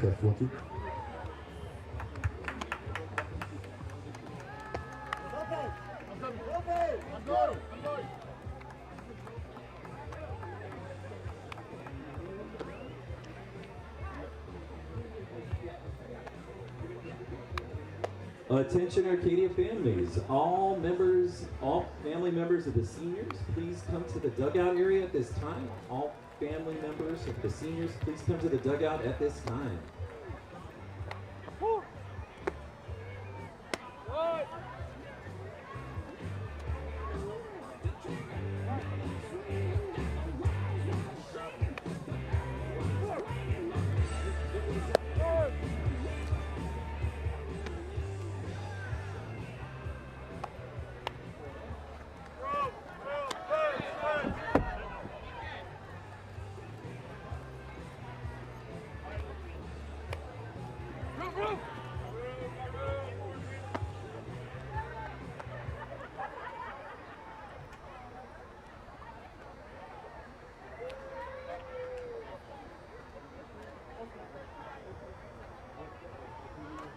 Test 1, 2. Attention Arcadia families, all family members of the seniors, please come to the dugout area at this time. All family members of the seniors, please come to the dugout at this time.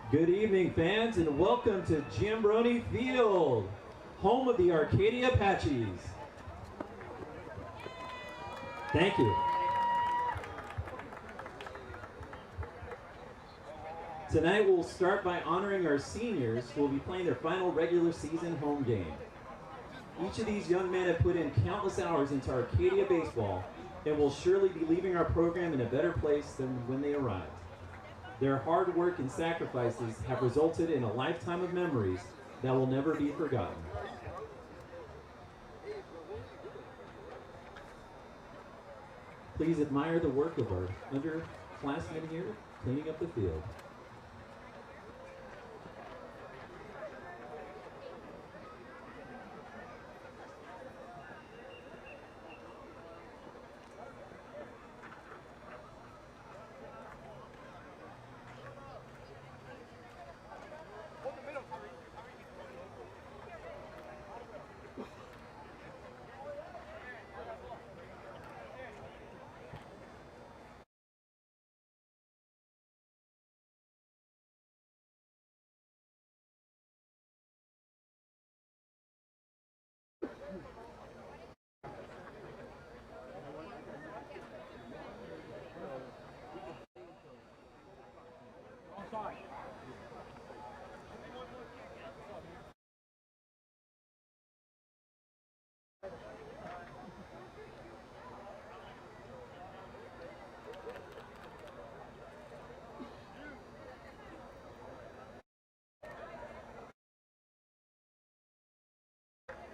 Good evening, fans, and welcome to Jamboree Field, home of the Arcadia Apaches. Thank you. Tonight we'll start by honoring our seniors who will be playing their final regular season home game. Each of these young men have put in countless hours into Arcadia baseball and will surely be leaving our program in a better place than when they arrived. Their hard work and sacrifices have resulted in a lifetime of memories that will never be forgotten. Please admire the work of our underclassmen here cleaning up the field.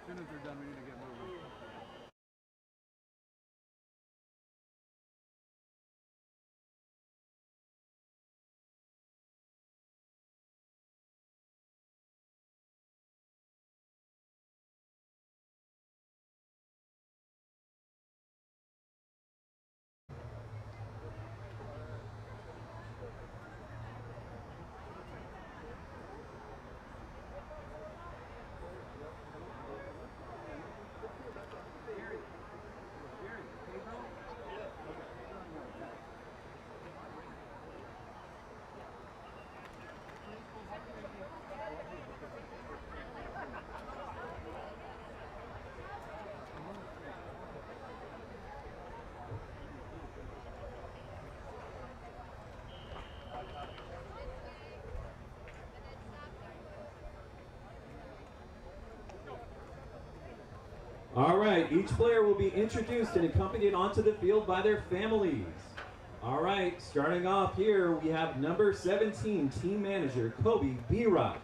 As soon as they're done, we need to get moving. All right, each player will be introduced and accompanied onto the field by their families. All right, starting off here, we have number 17, team manager, Kobe B-Rock.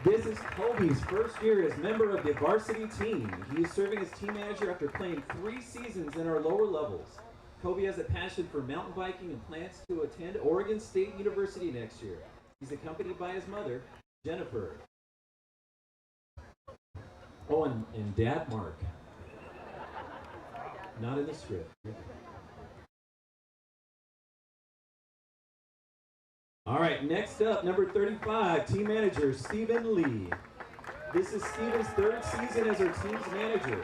This is Kobe's first year as member of the varsity team. He is serving as team manager after playing 3 seasons in our lower levels. Kobe has a passion for mountain biking and plans to attend Oregon State University next year. He's accompanied by his mother, Jennifer. Oh, and Dad Mark. Not in the script. All right, next up, number 35, team manager, Stephen Lee. This is Stephen's 3rd season as our team's manager.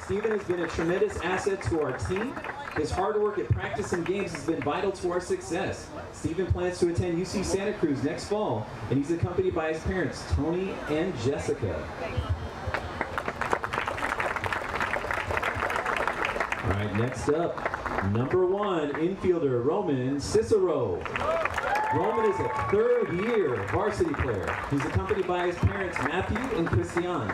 Stephen has been a tremendous asset to our team. His hard work at practice and games has been vital to our success. Stephen plans to attend UC Santa Cruz next fall, and he's accompanied by his parents, Tony and Jessica. All right, next up, number 1, infielder, Roman Cicero. Roman is a 3rd-year varsity player. He's accompanied by his parents, Matthew and Christian.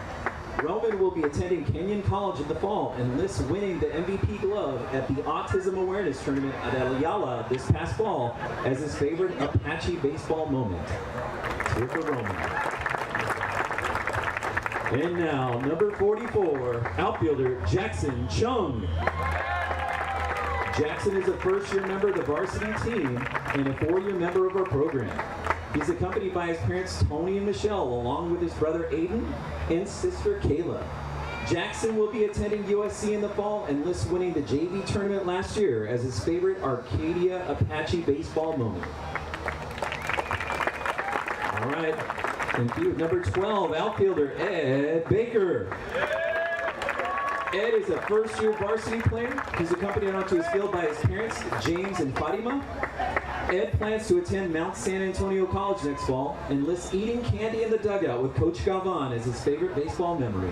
Roman will be attending Kenyon College in the fall and lists winning the MVP glove at the Autism Awareness Tournament at Ayala this past fall as his favorite Apache baseball moment. Here for Roman. And now, number 44, outfielder Jackson Chung. Jackson is a 1st-year member of the varsity team and a 4-year member of our program. He's accompanied by his parents, Tony and Michelle, along with his brother, Aiden, and sister, Kayla. Jackson will be attending USC in the fall and lists winning the JV tournament last year as his favorite Arcadia Apache baseball moment. All right, thank you. Number 12, outfielder, Ed Baker. Ed is a 1st-year varsity player. He's accompanied onto his field by his parents, James and Fatima. Ed plans to attend Mount San Antonio College next fall and lists eating candy in the dugout with Coach Galvan as his favorite baseball memory.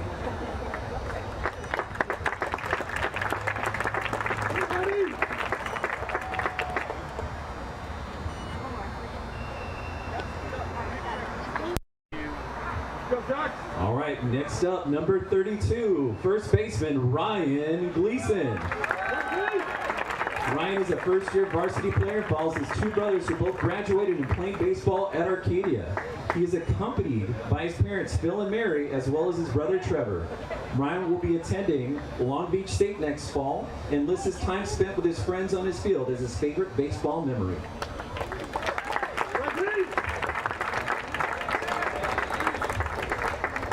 All right, next up, number 32, first baseman Ryan Gleason. Ryan is a 1st-year varsity player, follows his 2 brothers who both graduated and played baseball at Arcadia. He is accompanied by his parents, Phil and Mary, as well as his brother, Trevor. Ryan will be attending Long Beach State next fall and lists his time spent with his friends on his field as his favorite baseball memory.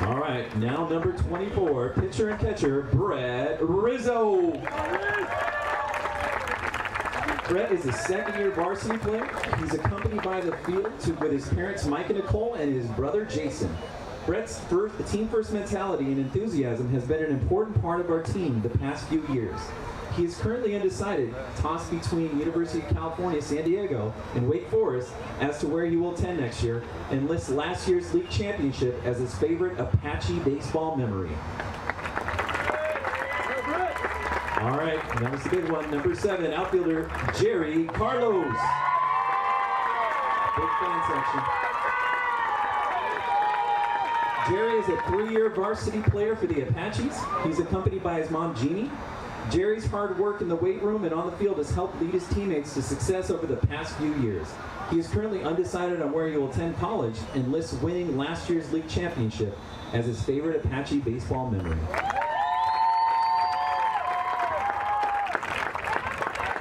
All right, now number 24, pitcher and catcher, Brett Rizzo. Brett is a 2nd-year varsity player. He's accompanied by the field with his parents, Mike and Nicole, and his brother, Jason. Brett's team-first mentality and enthusiasm has been an important part of our team the past few years. He is currently undecided, tossed between University of California, San Diego, and Wake Forest as to where he will attend next year, and lists last year's league championship as his favorite Apache baseball memory. All right, that was the big one. Number 7, outfielder Jerry Carlos. Big fan section. Jerry is a 3-year varsity player for the Apaches. He's accompanied by his mom, Jeannie. Jerry's hard work in the weight room and on the field has helped lead his teammates to success over the past few years. He is currently undecided on where he will attend college and lists winning last year's league championship as his favorite Apache baseball memory.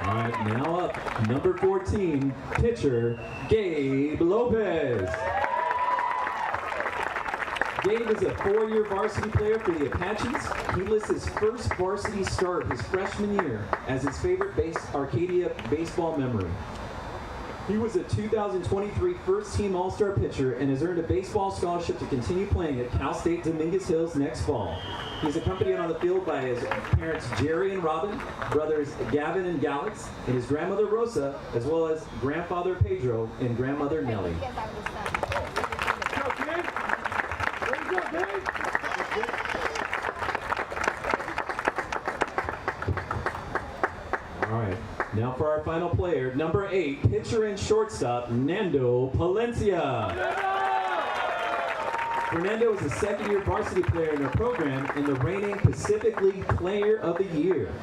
All right, now up, number 14, pitcher, Gabe Lopez. Gabe is a 4-year varsity player for the Apaches. He lists his first varsity start his freshman year as his favorite Arcadia baseball memory. He was a 2023 first-team All-Star pitcher and has earned a baseball scholarship to continue playing at Cal State Dominguez Hills next fall. He's accompanied on the field by his parents Jerry and Robin, brothers Gavin and Galax, and his grandmother Rosa, as well as grandfather Pedro and grandmother Nellie. All right, now for our final player, number 8, pitcher and shortstop, Nando Palencia. Fernando is a second-year varsity player in our program and the reigning Pacific League Player of the Year.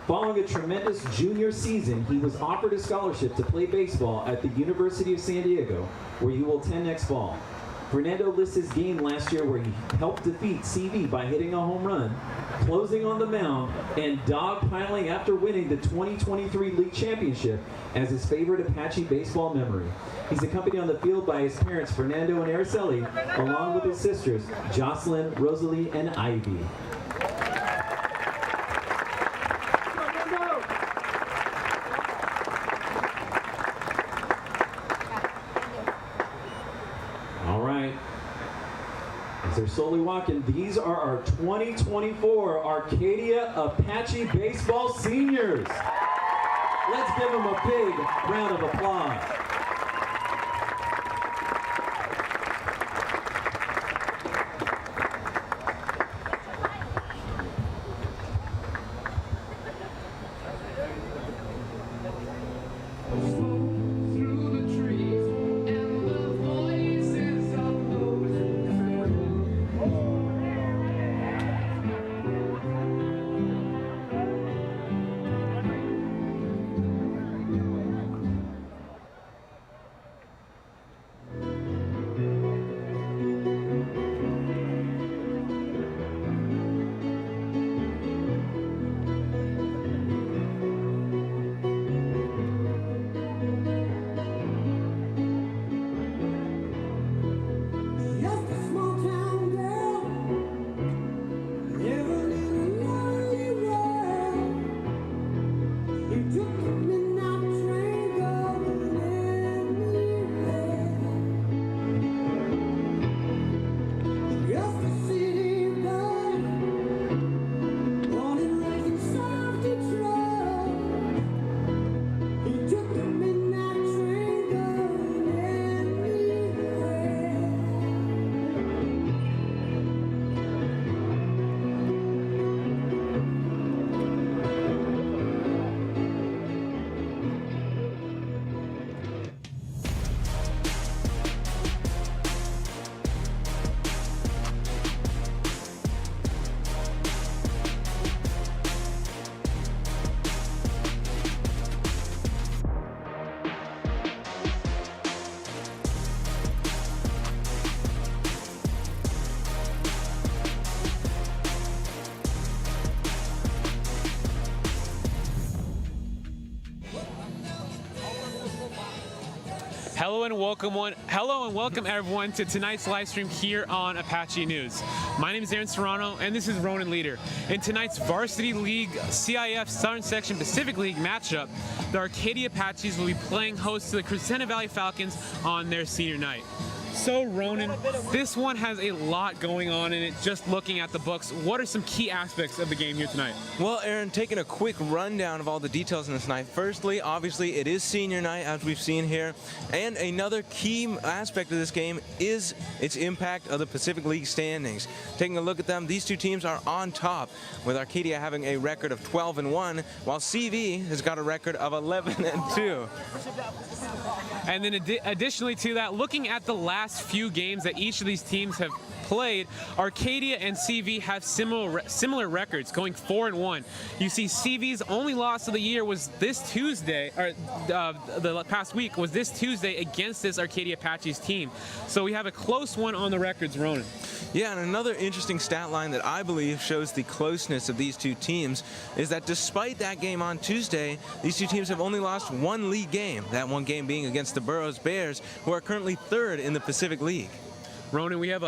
Following a tremendous junior season, he was offered a scholarship to play baseball at the University of San Diego, where he will attend next fall. Fernando lists his game last year where he helped defeat CV by hitting a home run, closing on the mound, and dogpiling after winning the 2023 League Championship as his favorite Apache baseball memory. He's accompanied on the field by his parents, Fernando and Araceli, along with his sisters, Jocelyn, Rosalie, and Ivy. As they're slowly walking, these are our 2024 Arcadia Apache Baseball Seniors. Let's give them a big round of applause. Hello and welcome everyone to tonight's live stream here on Apache News. My name is Serrano and this is Ronan Leader. In tonight's Varsity League CIF Southern Section Pacific League matchup, the Arcadia Apaches will be playing host to the Crescenta Valley Falcons on their senior night. So Ronan, this one has a lot going on in it. Just looking at the books, what are some key aspects of the game here tonight? Well, Aaron, taking a quick rundown of all the details in this night. Firstly, obviously, it is senior night, as we've seen here. And another key aspect of this game is its impact of the Pacific League standings. Taking a look at them, these two teams are on top, with Arcadia having a record of 12-1, while CV has got a record of 11-2. And then additionally to that, looking at the last few games that each of these teams have played, Arcadia and CV have similar records, going 4-1. You see, CV's only loss of the year was this Tuesday, or the past week was this Tuesday against this Arcadia Apaches team. So we have a close one on the records, Ronan. Yeah, and another interesting stat line that I believe shows the closeness of these two teams is that despite that game on Tuesday, these two teams have only lost one league game, that one game being against the Burroughs Bears, who are currently third in the Pacific League. Ronan, we have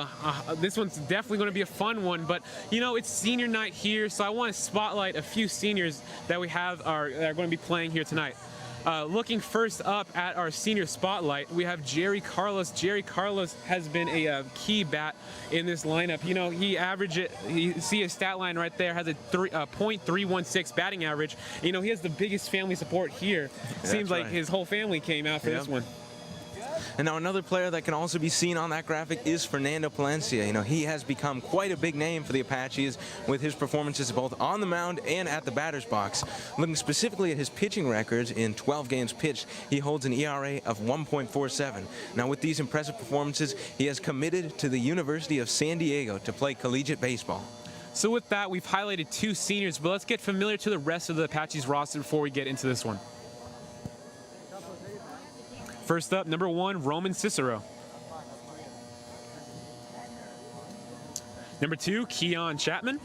this one's definitely going to be a fun one, but you know, it's senior night here, so I want to spotlight a few seniors that we have that are going to be playing here tonight. Looking first up at our senior spotlight, we have Jerry Carlos. Jerry Carlos has been a key bat in this lineup. You know, you see his stat line right there, has a .316 batting average. You know, he has the biggest family support here. Seems like his whole family came out for this one. And now another player that can also be seen on that graphic is Fernando Palencia. You know, he has become quite a big name for the Apaches with his performances both on the mound and at the batter's box. Looking specifically at his pitching records in 12 games pitched, he holds an ERA of 1.47. Now with these impressive performances, he has committed to the University of San Diego to play collegiate baseball. So with that, we've highlighted 2 seniors, but let's get familiar to the rest of the Apaches roster before we get into this one. First up, number 1, Roman Cicero. Number 2, Keon Chapman.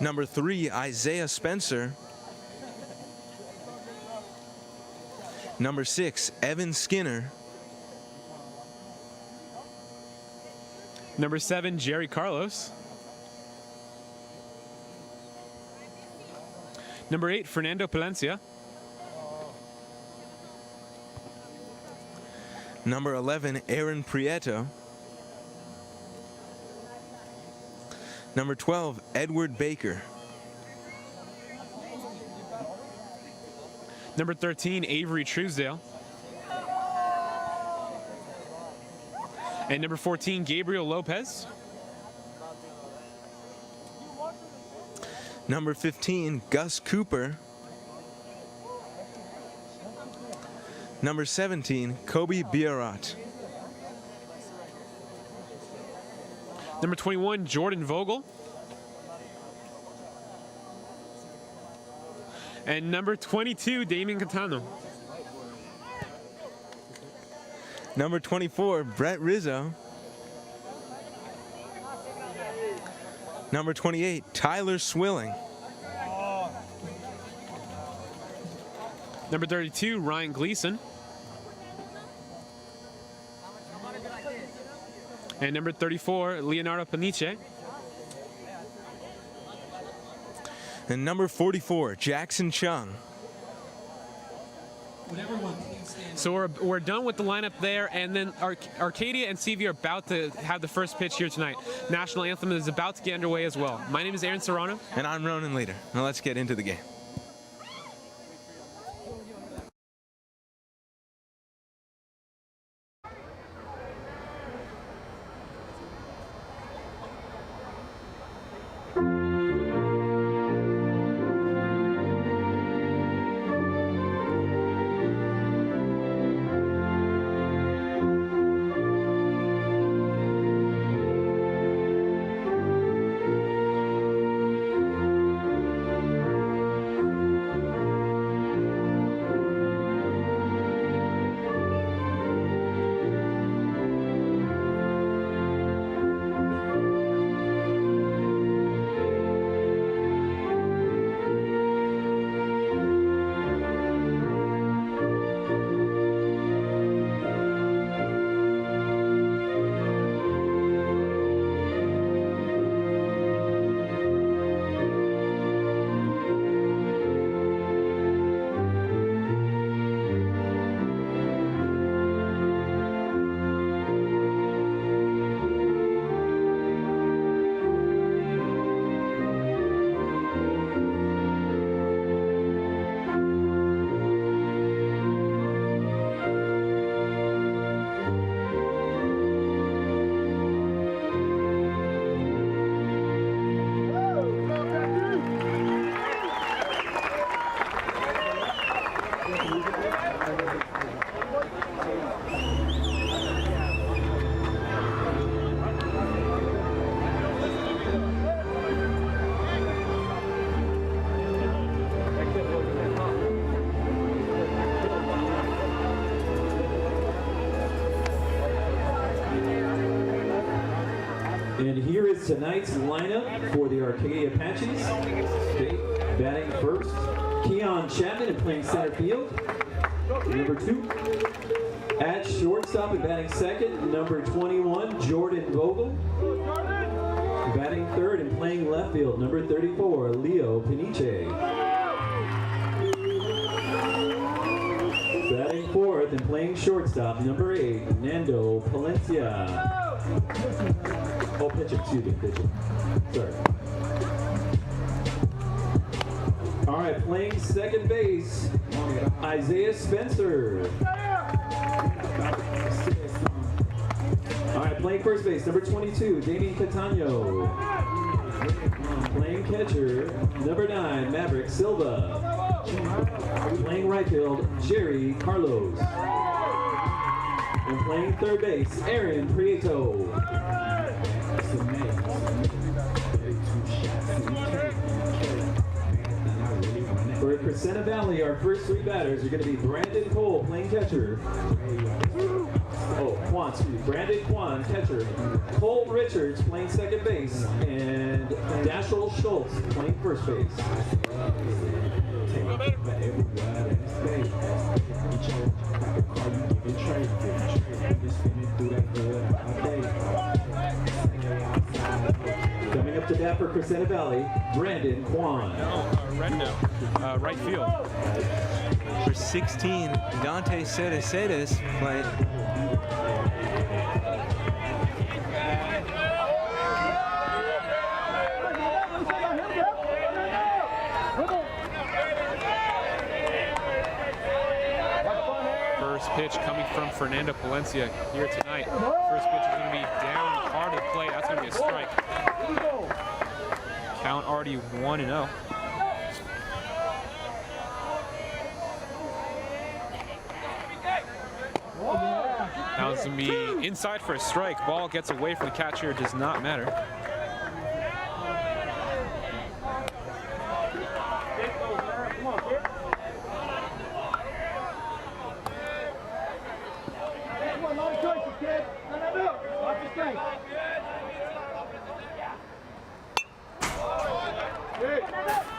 Number 3, Isaiah Spencer. Number 6, Evan Skinner. Number 7, Jerry Carlos. Number 8, Fernando Palencia. Number 11, Aaron Prieto. Number 12, Edward Baker. Number 13, Avery Truesdale. And number 14, Gabriel Lopez. Number 15, Gus Cooper. Number 17, Kobe Biarat. Number 21, Jordan Vogel. And number 22, Damien Catano. Number 24, Brett Rizzo. Number 28, Tyler Swilling. Number 32, Ryan Gleason. And number 34, Leonardo Paniche. And number 44, Jackson Chung. So we're done with the lineup there, and then Arcadia and CV are about to have the first pitch here tonight. National Anthem is about to get underway as well. My name is Aaron Serrano. And I'm Ronan Leader. Now let's get into the game. And here is tonight's lineup for the Arcadia Apaches. Okay, batting first, Keon Chapman and playing center field. Number 2, at shortstop and batting second, number 21, Jordan Vogel. Batting third and playing left field, number 34, Leo Paniche. Batting fourth and playing shortstop, number 8, Nando Palencia. Oh, pitcher, excuse me, pitcher. Sorry. All right, playing second base, Isaiah Spencer. All right, playing first base, number 22, Damien Catano. Playing catcher, number 9, Maverick Silva. Playing right field, Jerry Carlos. And playing third base, Aaron Prieto. For Crescenta Valley, our first 3 batters are going to be Brandon Cole, playing catcher. Brandon Kwan, catcher. Cole Richards, playing second base. And Dashel Schultz, playing first base. Coming up to bat for Crescenta Valley, Brandon Kwan. Reghitto, right field. For 16, Dante Ceres playing. First pitch coming from Fernando Palencia here tonight. First pitch is going to be down hard to the plate. That's going to be a strike. Count already 1-0. Now it's going to be inside for a strike. Ball gets away from the catcher. It does not matter.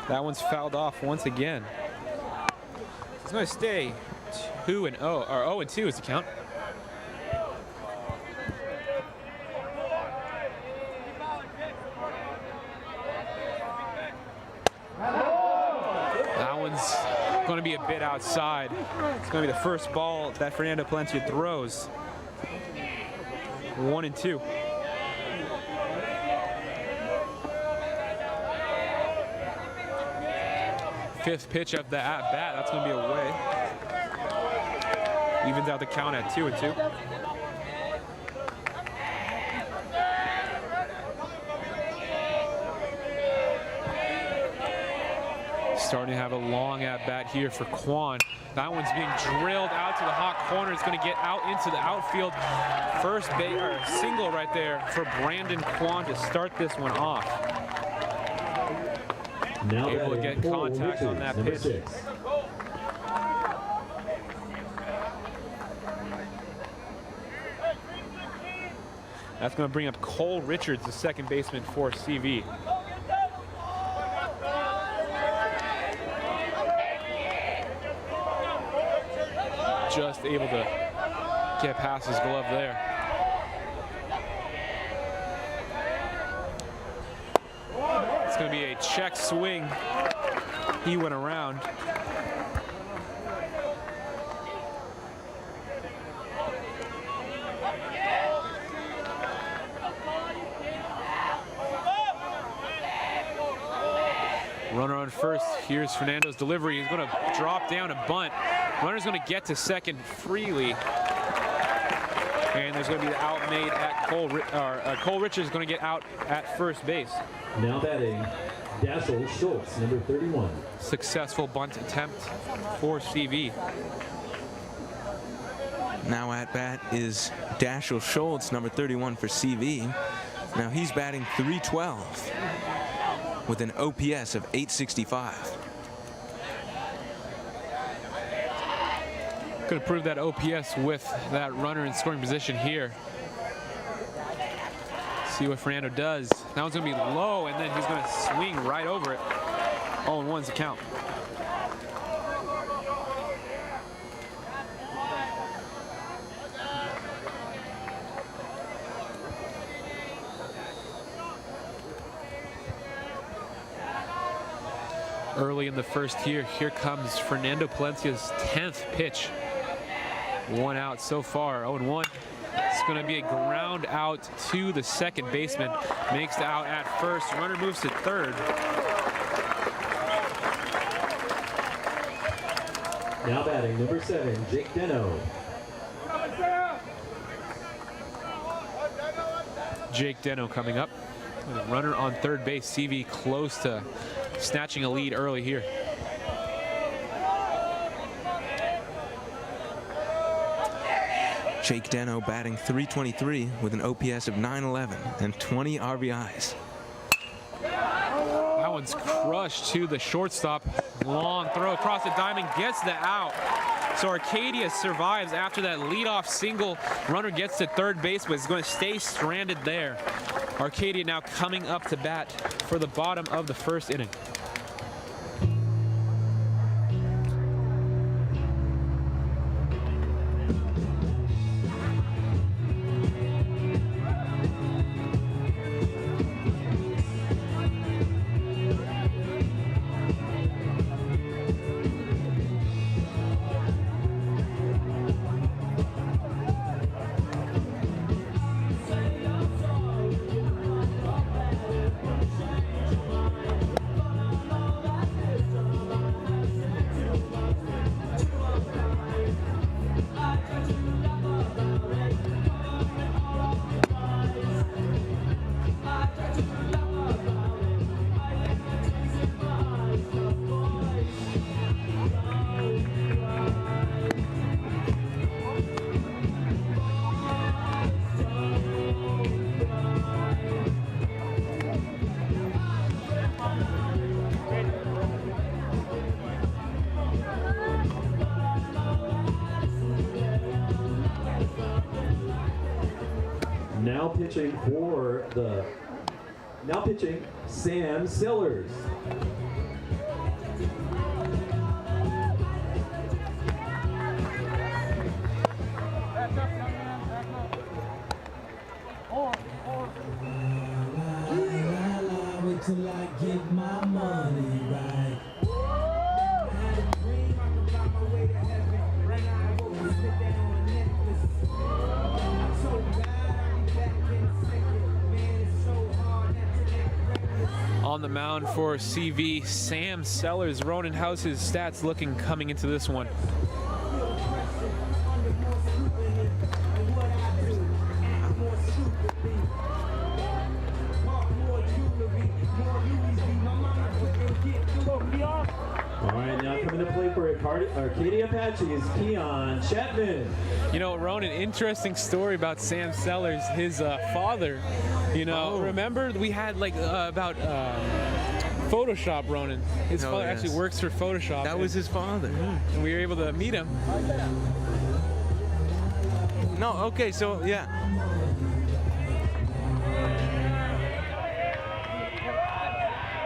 That one's fouled off once again. It's going to stay 2-0, or 0-2 is the count. That one's going to be a bit outside. It's going to be the first ball that Fernando Palencia throws. 1-2. Fifth pitch of the at-bat, that's going to be away. Evens out the count at 2-2. Starting to have a long at-bat here for Kwan. That one's being drilled out to the hot corner. It's going to get out into the outfield. First base, or single right there for Brandon Kwan to start this one off. Now able to get contact on that pitch. 6. That's going to bring up Cole Richards, the second baseman for CV. Just able to get past his glove there. It's going to be a check swing. He went around. Runner on first. Here's Fernando's delivery. He's going to drop down a bunt. Runner's going to get to second freely. And there's going to be the out made at Cole. Cole Richards is going to get out at first base. Now batting, Dashel Schultz, number 31. Successful bunt attempt for CV. Now at bat is Dashel Schultz, number 31 for CV. Now he's batting .312 with an OPS of 865. Could improve that OPS with that runner in scoring position here. See what Fernando does. That one's going to be low, and then he's going to swing right over it. 0-1's the count. Early in the first here comes Fernando Palencia's 10th pitch. 1 out so far, 0-1. It's going to be a ground out to the second baseman. Makes the out at first. Runner moves to third. Now batting number 7, Jake Deno. Jake Deno coming up. With a runner on third base. CV close to snatching a lead early here. Jake Deno batting .323 with an OPS of .911 and 20 RBIs. That one's crushed to the shortstop. Long throw across the diamond, gets the out. So Arcadia survives after that leadoff single. Runner gets to third base, but is going to stay stranded there. Arcadia now coming up to bat for the bottom of the first inning. Now pitching Sam Sellers. Till I get my money right. On the mound for CV, Sam Sellers. Ronan, how's his stats looking coming into this one? All right, now coming to play for Arcadia Apaches, Keon Chapman. You know, Ronan, interesting story about Sam Sellers. His father, you know, remember we had like about Photoshop, Ronan. His father actually works for Photoshop. That was his father. And we were able to meet him. No, okay, so yeah.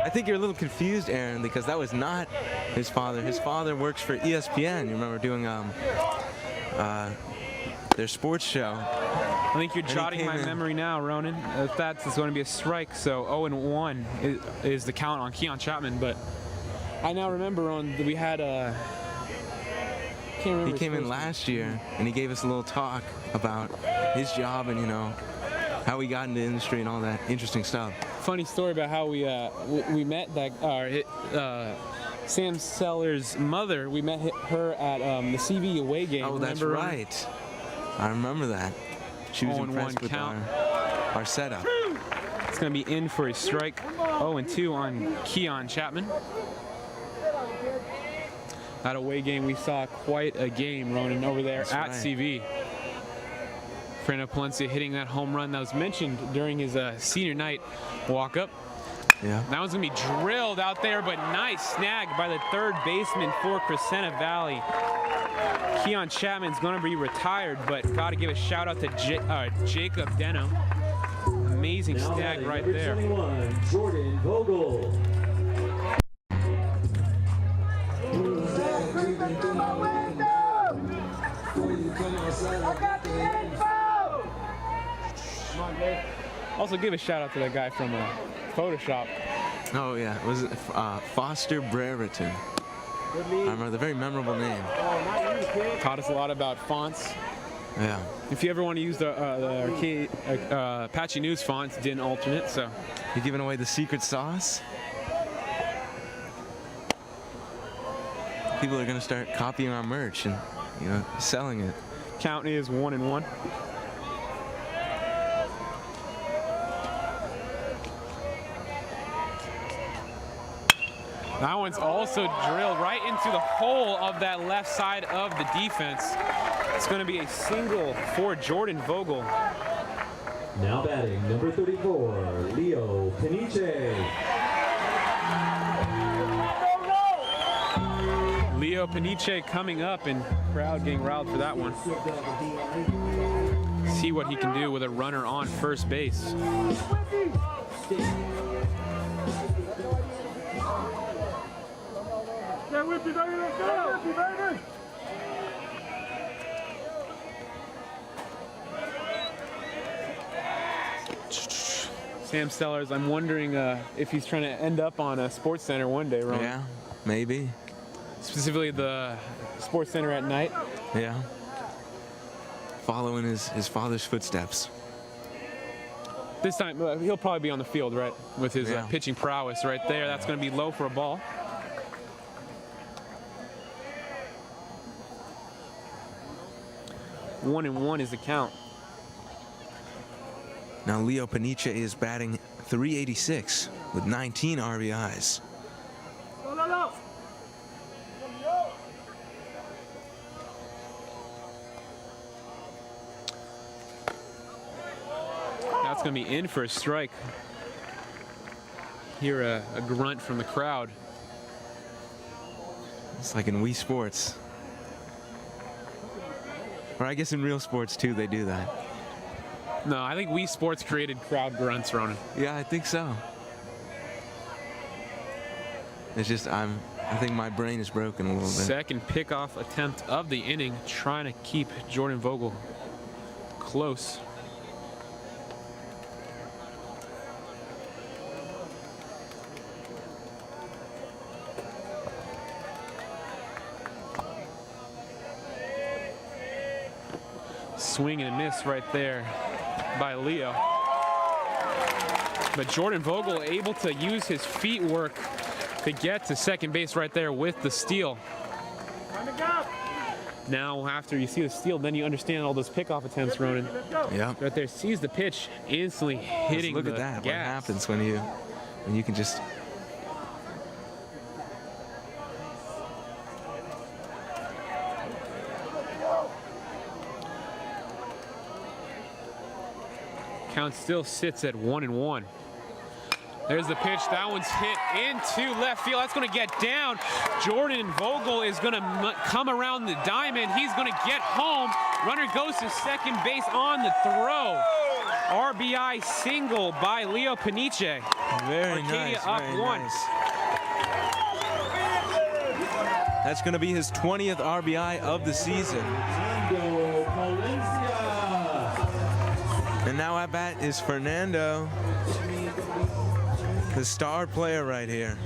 I think you're a little confused, Aaron, because that was not his father. His father works for ESPN. You remember doing their sports show. I think you're jotting my memory now, Ronan. That's going to be a strike. So 0-1 is the count on Keon Chapman. But I now remember, Ronan, that we had a. He came in last year and he gave us a little talk about his job and, you know, how he got into the industry and all that interesting stuff. Funny story about how we met that Sam Sellers' mother. We met her at the CV away game. Oh, that's right. I remember that. She was impressed with our setup. It's going to be in for a strike. 0-2 on Keon Chapman. That away game, we saw quite a game, Ronan, over there at CV. Fernando Palencia hitting that home run that was mentioned during his senior night walk-up. Yeah. That one's going to be drilled out there, but nice snag by the third baseman for Crescenta Valley. Keon Chapman's going to be retired, but got to give a shout-out to Jacob Deno. Amazing snag right there. 21, Jordan Vogel. Also give a shout out to that guy from Photoshop. Oh yeah, it was Foster Brereton. I remember the very memorable name. Taught us a lot about fonts. Yeah. If you ever want to use the Apache News fonts, didn't alternate, so. You giving away the secret sauce? people are going to start copying our merch and, you know, selling it. Count is 1-1. That one's also drilled right into the hole of that left side of the defense. It's going to be a single for Jordan Vogel. Now batting, number 34, Leo Peniche. Leo Peniche coming up, and crowd getting riled for that one. See what he can do with a runner on first base. Sam Sellers, I'm wondering if he's trying to end up on a Sports Center one day, Ronan. Yeah, maybe. Specifically the Sports Center at night. Yeah. Following his father's footsteps. This time, he'll probably be on the field, right? With his Yeah. pitching prowess right there. That's going to be low for a ball. One and one is the count. Now Leo Peniche is batting .386 with 19 RBIs. That's going to be in for a strike. Hear a grunt from the crowd. It's like in Wii Sports. Or I guess in real sports too, they do that. No, I think Wii Sports created crowd grunts, Ronan. Yeah, I think so. It's just I think my brain is broken a little bit. Second pickoff attempt of the inning, trying to keep Jordan Vogel close. Swing and a miss right there by Leo. But Jordan Vogel able to use his feet work to get to second base right there with the steal. Now after you see the steal, then you understand all those pickoff attempts, Ronan. Yeah. Right there, sees the pitch, instantly hitting Look the at that. gas. What happens when you can just Count still sits at 1-1. There's the pitch. That one's hit into left field. That's going to get down. Jordan Vogel is going to come around the diamond. He's going to get home. Runner goes to second base on the throw. RBI single by Leo Peniche. Very Arcadia nice. up Very one. nice. That's going to be his 20th RBI of the season. And now at bat is Fernando, the star player right here.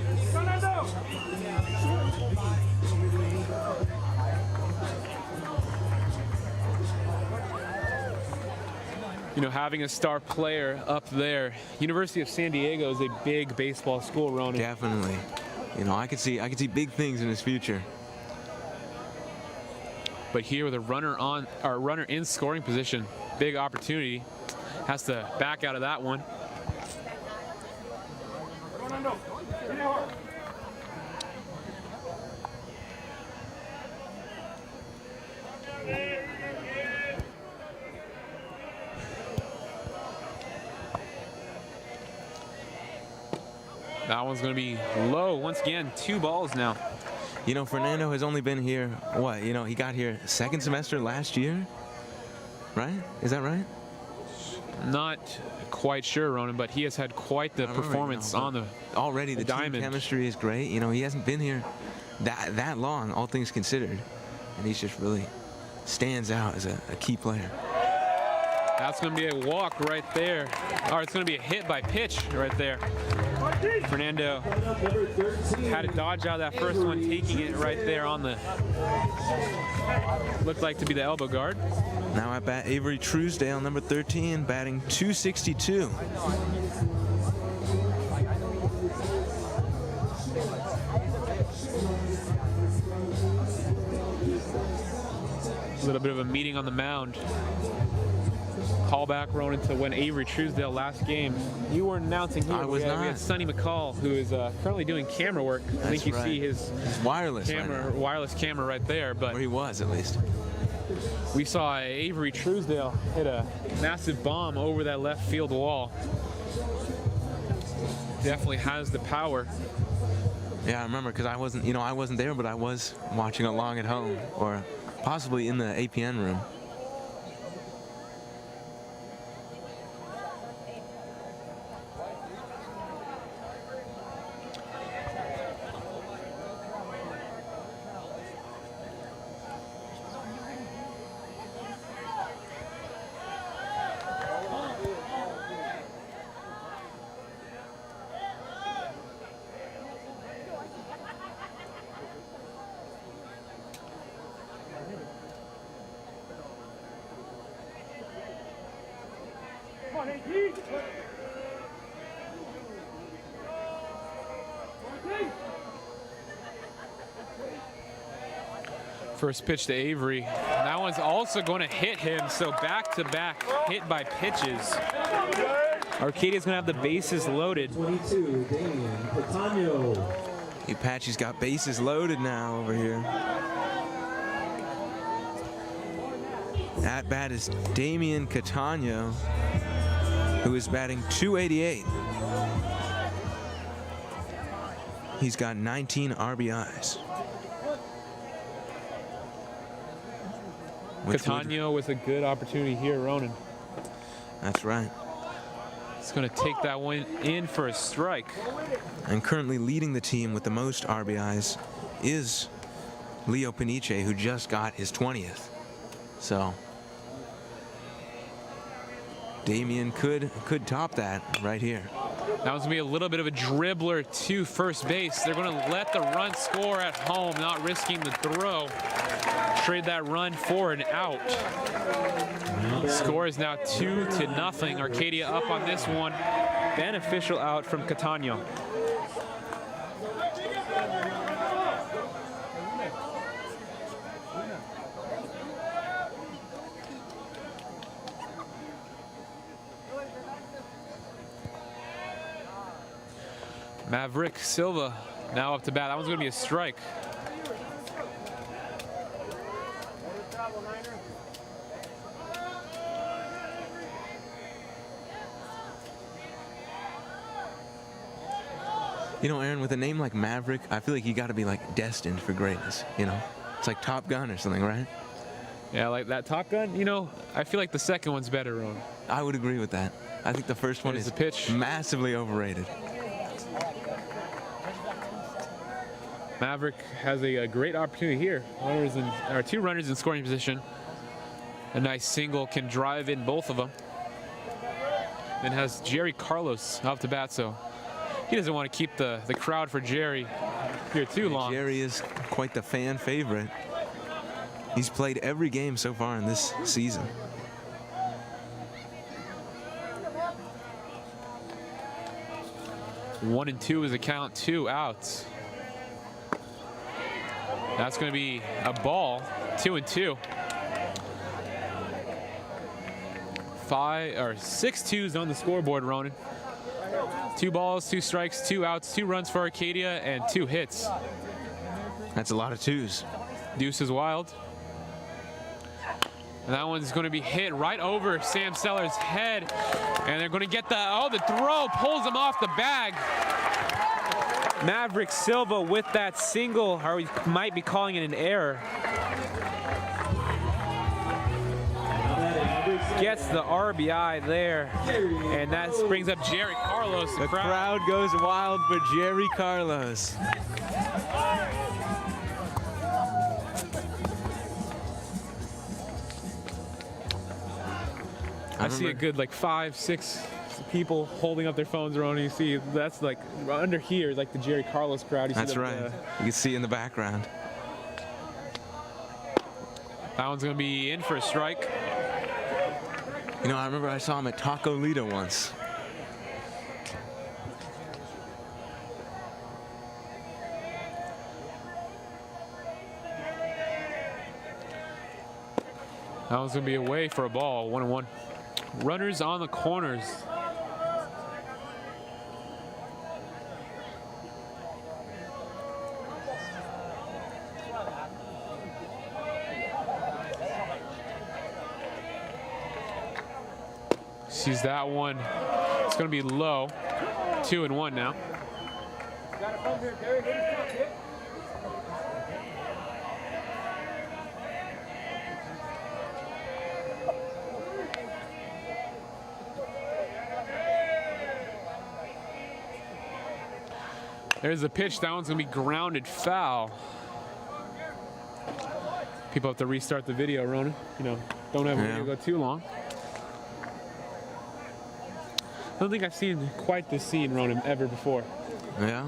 You know, having a star player up there, University of San Diego is a big baseball school, Ronan. Definitely. You know, I could see big things in his future. But here with a runner in scoring position, big opportunity. Has to back out of that one. That one's going to be low. Once again, 2 balls now. You know, Fernando has only been here, what? You know, he got here second semester last year, right? Is that right? Not quite sure, Ronan, but he has had quite the performance on the already. The team diamond. chemistry is great. You know, he hasn't been here that long, all things considered, and he's just really stands out as a key player. That's going to be a walk right there. Or it's going to be a hit by pitch right there. Fernando had to dodge out of that first one, taking it right there on the, looked like to be the elbow guard. Now at bat, Avery Truesdale, number 13, batting .262. A little bit of a meeting on the mound. Call back, Ronan, to when Avery Truesdale last game. You weren't announcing here. I was not. We had Sonny Macall, who is currently doing camera work. I think you see his wireless camera, right wireless camera right there. But or he was, at least. we saw Avery Truesdale hit a massive bomb over that left field wall. Definitely has the power. Yeah, I remember because I wasn't there, but I was watching along at home or possibly in the APN room. First pitch to Avery. That one's also going to hit him, so back-to-back hit by pitches. Arcadia's going to have the bases loaded. 22, Damian Catano. Apache's got bases loaded now over here. At bat is Damian Catano, who is batting .288. He's got 19 RBIs. Catano with a good opportunity here, Ronan. That's right. He's going to take that one in for a strike. And currently leading the team with the most RBIs is Leo Peniche, who just got his 20th. So Damian could top that right here. That was going to be a little bit of a dribbler to first base. They're going to let the run score at home, not risking the throw. Trade that run for an out. Score is now 2-0. Arcadia up on this one. Beneficial out from Catano. Maverick Silva now up to bat. That one's going to be a strike. You know, Aaron, with a name like Maverick, I feel like you got to be like destined for greatness, you know? It's like Top Gun or something, right? Yeah, like that Top Gun, you know, I feel like the second one's better, Ron. I would agree with that. I think the first one There's is the pitch. Massively overrated. Maverick has a great opportunity here. Two runners in scoring position. A nice single can drive in both of them. Then has Jerry Carlos off to bat, so he doesn't want to keep the crowd for Jerry here too long. Jerry is quite the fan favorite. He's played every game so far in this season. One and two is the count, 2 outs. That's going to be a ball, 2-2. 6 twos on the scoreboard, Ronan. 2 balls, 2 strikes, 2 outs, 2 runs for Arcadia, and 2 hits. That's a lot of twos. Deuce is wild. And that one's going to be hit right over Sam Seller's head. And they're going to get the throw pulls him off the bag. Maverick Silva with that single, or we might be calling it an error. Gets the RBI there, and that brings up Jerry Carlos. The crowd goes wild for Jerry Carlos. I see a good like 5-6 people holding up their phones around. You see that's like under here, like the Jerry Carlos crowd. You That's see right. You can see in the background. That one's going to be in for a strike. You know, I remember I saw him at Taco Lita once. That one's going to be away for a ball, 1-1. Runners on the corners. Sees that one. It's going to be low. 2-1 now. There's the pitch. That one's going to be grounded foul. People have to restart the video, Ronan. You know, don't have the video go too long. I don't think I've seen quite this scene, Ronan, ever before. Yeah.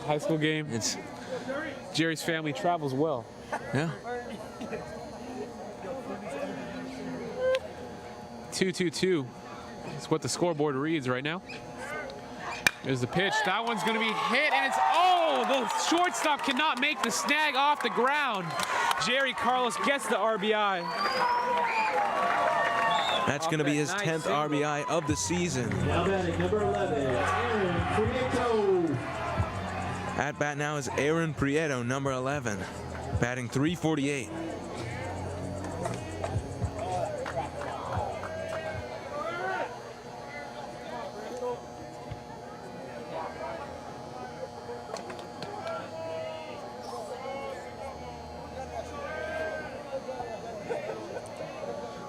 High school game. It's Jerry's family travels well. yeah. 2-2-2. That's what the scoreboard reads right now. There's the pitch. That one's going to be hit, and it's, oh, the shortstop cannot make the snag off the ground. Jerry Carlos gets the RBI. That's going to be his 10th RBI of the season. Now batting number 11, Aaron Reghitto. At bat now is Aaron Prieto, number 11, batting .348.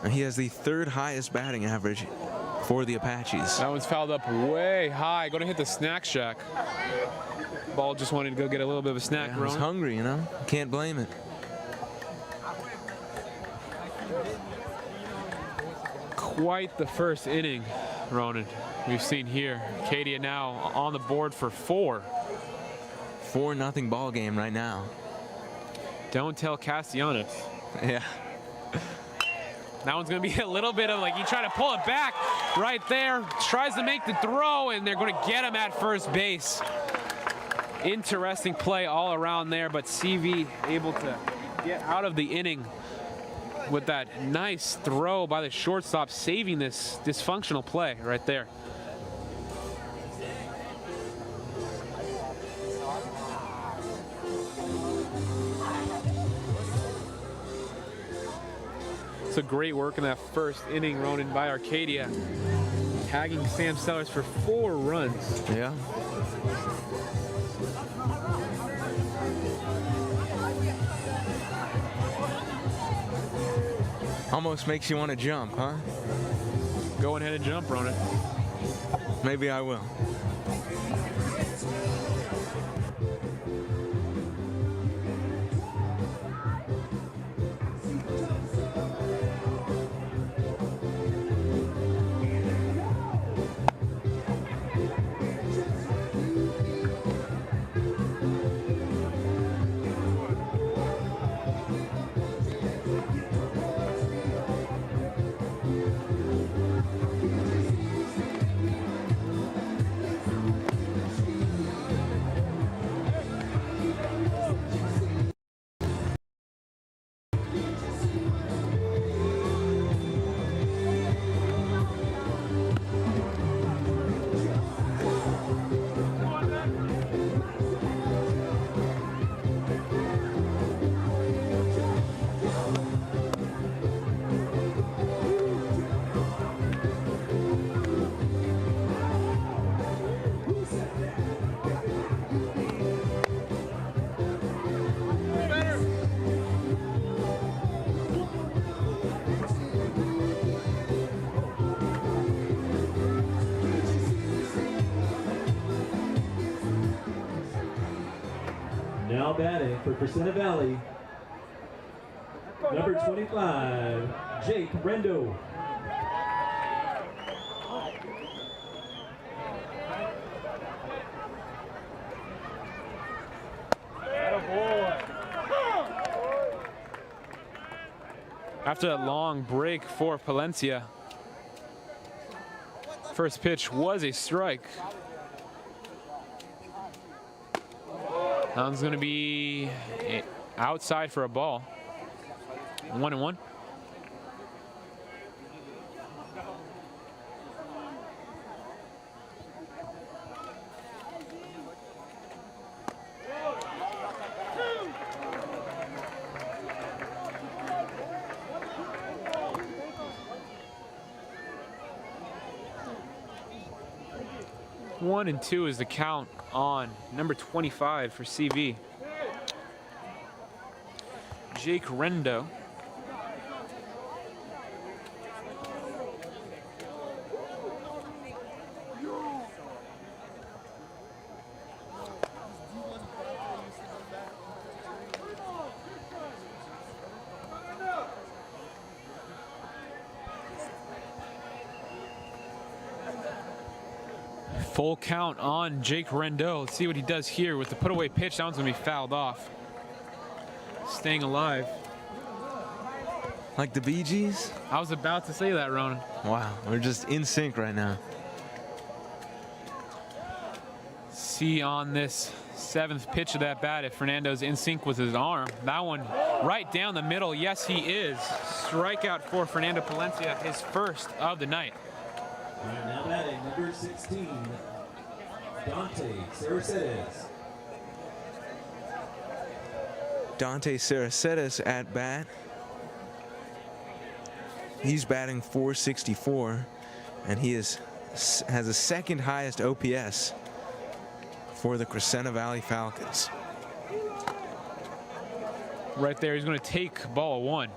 And he has the 3rd highest batting average for the Apaches. That one's fouled up way high. Going to hit the snack shack. Ball just wanted to go get a little bit of a snack, He's Ronan. hungry, you know? Can't blame it. Quite the first inning, Ronan, we've seen here. Arcadia now on the board for 4. 4-0 ball game right now. Don't tell Castellanos. Yeah. That one's going to be a little bit of like, he tried to pull it back right there. Tries to make the throw, and they're going to get him at first base. Interesting play all around there, but CV able to get out of the inning with that nice throw by the shortstop, saving this dysfunctional play right there. So great work in that first inning, Ronan, by Arcadia. Tagging Sam Sellers for 4 runs. Yeah. Almost makes you want to jump, huh? Go ahead and jump, Ronan. Maybe I will. Now batting for Crescenta Valley, number 25, Jake Rendo. After a long break for Palencia, first pitch was a strike. That one's going to be outside for a ball. 1-1. 1-2 is the count on number 25 for CV. Jake Rendo. Full count on Jake Rendo. Let's see what he does here with the put away pitch. That one's gonna be fouled off. Staying alive. Like the Bee Gees? I was about to say that, Ronan. Wow, we're just in sync right now. See on this 7th pitch of that bat if Fernando's in sync with his arm. That one right down the middle. Yes, he is. Strikeout for Fernando Palencia, his first of the night. All right, now batting number 16, Dante Saracetes. Dante Saracetes at bat. He's batting .464, and he has the second highest OPS for the Crescenta Valley Falcons. Right there, he's going to take ball 1.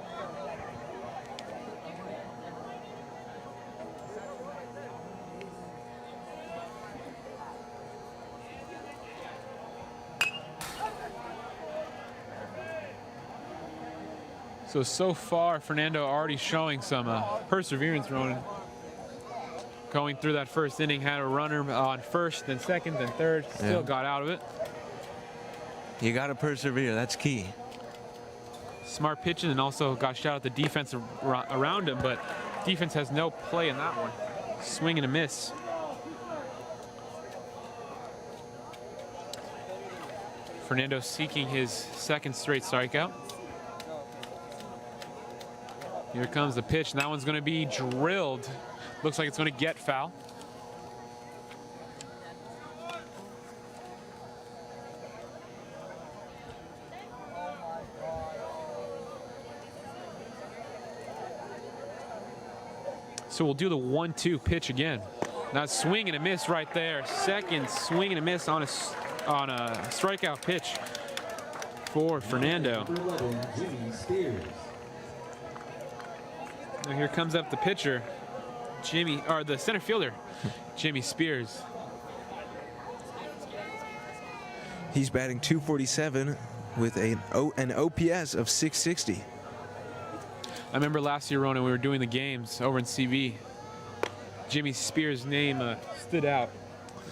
So far, Fernando already showing some perseverance, Ronan. Going through that first inning, had a runner on first, then second, then third, still got out of it. You got to persevere, that's key. Smart pitching, and also got shot at the defense around him, but defense has no play in that one. Swing and a miss. Fernando seeking his second straight strikeout. Here comes the pitch, and that one's going to be drilled. Looks like it's going to get foul. So we'll do the 1-2 pitch again. Now swing and a miss right there. Second swing and a miss on a strikeout pitch for Fernando. Number 11, Jimmy Spears. Now here comes up the pitcher, the center fielder, Jimmy Spears. He's batting .247 with an OPS of .660. I remember last year, Ronan, we were doing the games over in CV. Jimmy Spears' name stood out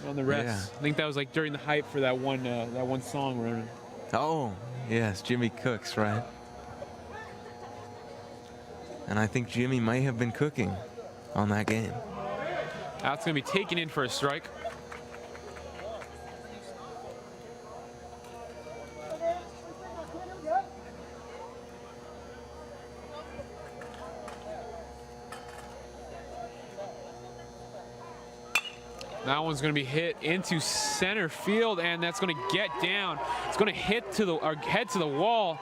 on the rest. Yeah. I think that was like during the hype for that one song, Ronan. Oh, yes, Jimmy Cooks, right? And I think Jimmy might have been cooking on that game. That's going to be taken in for a strike. That one's going to be hit into center field, and that's going to get down. It's going to hit to the head to the wall.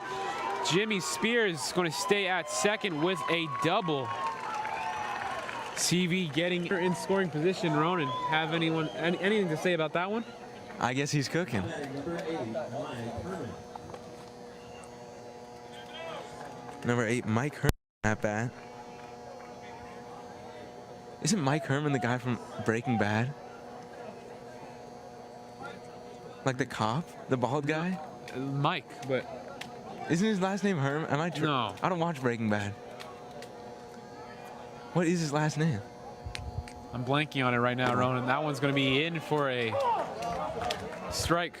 Jimmy Spears is going to stay at second with a double. CV getting in scoring position. Ronan, have anything to say about that one? I guess he's cooking. Number 8, Mike Herman. Number 8, Mike Herman at bat. Isn't Mike Herman the guy from Breaking Bad? Like the cop, the bald guy? Mike, but isn't his last name Herman? Am I no. I don't watch Breaking Bad. What is his last name? I'm blanking on it right now, Ronan. That one's going to be in for a strike.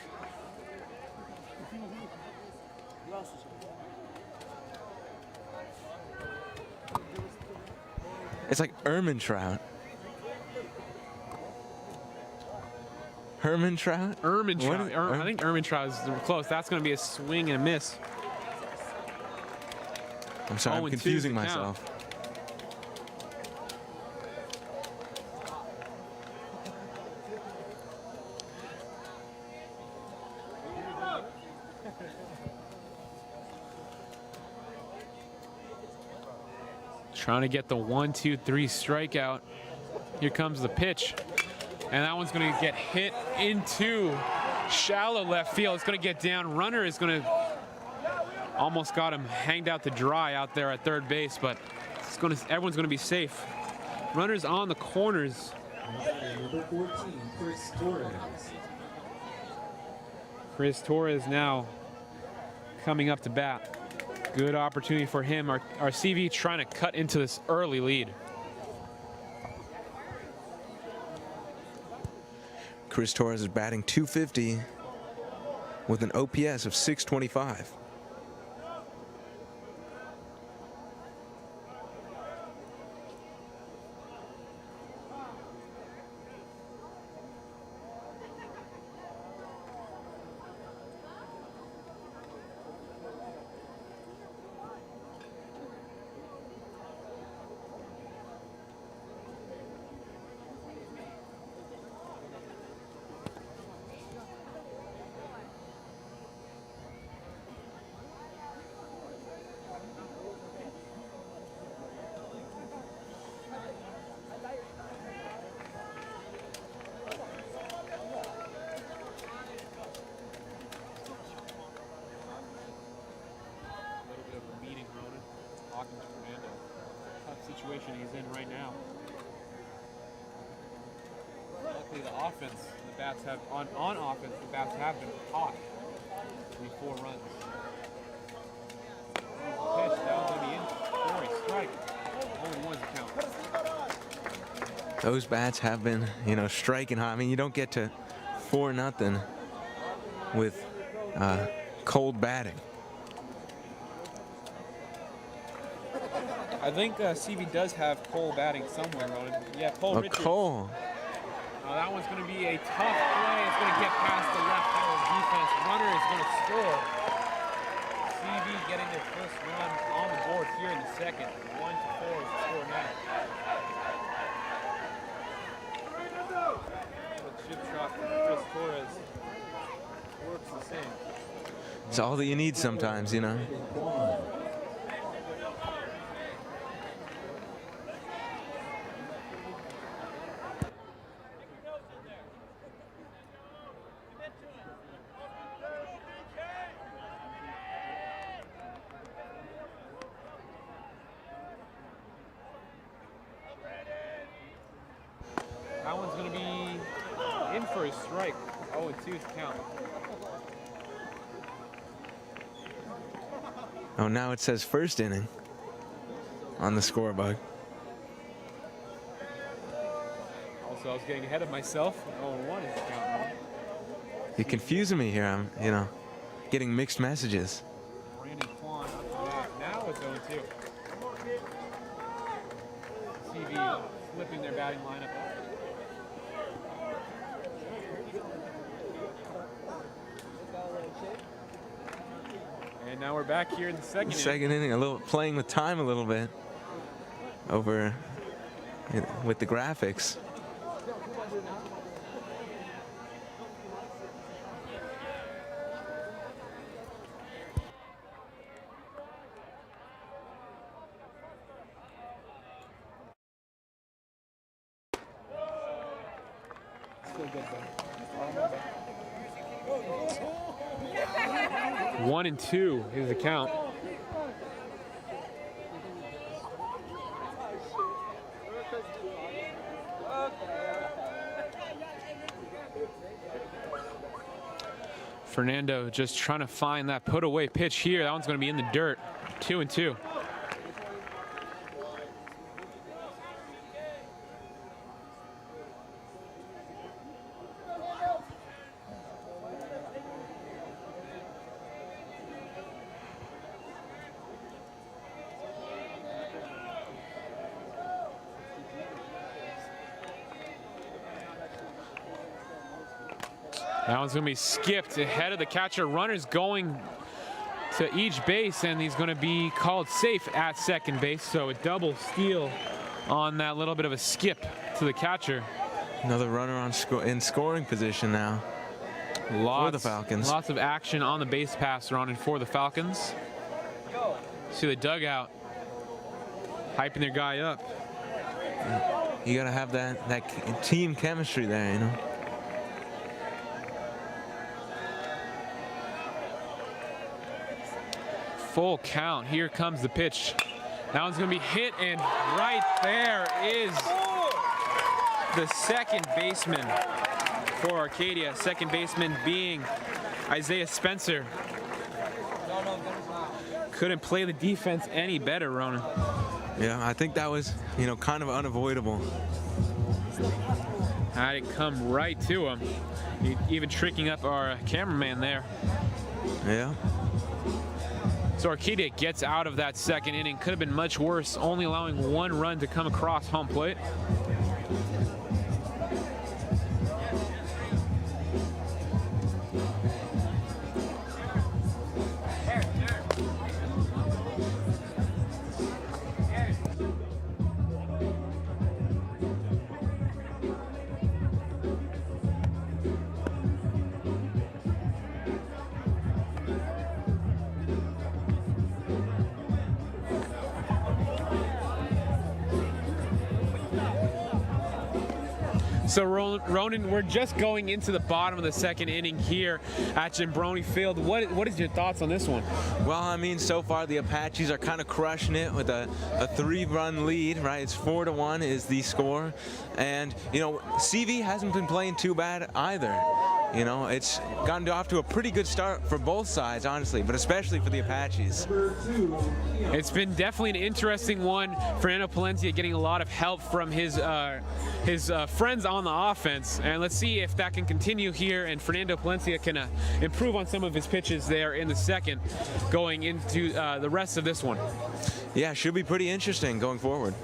It's like Ermintrout. Hermantrout? I think Ermintrout is close. That's going to be a swing and a miss. I'm sorry, I'm confusing myself. Trying to get the 1-2-3 strikeout. Here comes the pitch. And that one's going to get hit into shallow left field. It's going to get down. Runner is going to almost got him hanged out to dry out there at third base, but everyone's going to be safe. Runners on the corners. Number 14, Chris Torres. Chris Torres now coming up to bat. Good opportunity for him. Our CV trying to cut into this early lead. Chris Torres is batting .250 with an OPS of .625. Situation he's in right now. Luckily the offense, the bats have on offense, the bats have been hot. 4 runs. Pitch, that was going to be in for a strike. Only one's the count. Those bats have been, striking high. I mean, you don't get to 4-0 with cold batting. I think CV does have Cole batting somewhere, Ronan. Yeah, Cole Richards. Cole. That one's going to be a tough play. It's going to get past the left field defense. Runner is going to score. CV getting their first run on the board here in the second. 1-4 is the score now. The chip shot from Chris Torres works the same. It's all that you need sometimes, That one's going to be in for a strike. 0-2 to count. Oh, now it says first inning on the scoreboard. Also, I was getting ahead of myself. 0-1 is the count. You're confusing me here. I'm, getting mixed messages. Brandon Kwan up to that. Now it's 0-2. CV flipping their batting lineup up. And now we're back here in the second inning, playing with time a little bit over with the graphics. Still good, though. 1-2 is the count. Fernando just trying to find that put away pitch here. That one's going to be in the dirt. 2-2. That one's going to be skipped ahead of the catcher. Runner's going to each base, and he's going to be called safe at second base. So a double steal on that little bit of a skip to the catcher. Another runner in scoring position now for the Falcons. Lots of action on the base pass, Ronan, for the Falcons. See the dugout hyping their guy up. You gotta have that team chemistry there, you know. Full count. Here comes the pitch. That one's going to be hit, and right there is the second baseman for Arcadia. Second baseman being Isaiah Spencer. Couldn't play the defense any better, Ronan. Yeah, I think that was, you know, kind of unavoidable. Had it come right to him. Even tricking up our cameraman there. Yeah. So Arcadia gets out of that second inning. Could have been much worse, only allowing one run to come across home plate. So Ronan, we're just going into the bottom of the second inning here at Jimbroni Field. What is your thoughts on this one? Well, I mean, so far the Apaches are kind of crushing it with a 3-run lead, right? It's 4-1 is the score. And, you know, CV hasn't been playing too bad either. You know, it's gotten off to a pretty good start for both sides, honestly, but especially for the Apaches. It's been definitely an interesting one. Fernando Palencia getting a lot of help from his friends on the offense, and let's see if that can continue here and Fernando Palencia can improve on some of his pitches there in the second going into the rest of this one. Yeah, should be pretty interesting going forward.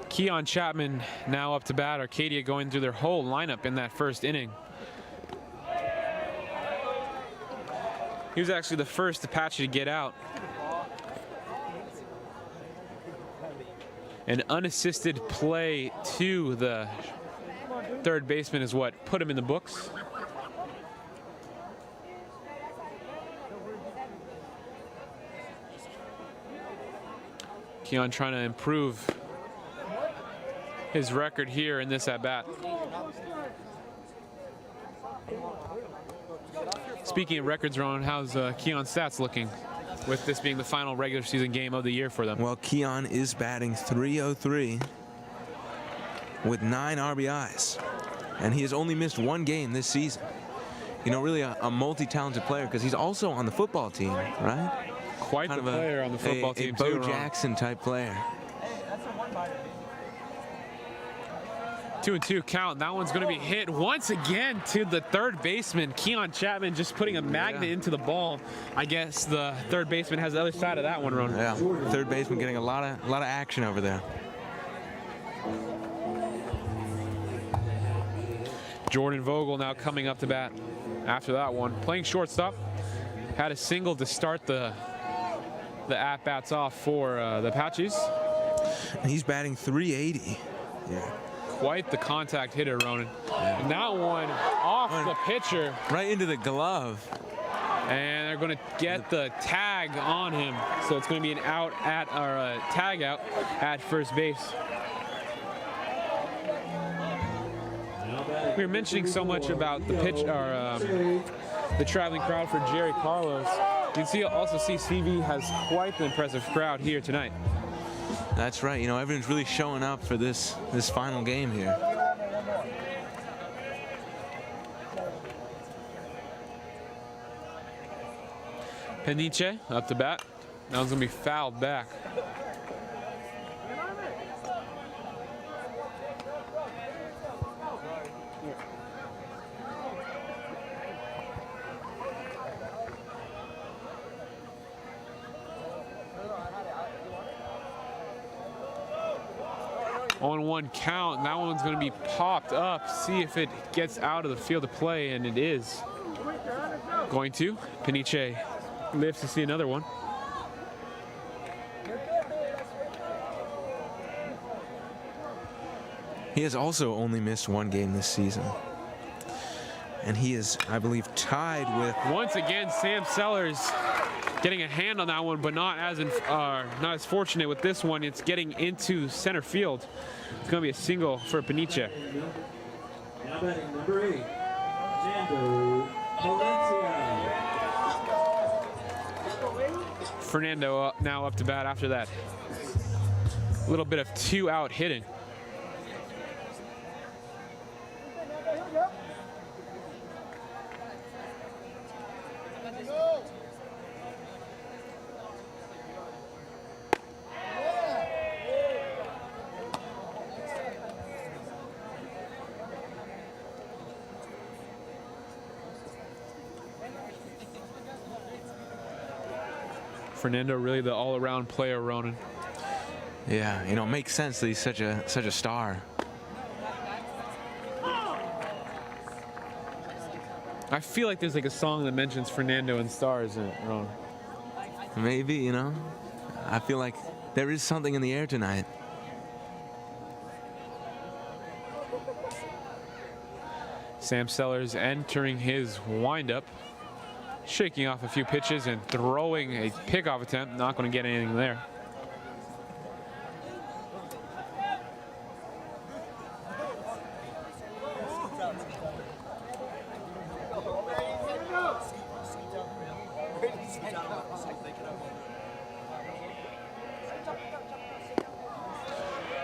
Keon Chapman now up to bat. Arcadia going through their whole lineup in that first inning. He was actually the first Apache to get out. An unassisted play to the third baseman is what put him in the books. Keon trying to improve his record here in this at-bat. Speaking of records, Ronan, how's Keon's stats looking with this being the final regular season game of the year for them? Well, Keon is batting .303 with 9 RBIs, and he has only missed 1 game this season. You know, really a multi-talented player because he's also on the football team, right? Quite the player on the football team, Bo too. Jackson type player. 2-2 count. That one's going to be hit once again to the third baseman. Keon Chapman just putting a magnet into the ball. I guess the third baseman has the other side of that one, Ronan. Yeah, third baseman getting a lot of action over there. Jordan Vogel now coming up to bat after that one. Playing shortstop. Had a single to start the at-bats off for the Apaches. And he's batting .380. Yeah. Quite the contact hitter, Ronan. Yeah. And that one off the pitcher. Right into the glove. And they're going to get the tag on him. So it's going to be an out at, or a tag out at first base. We were mentioning so much about the pitch, or the traveling crowd for Jerry Carlos. You can also see CV has quite the impressive crowd here tonight. That's right. You know, everyone's really showing up for this final game here. Peniche up to bat. That one's going to be fouled back. 0-1 count. That one's going to be popped up. See if it gets out of the field of play, and it is going to. Peniche lives to see another one. He has also only missed one game this season. And he is, I believe, tied with... Once again, Sam Sellers getting a hand on that one, but not as fortunate with this one. It's getting into center field. It's going to be a single for Peniche. Now batting number 8, Nando Valencia. Fernando now up to bat after that. A little bit of 2-out hitting. Fernando really the all-around player, Ronan. Yeah, you know, it makes sense that he's such a star. I feel like there's like a song that mentions Fernando and stars in it, Ronan. Maybe, you know. I feel like there is something in the air tonight. Sam Sellers entering his windup, shaking off a few pitches and throwing a pickoff attempt. Not going to get anything there.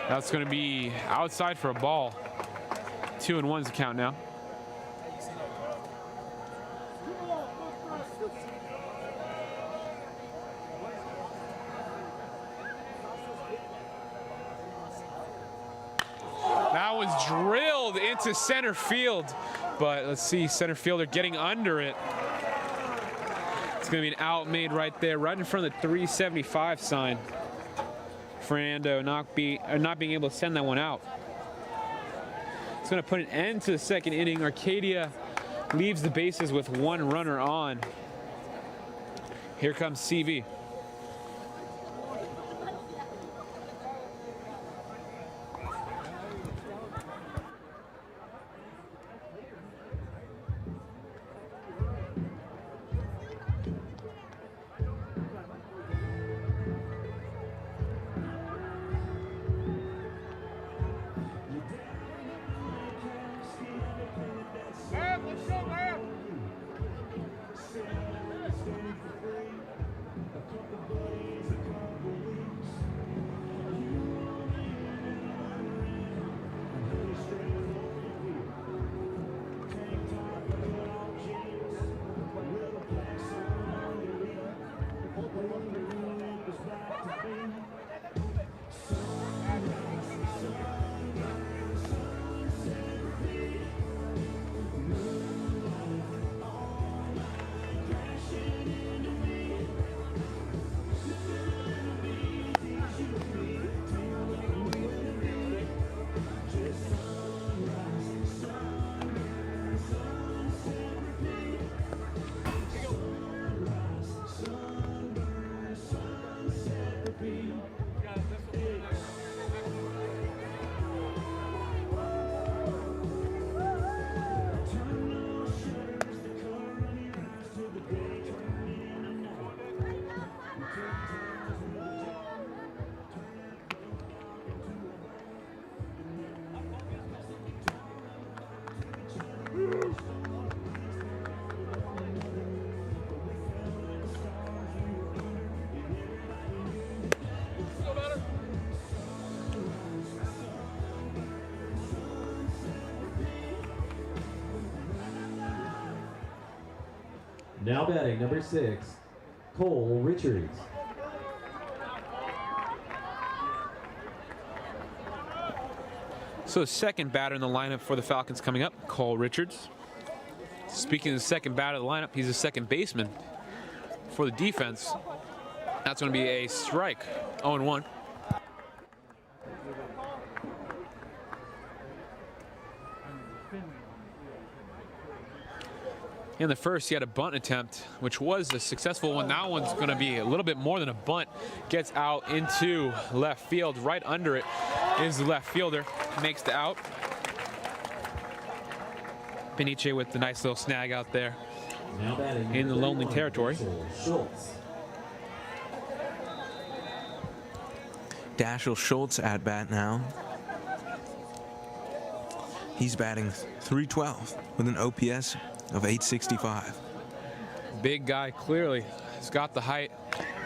That's going to be outside for a ball. 2-1's the count now. That one's drilled into center field, but let's see, center fielder getting under it. It's going to be an out made right there, right in front of the 375 sign. Fernando not being able to send that one out. It's going to put an end to the second inning. Arcadia leaves the bases with one runner on. Here comes CV. Now batting number 6, Cole Richards. So the second batter in the lineup for the Falcons coming up, Cole Richards. Speaking of the second batter of the lineup, he's a second baseman for the defense. That's going to be a strike, 0-1. In the first, he had a bunt attempt, which was a successful one. That one's going to be a little bit more than a bunt. Gets out into left field. Right under it is the left fielder. Makes the out. Peniche with the nice little snag out there Now batting in the lonely 31, territory. Schultz. Dashiell Schultz at bat now. He's batting .312 with an OPS of .865. Big guy, clearly. He's got the height.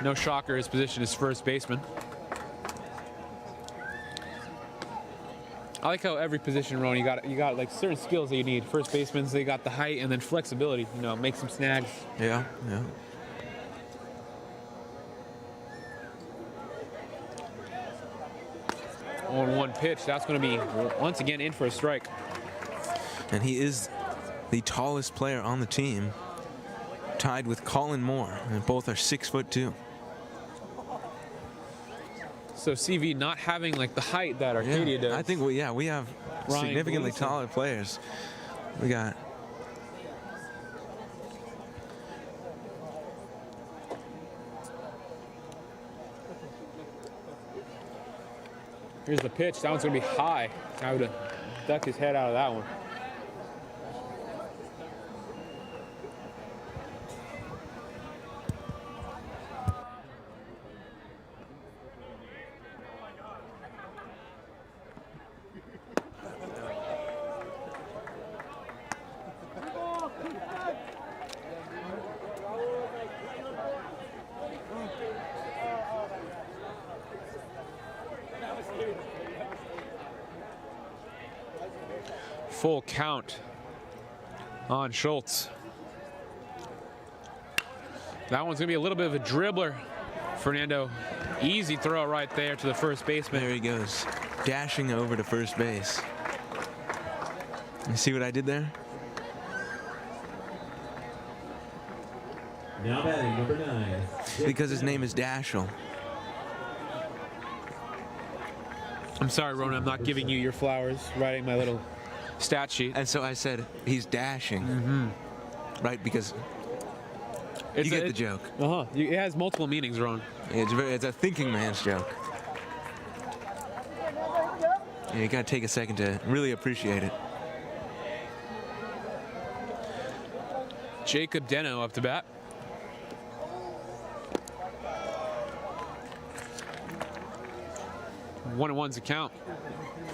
No shocker, his position is first baseman. I like how every position, Ron, you got like certain skills that you need. First basemen, they got the height and then flexibility. You know, make some snags. Yeah. 0-1 pitch. That's going to be once again in for a strike. And he is the tallest player on the team, tied with Colin Moore, and both are 6'2". So CV not having like the height that Arcadia does. I think we have Ryan significantly Gleason. taller players. We got Here's the pitch. That one's going to be high. I would have ducked his head out of that one. Full count on Schultz. That one's gonna be a little bit of a dribbler. Fernando, easy throw right there to the first baseman. There he goes, dashing over to first base. You see what I did there? Now batting number 9. Because his name is Dashiell. I'm sorry, Ronan, I'm not giving you your flowers, writing my little stat sheet. And so I said, he's dashing. Right, because you get the joke. It has multiple meanings, Ronan. It's a thinking man's joke. Yeah, you gotta take a second to really appreciate it. Jacob Deno up to bat. One and one's a count.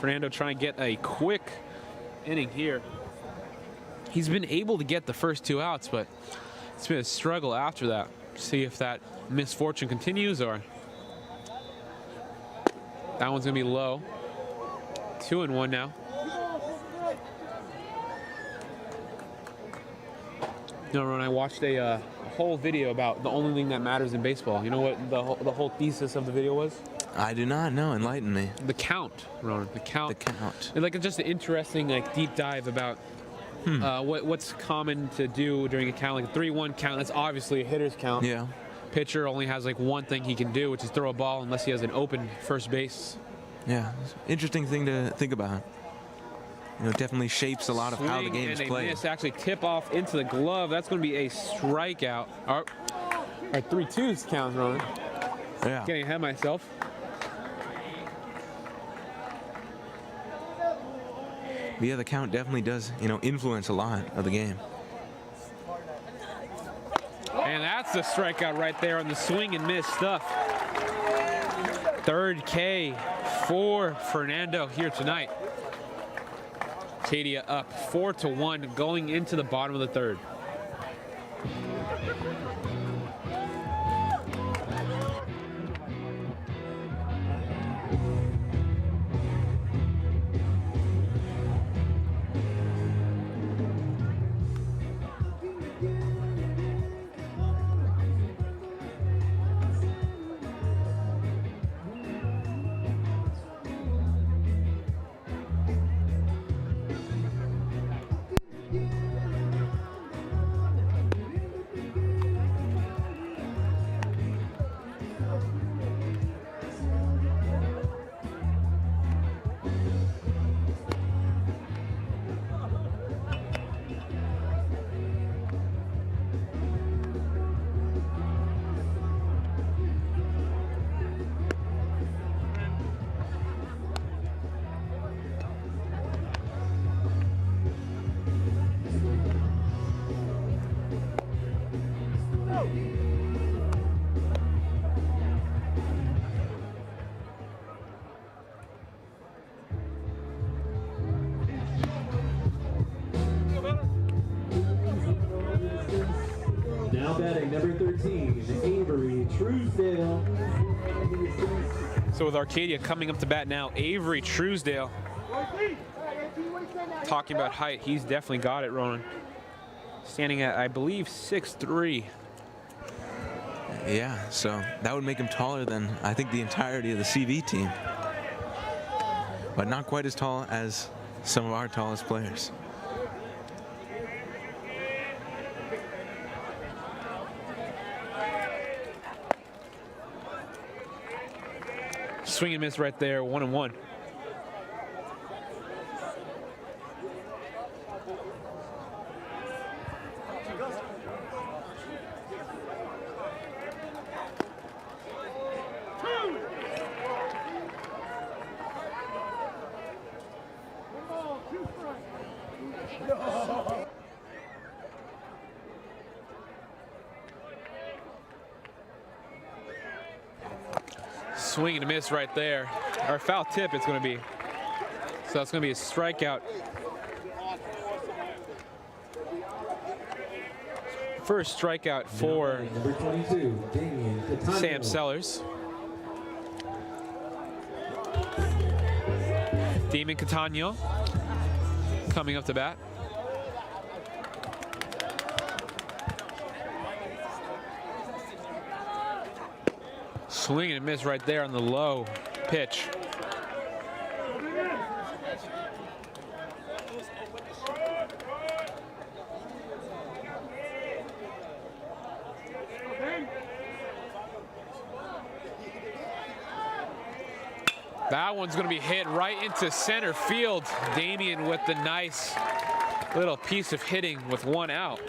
Fernando trying to get a quick inning here. He's been able to get the first 2 outs, but it's been a struggle after that. See if that misfortune continues or that one's gonna be low. 2-1 now. No, Ron, I watched a whole video about the only thing that matters in baseball. You know what the whole thesis of the video was? I do not know. Enlighten me. The count, Ronan. The count. The count. It's like just an interesting deep dive about what's common to do during a count, like a 3-1 count. That's obviously a hitter's count. Yeah. Pitcher only has like one thing he can do, which is throw a ball unless he has an open first base. Yeah. Interesting thing to think about. You know, it definitely shapes a lot of how the Swing game is and a played. miss, actually tip off into the glove. That's going to be a strikeout. Our 3-2s count, Ronan. Yeah. Getting ahead of myself. But yeah, the count definitely does, influence a lot of the game. And that's the strikeout right there on the swing and miss stuff. Third K for Fernando here tonight. Arcadia up 4-1 going into the bottom of the third. 13, Avery Truesdale. So with Arcadia coming up to bat now, Avery Truesdale. Talking about height, he's definitely got it, Ronan. Standing at, I believe, 6'3". Yeah, so that would make him taller than, I think, the entirety of the CV team. But not quite as tall as some of our tallest players. Swing and miss right there, 1-1. Swing and a miss right there. Or foul tip it's going to be. So it's going to be a strikeout. First strikeout for number 22, Sam Sellers. Damon Catano coming up to bat. Swing and a miss right there on the low pitch. That one's going to be hit right into center field. Damian with the nice little piece of hitting with one out.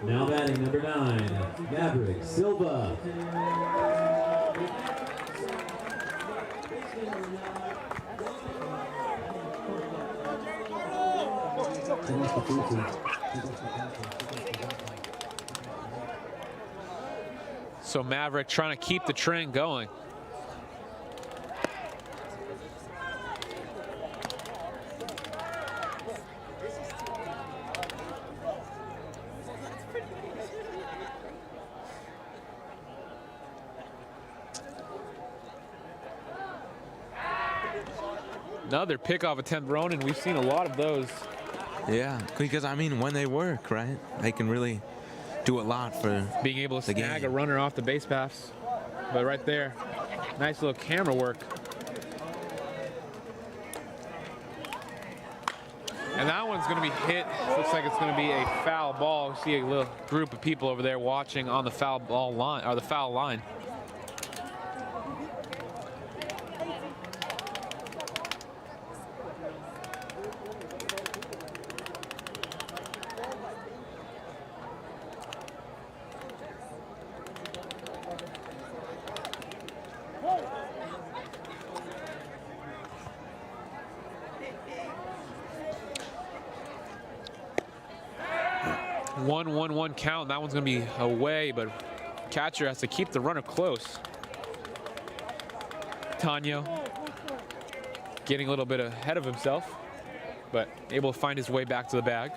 Now batting number 9, Maverick Silva. So Maverick trying to keep the trend going. Another pickoff attempt, Ronan. We've seen a lot of those. Yeah, because I mean, when they work, right, they can really do a lot for being able to the snag game. a runner off the base paths. But right there, nice little camera work. And that one's going to be hit. Looks like it's going to be a foul ball. We see a little group of people over there watching on the foul ball line, or the foul line. One count. That one's going to be away, but catcher has to keep the runner close. Tanyo getting a little bit ahead of himself, but able to find his way back to the bag.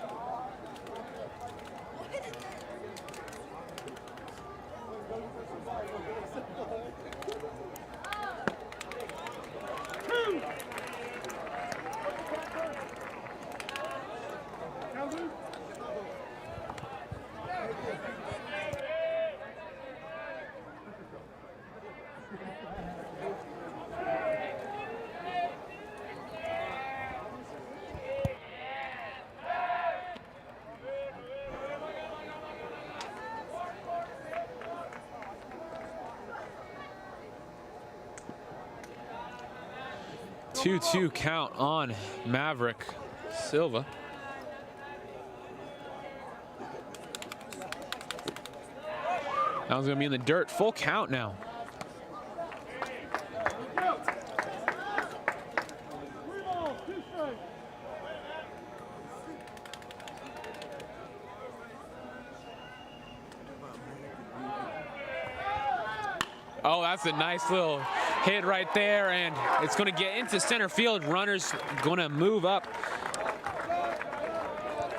Two count on Maverick Silva. That one's going to be in the dirt. Full count now. Oh, that's a nice little hit right there, and it's going to get into center field. Runner's going to move up.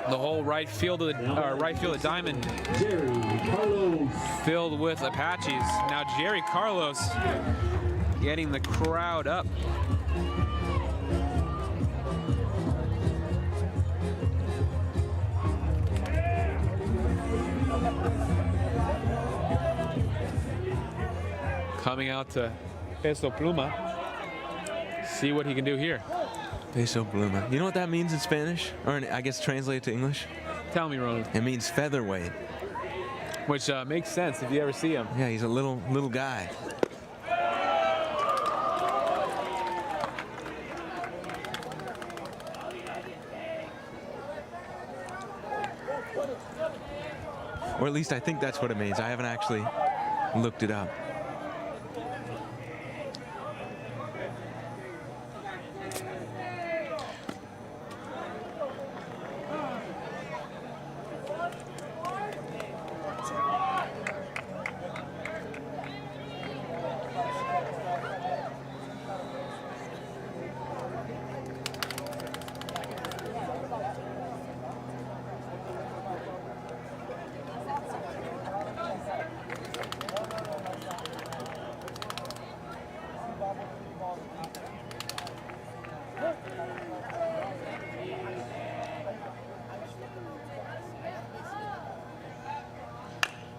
The whole right field of the diamond Jerry Carlos. filled with Apaches. Now Jerry Carlos getting the crowd up. Coming out to Peso Pluma. See what he can do here. Peso Pluma. You know what that means in Spanish? Or I guess translate to English? Tell me, Ronan. It means featherweight. Which makes sense if you ever see him. Yeah, he's a little guy. Or at least I think that's what it means. I haven't actually looked it up.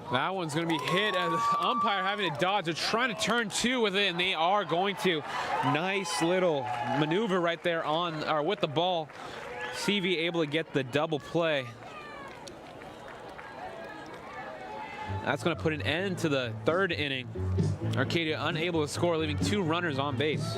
That one's going to be hit as the umpire having to dodge. They're trying to turn two with it, and they are going to. Nice little maneuver right there with the ball. CV able to get the double play. That's going to put an end to the third inning. Arcadia unable to score, leaving 2 runners on base.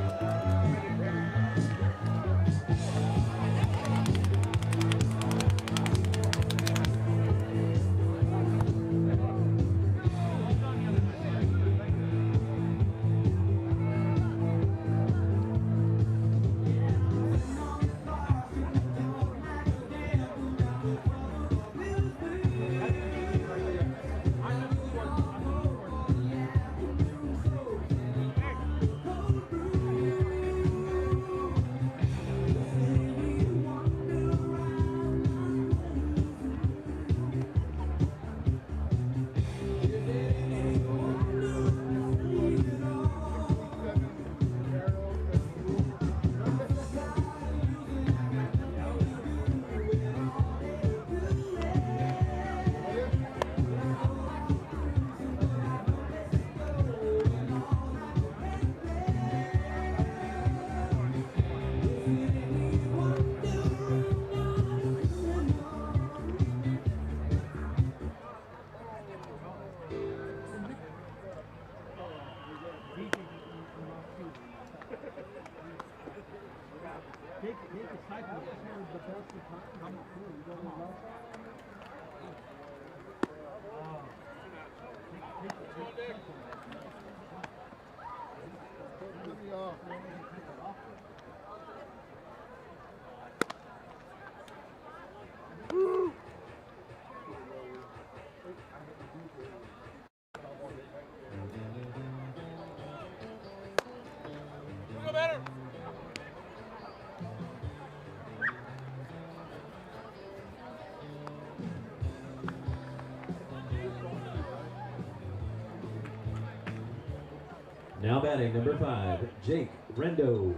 Now batting number 5, Jake Rendo.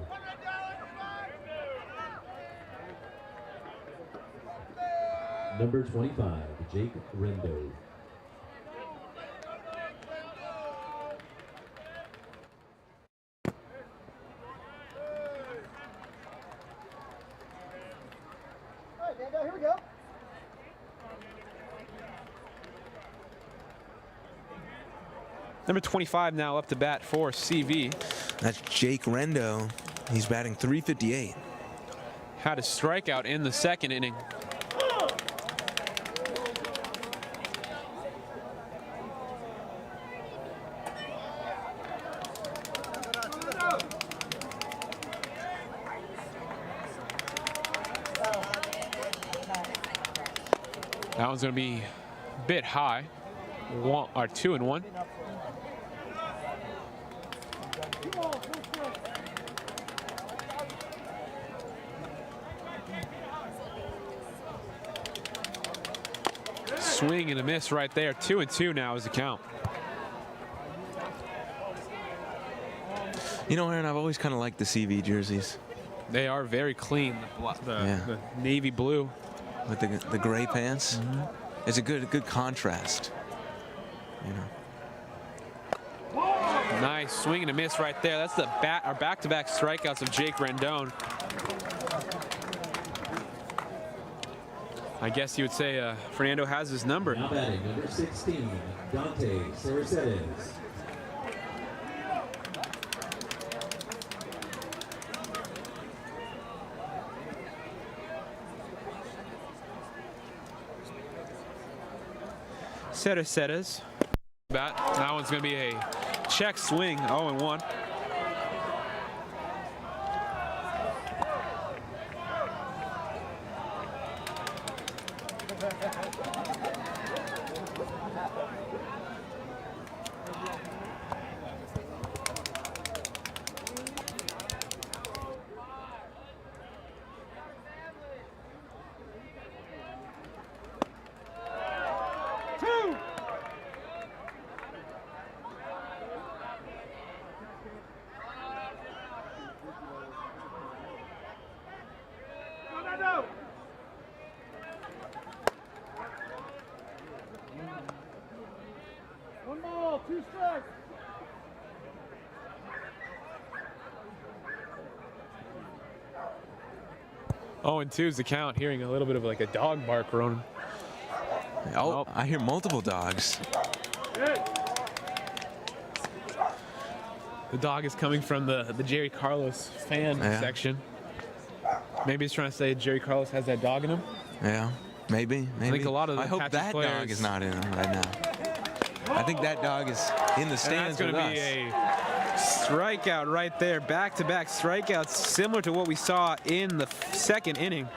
Number 25, Jake Rendo. All right, Nando, here we go. Number 25 now up to bat for CV. That's Jake Rendo. He's batting .358. Had a strikeout in the second inning. That one's going to be a bit high. 2-1. swing and a miss right there. 2-2 now is the count. You know, Aaron, I've always kind of liked the CV jerseys. They are very clean. The navy blue with the gray pants. It's a good contrast. You know. Nice swing and a miss right there. That's our back-to-back strikeouts of Jake Rendon. I guess you would say Fernando has his number. Now batting number 16, Dante Saracens. Saracens. Bat. That one's going to be a check swing. 0-1. One ball, 2 strikes. Oh, and 2 is the count. Hearing a little bit of like a dog bark, Ronan. Oh, I hear multiple dogs. The dog is coming from the Jerry Carlos fan section. Maybe he's trying to say Jerry Carlos has that dog in him. Yeah, maybe. I think a lot of the I hope that players, dog is not in him right now. I think that dog is in the stands with us. That's going to be a strikeout right there. Back-to-back strikeouts, similar to what we saw in the second inning.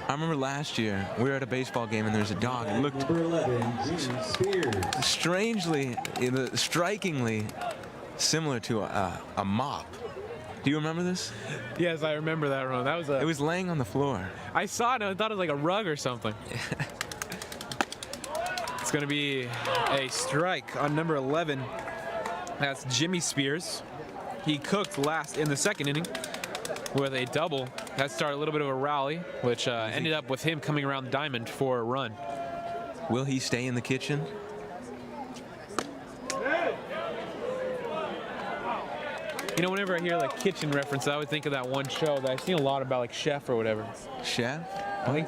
I remember last year we were at a baseball game and there's a dog. It looked number 11, Jimmy Spears. strangely, strikingly similar to a mop. Do you remember this? Yes, I remember that, Ron. That was It was laying on the floor. I saw it and I thought it was like a rug or something. It's going to be a strike on number 11. That's Jimmy Spears. He cooked last in the second inning with a double. That started a little bit of a rally, which ended up with him coming around the diamond for a run. Will he stay in the kitchen? You know, whenever I hear like kitchen reference, I would think of that one show that I've seen a lot about, like Chef or whatever. Chef? I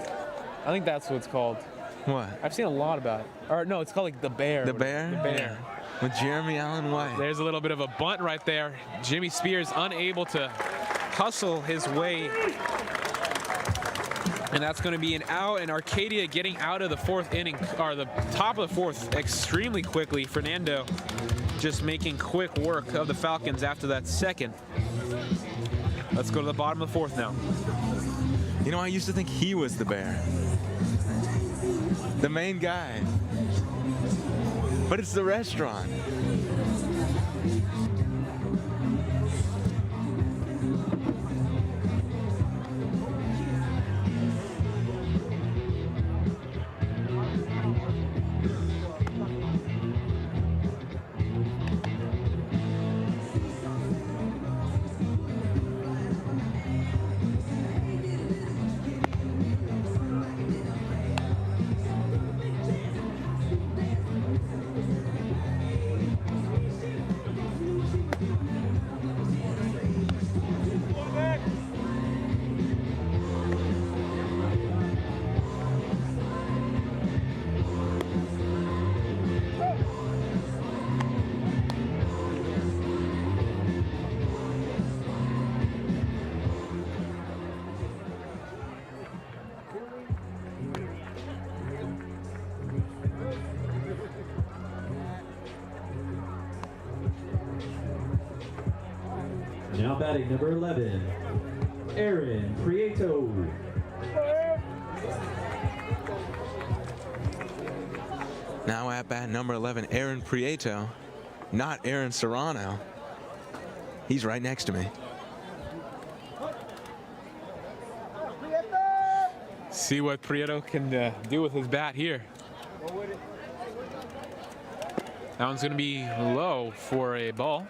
think that's what it's called. What? I've seen a lot about it. Or no, it's called like The Bear. The Bear? The Bear. With Jeremy Allen White. There's a little bit of a bunt right there. Jimmy Spears unable to hustle his way. And that's going to be an out, and Arcadia getting out of the fourth inning, or the top of the fourth, extremely quickly. Fernando just making quick work of the Falcons after that second. Let's go to the bottom of the fourth now. You know, I used to think he was the Bear. The main guy. But it's the restaurant. Now batting number 11, Aaron Prieto. Now at bat number 11, Aaron Prieto, not Aaron Serrano. He's right next to me. See what Prieto can do with his bat here. That one's going to be low for a ball.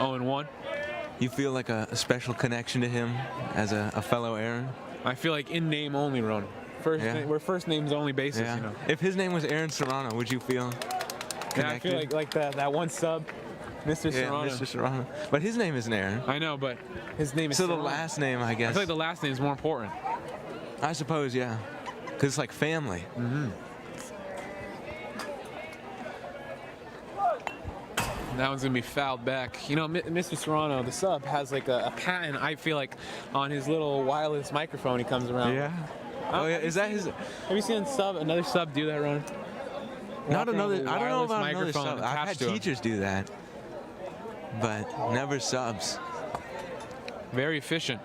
0-1. You feel like a special connection to him as a fellow Aaron? I feel like in name only, Ronan. We're first names only basis, Yeah. you know. If his name was Aaron Serrano, would you feel connected? Yeah, I feel like that one sub, Mr. Yeah, Serrano. Mr. Serrano. But his name isn't Aaron. I know, but his name is So the Serrano. last name, I I guess. feel like the last name is more important. I suppose, yeah. Because it's like family. That one's gonna be fouled back. You know, Mr. Serrano, the sub, has like a patent, I feel like, on his little wireless microphone he comes around. Yeah. Oh, yeah. Is that his? Have you seen another sub do that, Ronan? Not Walk around another. with a I don't know wireless about another microphone sub. I've had attached to him. teachers do that, but never subs. Very efficient.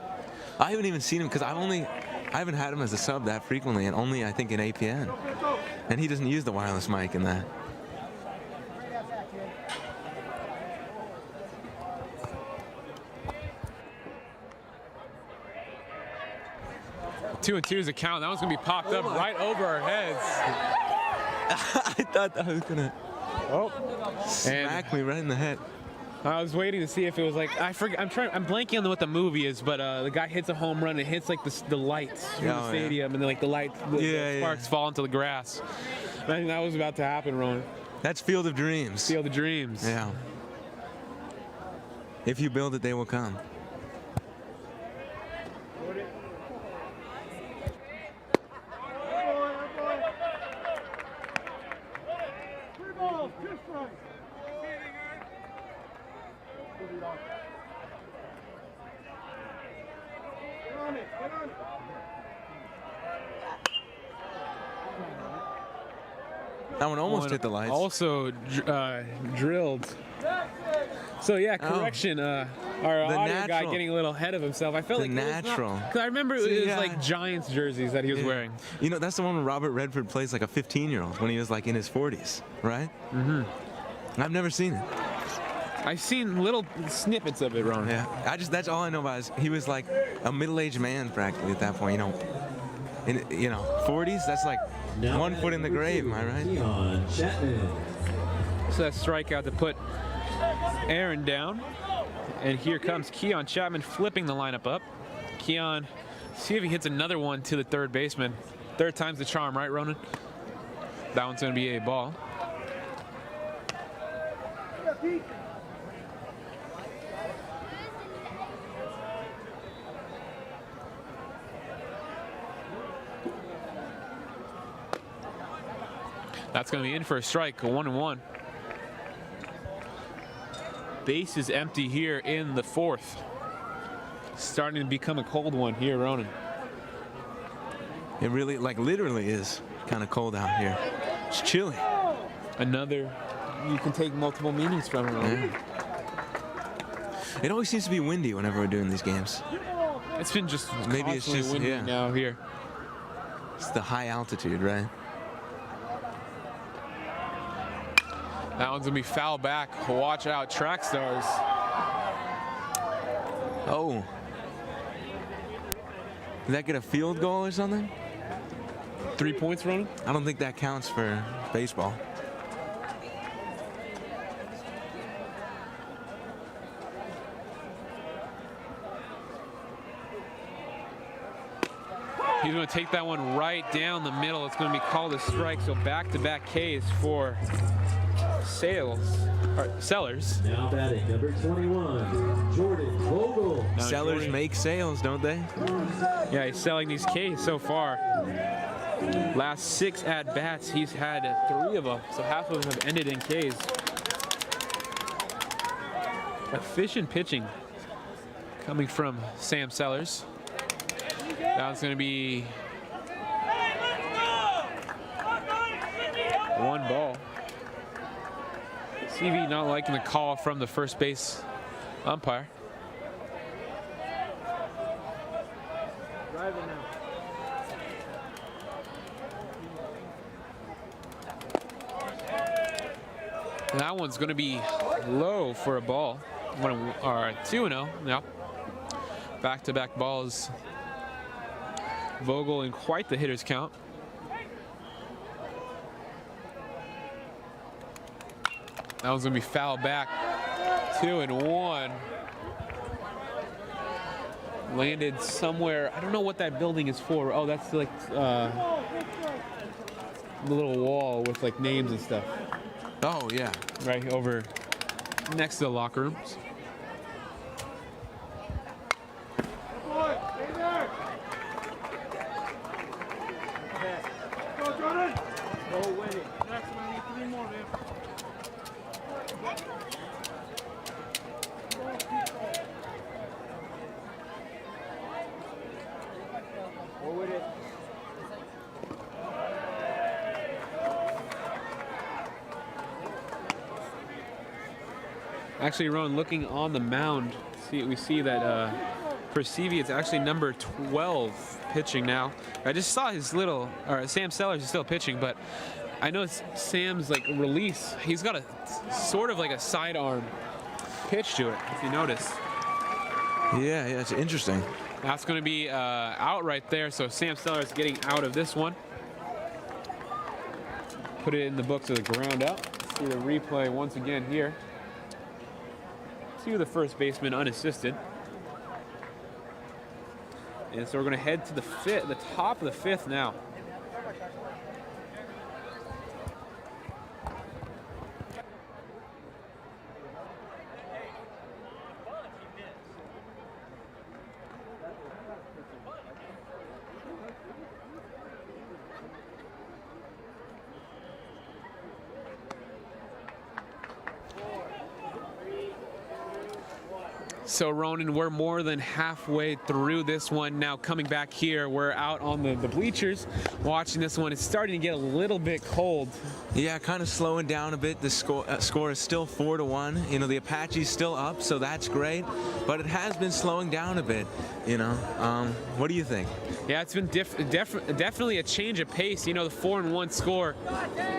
I haven't even seen him because I haven't had him as a sub that frequently, and only I think in APN. And he doesn't use the wireless mic in that. Two and two is a count. That one's gonna be popped up right over our heads. I thought that was gonna And smack me right in the head. I was waiting to see if it was like, I forget. I'm blanking on what the movie is, but the guy hits a home run. It hits like the lights from the Oh, yeah. stadium, and then like the sparks fall into the grass. And I think that was about to happen, Ronan. That's Field of Dreams. Field of Dreams. Yeah. If you build it, they will come. Three balls, 2 strikes. Get on it, get on it. That one almost hit the lights. Also drilled. So yeah, correction. Our audio guy natural. getting a little ahead of himself. I felt The like natural. Because I remember it was Yeah. like Giants jerseys that he was wearing. You know, that's the one where Robert Redford plays like a 15-year-old when he was like in his 40s, right? Mm-hmm. I've never seen it. I've seen little snippets of it, Ronan. Yeah, that's all I know about is he was like a middle-aged man practically at that point. In 40s. That's like Now 1 foot in the grave. Am I right? Keon Chapman. So that strikeout to put Aaron down. And here comes Keon Chapman flipping the lineup up. Keon, see if he hits another one to the third baseman. Third time's the charm, right, Ronan? That one's going to be a ball. That's going to be in for a strike, a 1-1. Base is empty here in the fourth. Starting to become a cold one here, Ronan. It really, like, literally is kind of cold out here. It's chilly. Another, you can take multiple meanings from it, Ronan. Yeah. It always seems to be windy whenever we're doing these games. It's been just Maybe it's constantly just- windy yeah. now here. It's the high altitude, right? That one's gonna be foul back. Watch out, track stars. Oh. Did that get a field goal or something? 3 points, Ronan? I don't think that counts for baseball. He's gonna take that one right down the middle. It's gonna be called a strike. So back-to-back Ks for Sellers. Now batting number 21, Jordan Vogel. Now Sellers Jordan- make sales, don't they? Yeah, he's selling these Ks so far. Last 6 at-bats, he's had 3 of them. So half of them have ended in Ks. Efficient pitching coming from Sam Sellers. That's going to be 1 ball. CV not liking the call from the first base umpire. Driving now. That one's going to be low for a ball. 2-0 now. Back-to-back balls Vogel in quite the hitter's count. That one's gonna be fouled back. 2-1. Landed somewhere. I don't know what that building is for. Oh, that's like the little wall with like names and stuff. Oh, yeah. Right over next to the locker rooms. Boy, stay there. Go, Jordan. Go with it. Next one, need 3 more, man. Go with it. Actually, Ronan, looking on the mound, we see that for CV, it's actually number 12 pitching now. I just saw Sam Sellers is still pitching, but I know Sam's like release. He's got a sort of like a sidearm pitch to it, if you notice. Yeah, it's interesting. That's going to be out right there, so Sam Sellers getting out of this one. Put it in the books of the ground out. See the replay once again here. To the first baseman unassisted. And so we're going to head to the top of the fifth now. So Ronan, we're more than halfway through this one now. Coming back here, we're out on the bleachers watching this one. It's starting to get a little bit cold. Yeah, kind of slowing down a bit. The score is still 4-1. You know, the Apache's still up, so that's great. But it has been slowing down a bit. You know, what do you think? Yeah, it's been definitely a change of pace. You know, the 4-1 score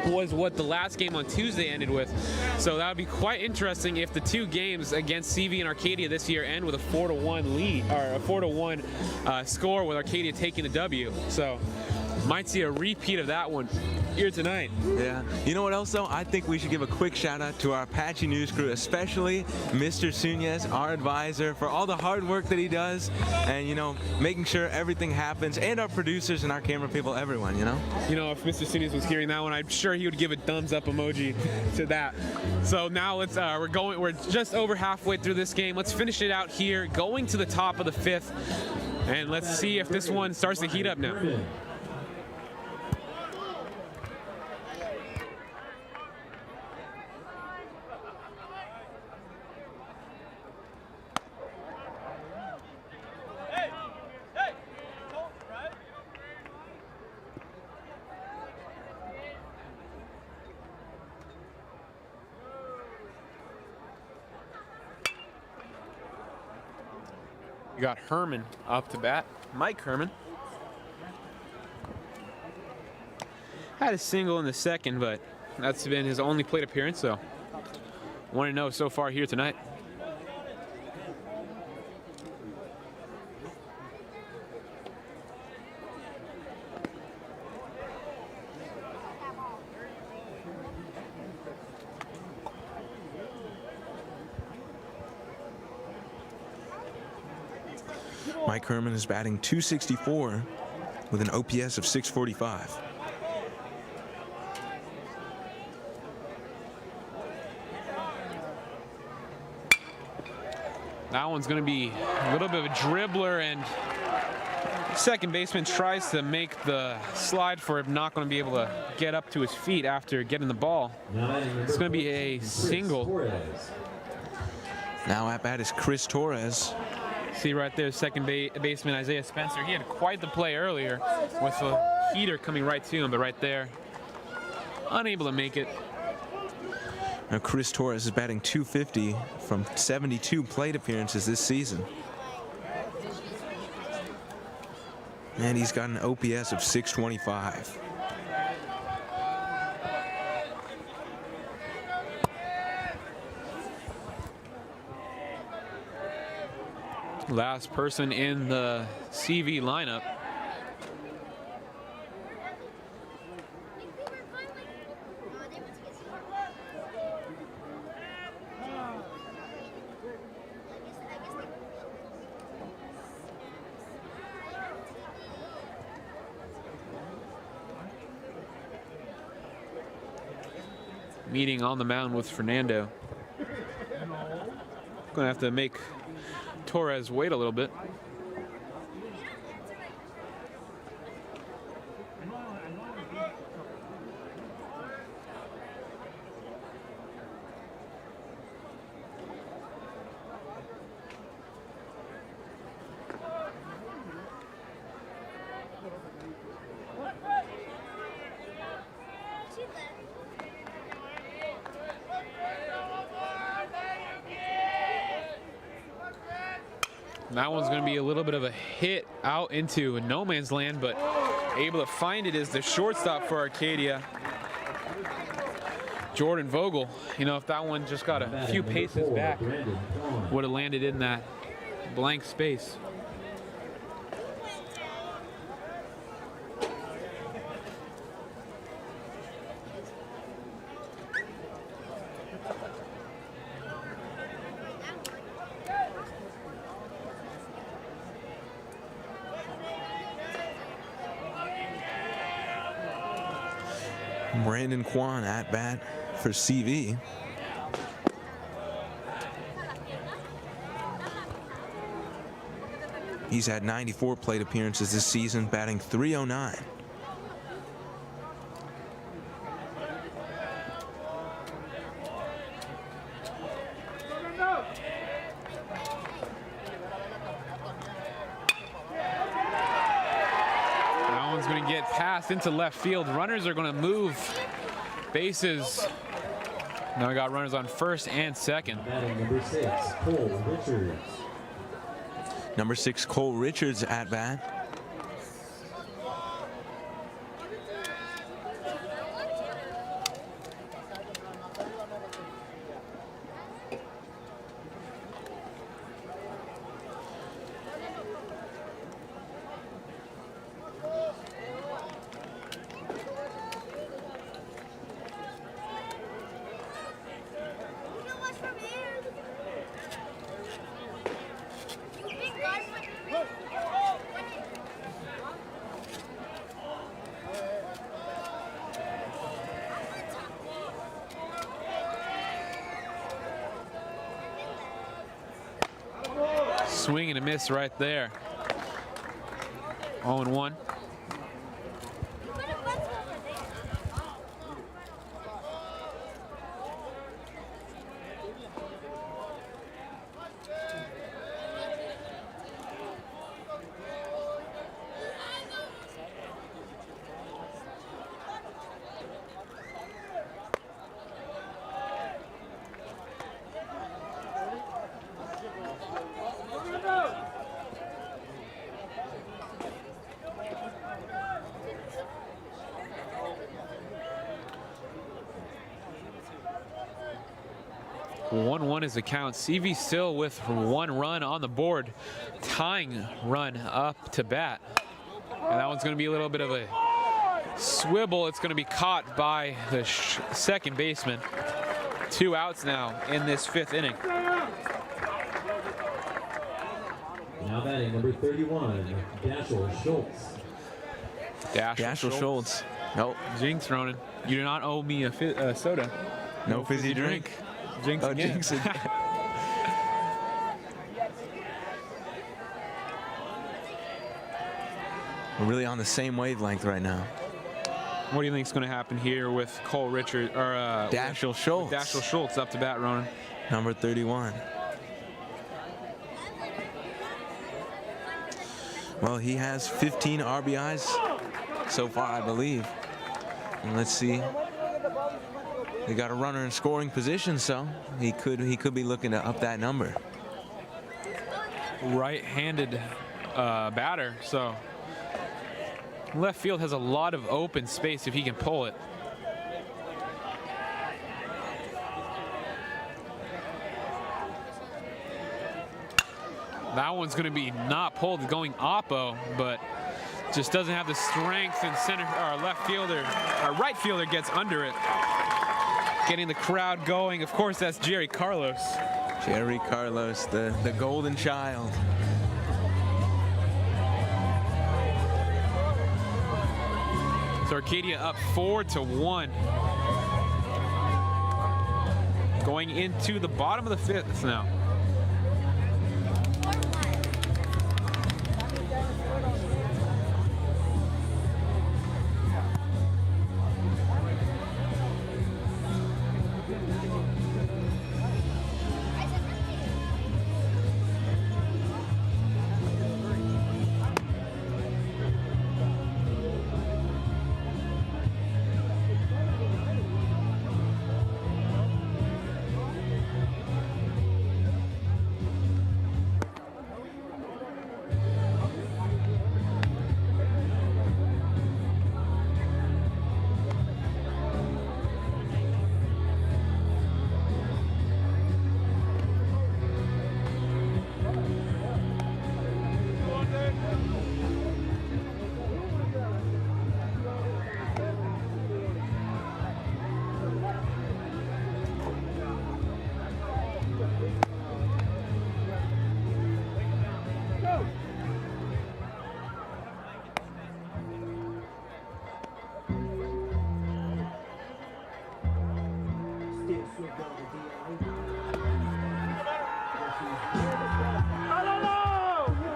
was what the last game on Tuesday ended with. So that would be quite interesting if the 2 games against CV and Arcadia this year end with a 4-1 lead, or a 4-1 score with Arcadia taking the W. So might see a repeat of that one here tonight. Yeah. You know what else, though? I think we should give a quick shout-out to our Apache news crew, especially Mr. Suñez, our advisor, for all the hard work that he does and, you know, making sure everything happens, and our producers and our camera people, everyone, you know? You know, if Mr. Suñez was hearing that one, I'm sure he would give a thumbs up emoji to that. So now let's, we're just over halfway through this game. Let's finish it out here, going to the top of the fifth, and let's see if this one starts to heat up now. You got Herman up to bat. Mike Herman. Had a single in the second, but that's been his only plate appearance, so 1-0 so far here tonight. Mike Herman is batting .264 with an OPS of .645. That one's going to be a little bit of a dribbler, and second baseman tries to make the slide for him, not going to be able to get up to his feet after getting the ball. It's going to be a single. Now at bat is Chris Torres. See right there, second baseman Isaiah Spencer. He had quite the play earlier with a heater coming right to him, but right there, unable to make it. Now Chris Torres is batting .250 from 72 plate appearances this season. And he's got an OPS of .625. Last person in the CV lineup. meeting on the mound with Fernando. Gonna have to make Torres wait a little bit. That one's going to be a little bit of a hit out into no man's land, but able to find it is the shortstop for Arcadia, Jordan Vogel. You know, if that one just got a few paces back, would have landed in that blank space. Brandon Kwan at bat for CV. He's had 94 plate appearances this season, batting .309. That one's going to get passed into left field. Runners are going to move bases. Now we got runners on first and second. Batting number 6, Cole Richards. Number 6, Cole Richards at bat. Swing and a miss right there. 0-1. Is the count. CV still with 1 run on the board, tying run up to bat. And that one's going to be a little bit of a swivel. It's going to be caught by the second baseman. 2 outs now in this 5th inning. Now batting number 31, Dashel Schultz. Dashel Schultz. Nope. Jinx, Ronan. You do not owe me a soda. No fizzy drink. Jinx again. Jinx again. We're really on the same wavelength right now. What do you think is going to happen here with Cole Richard or Dashel Schultz? Dashel Schultz up to bat, Ronan. Number 31. Well, he has 15 RBIs so far, I believe. And let's see. They got a runner in scoring position, so he could be looking to up that number. Right-handed batter, so left field has a lot of open space if he can pull it. That one's going to be not pulled, going oppo, but just doesn't have the strength, and center or left fielder, or right fielder gets under it. Getting the crowd going. Of course, that's Jerry Carlos. Jerry Carlos, the golden child. So Arcadia up 4-1. Going into the bottom of the fifth now.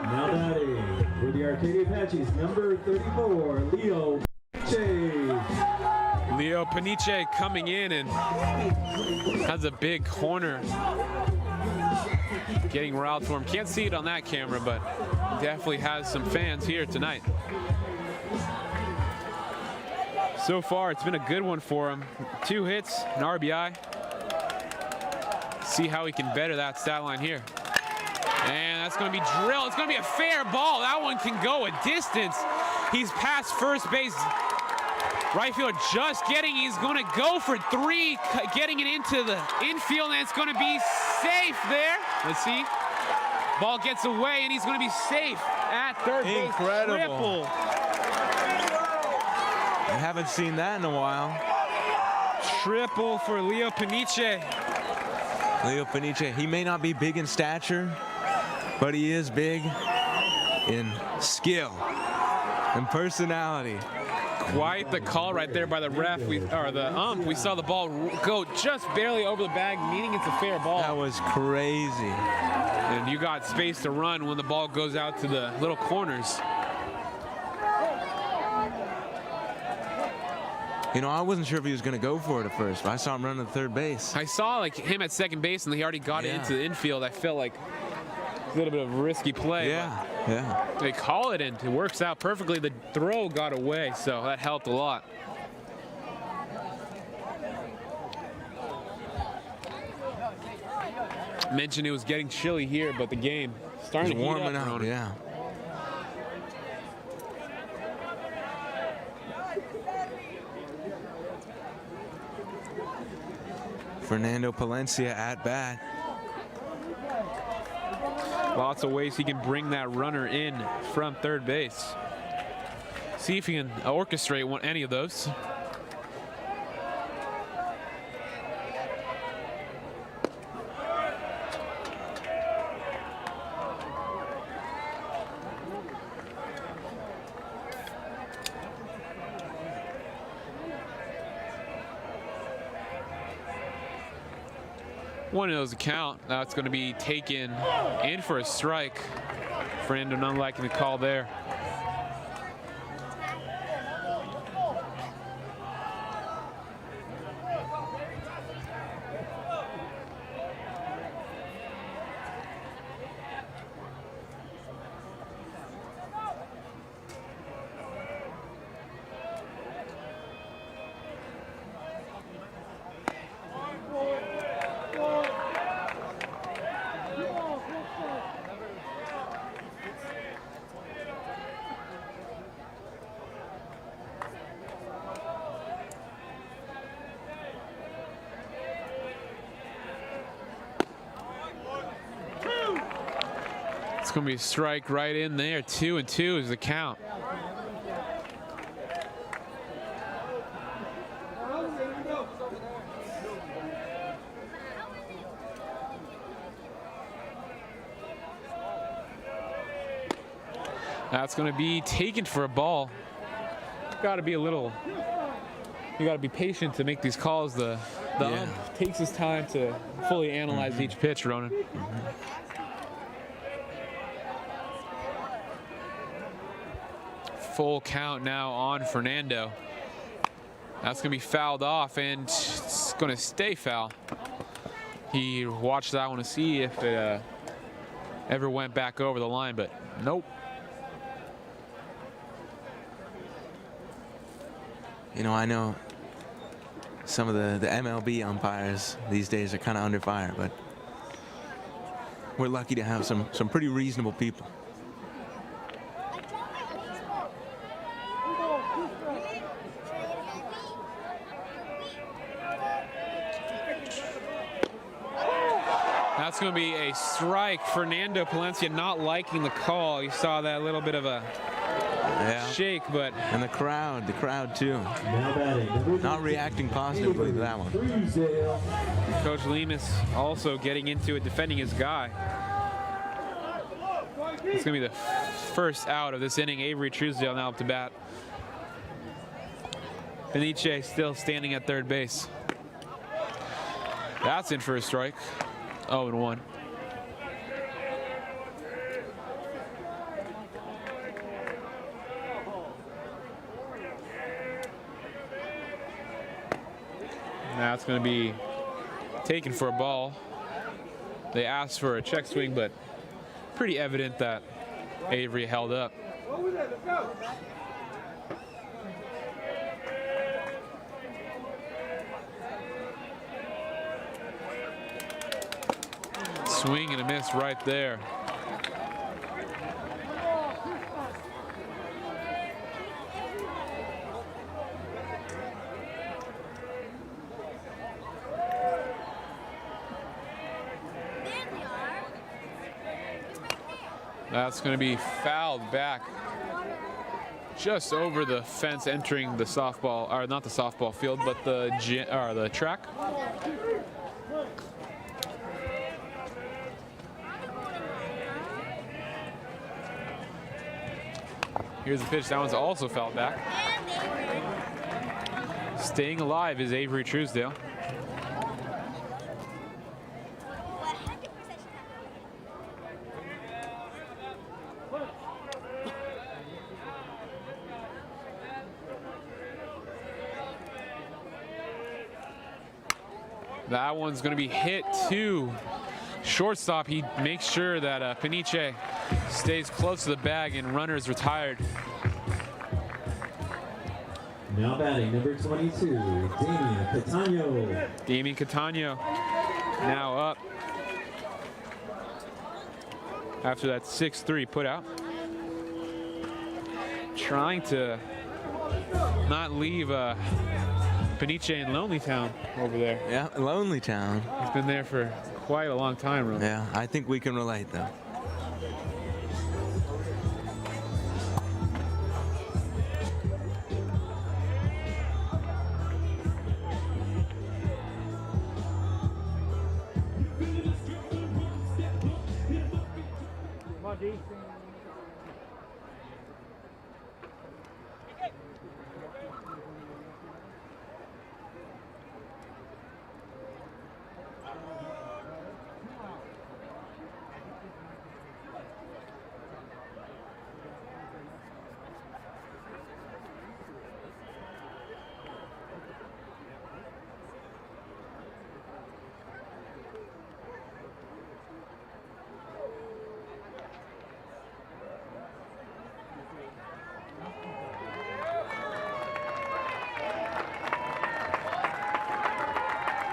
Now batting for the Arcadia Apaches, number 34, Leo Paniche. Leo Paniche coming in and has a big corner. Getting riled for him. Can't see it on that camera, but definitely has some fans here tonight. So far, it's been a good one for him. 2 hits, an RBI. See how he can better that stat line here. And that's going to be drilled. It's going to be a fair ball. That one can go a distance. He's past first base. Right field just getting. He's going to go for 3, getting it into the infield, and it's going to be safe there. Let's see. Ball gets away, and he's going to be safe at third base. Incredible. Triple. I haven't seen that in a while. Triple for Leo Paniche. Leo Paniche, he may not be big in stature, but he is big in skill and personality. Quite the call right there by the ref, or the ump. We saw the ball go just barely over the bag, meaning it's a fair ball. That was crazy. And you got space to run when the ball goes out to the little corners. You know, I wasn't sure if he was going to go for it at first, but I saw him run to third base. I saw like him at second base, and he already got it into the infield. I felt like a little bit of a risky play. Yeah. They call it in. It works out perfectly. The throw got away, so that helped a lot. Mentioned it was getting chilly here, but the game starting to heat warming up. Ronan. Yeah. Fernando Palencia at bat. Lots of ways he can bring that runner in from third base. See if he can orchestrate any of those. One of those account. Now it's going to be taken in for a strike. Fernando not liking the call there. It's going to be a strike right in there. 2-2 is the count. That's going to be taken for a ball. Got to be a little you got to be patient to make these calls. The ump takes his time to fully analyze each pitch, Ronan. Full count now on Fernando. That's going to be fouled off, and it's going to stay foul. He watched that one to see if it ever went back over the line, but nope. You know, I know some of the MLB umpires these days are kind of under fire, but we're lucky to have some pretty reasonable people. That's going to be a strike. Fernando Palencia not liking the call. You saw that little bit of a shake, but... And the crowd too. Not reacting positively to that one. Coach Lemus also getting into it, defending his guy. It's going to be the first out of this inning. Avery Truesdale now up to bat. Peniche still standing at third base. That's in for a strike. 0-1. Now it's going to be taken for a ball. They asked for a check swing, but pretty evident that Avery held up. Swing and a miss right there. That's going to be fouled back just over the fence, entering the softball, or not the softball field, but the track. Here's the pitch. That one's also fouled back. Staying alive is Avery Truesdale. That one's going to be hit to shortstop. He makes sure that Peniche stays close to the bag and runner's retired. Now batting, number 22, Damian Catano. Damian Catano now up after that 6-3 put out. Trying to not leave Peniche in Lonely Town over there. Yeah, Lonely Town. He's been there for quite a long time, really. Yeah, I think we can relate, though.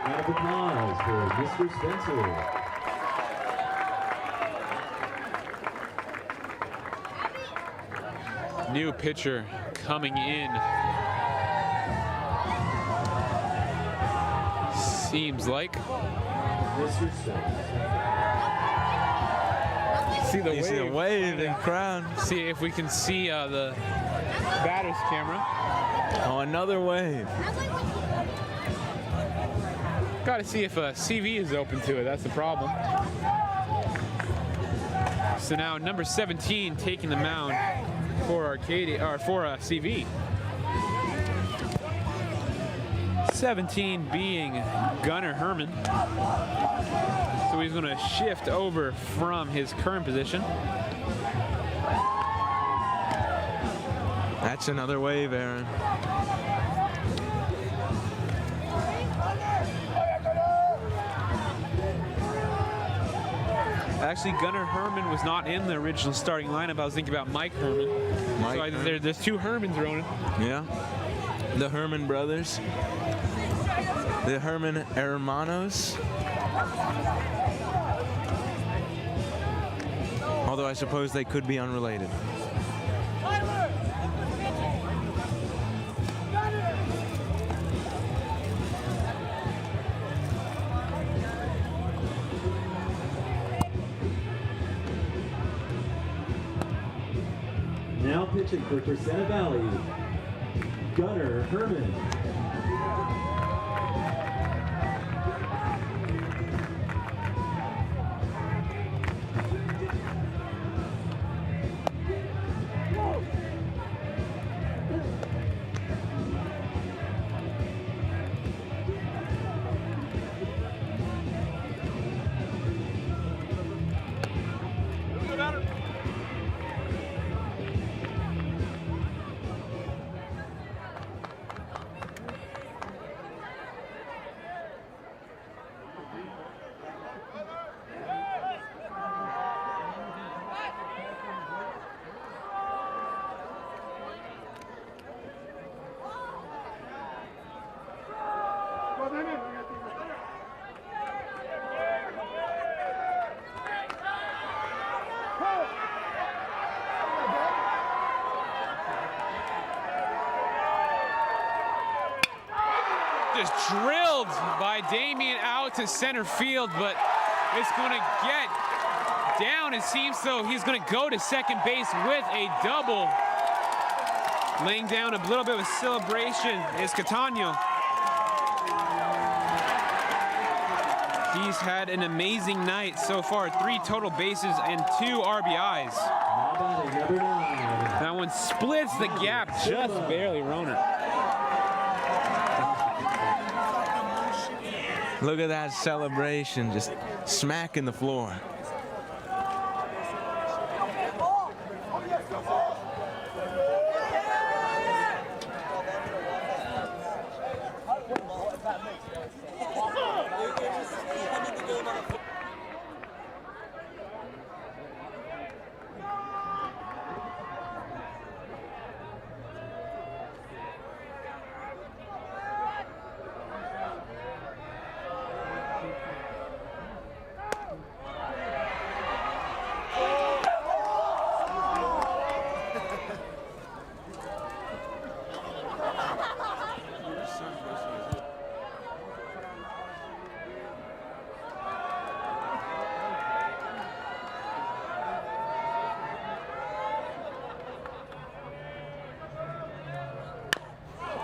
Round of applause for Mr. Spencer. New pitcher coming in. Seems like. Mr. Spencer. See the wave. See the wave in crowd. See if we can see the batter's camera. Oh, another wave. Got to see if CV is open to it. That's the problem. So now number 17 taking the mound for Arcadia, or for CV. 17 being Gunnar Herman. So he's going to shift over from his current position. That's another wave, Aaron. Actually, Gunnar Herman was not in the original starting lineup. I was thinking about Mike Herman. There's two Hermans, Ronan. Yeah. The Herman brothers. The Herman Hermanos. Although I suppose they could be unrelated. Now pitching for Crescenta Valley, Gunnar Herman. Just drilled by Damien out to center field, but it's going to get down. It seems so. He's going to go to second base with a double. Laying down a little bit of a celebration is Catania. He's had an amazing night so far. 3 total bases and 2 RBIs. That one splits the gap just barely, Ronan. Look at that celebration, just smacking the floor.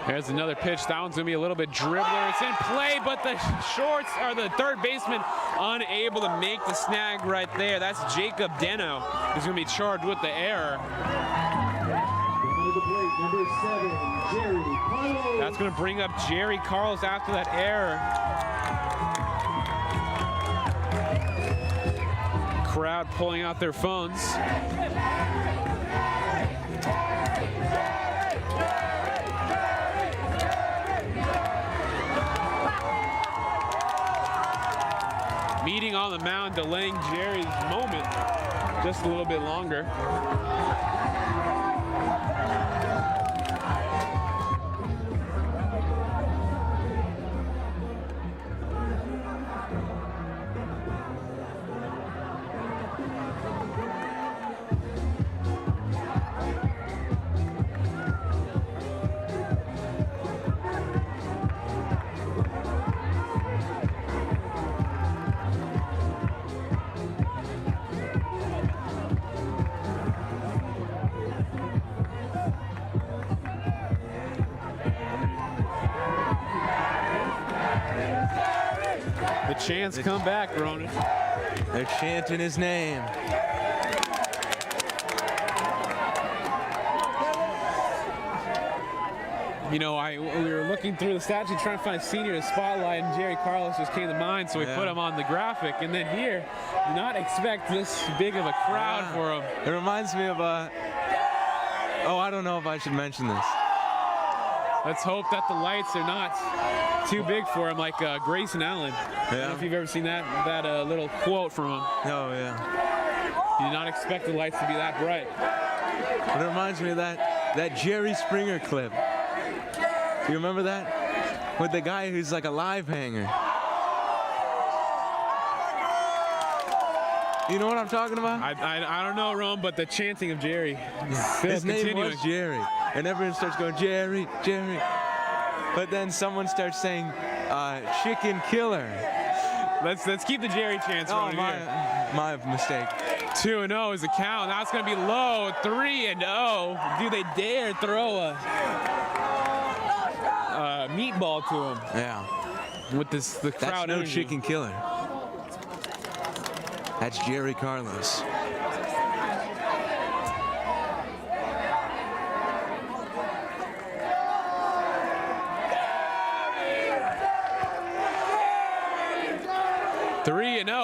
There's another pitch. That one's going to be a little bit dribbler. It's in play, but the shorts or the third baseman unable to make the snag right there. That's Jacob Deno, who's going to be charged with the error. Number 7, Jerry Carlos. That's going to bring up Jerry Carlos after that error. Crowd pulling out their phones. Meeting on the mound, delaying Jerry's moment just a little bit longer. Chance come back, Ronan. They're chanting his name. You know, we were looking through the stat sheet trying to find a senior to spotlight, and Jerry Carlos just came to mind, so we put him on the graphic. And then here, do not expect this big of a crowd for him. It reminds me of oh, I don't know if I should mention this. Let's hope that the lights are not too big for him, like Grayson Allen. I don't know if you've ever seen that little quote from him. Oh, yeah. You did not expect the lights to be that bright. It reminds me of that Jerry Springer clip. You remember that? With the guy who's like a live hanger. You know what I'm talking about? I don't know, Ron, but the chanting of Jerry. His name was Jerry. And everyone starts going, Jerry, Jerry. But then someone starts saying, chicken killer. Let's keep the Jerry chants going here. My mistake. 2-0 is the count. Now it's going to be low. 3-0. Do they dare throw a meatball to him? Yeah. With the crowd. That's no energy. chicken killer. That's Jerry Carlos.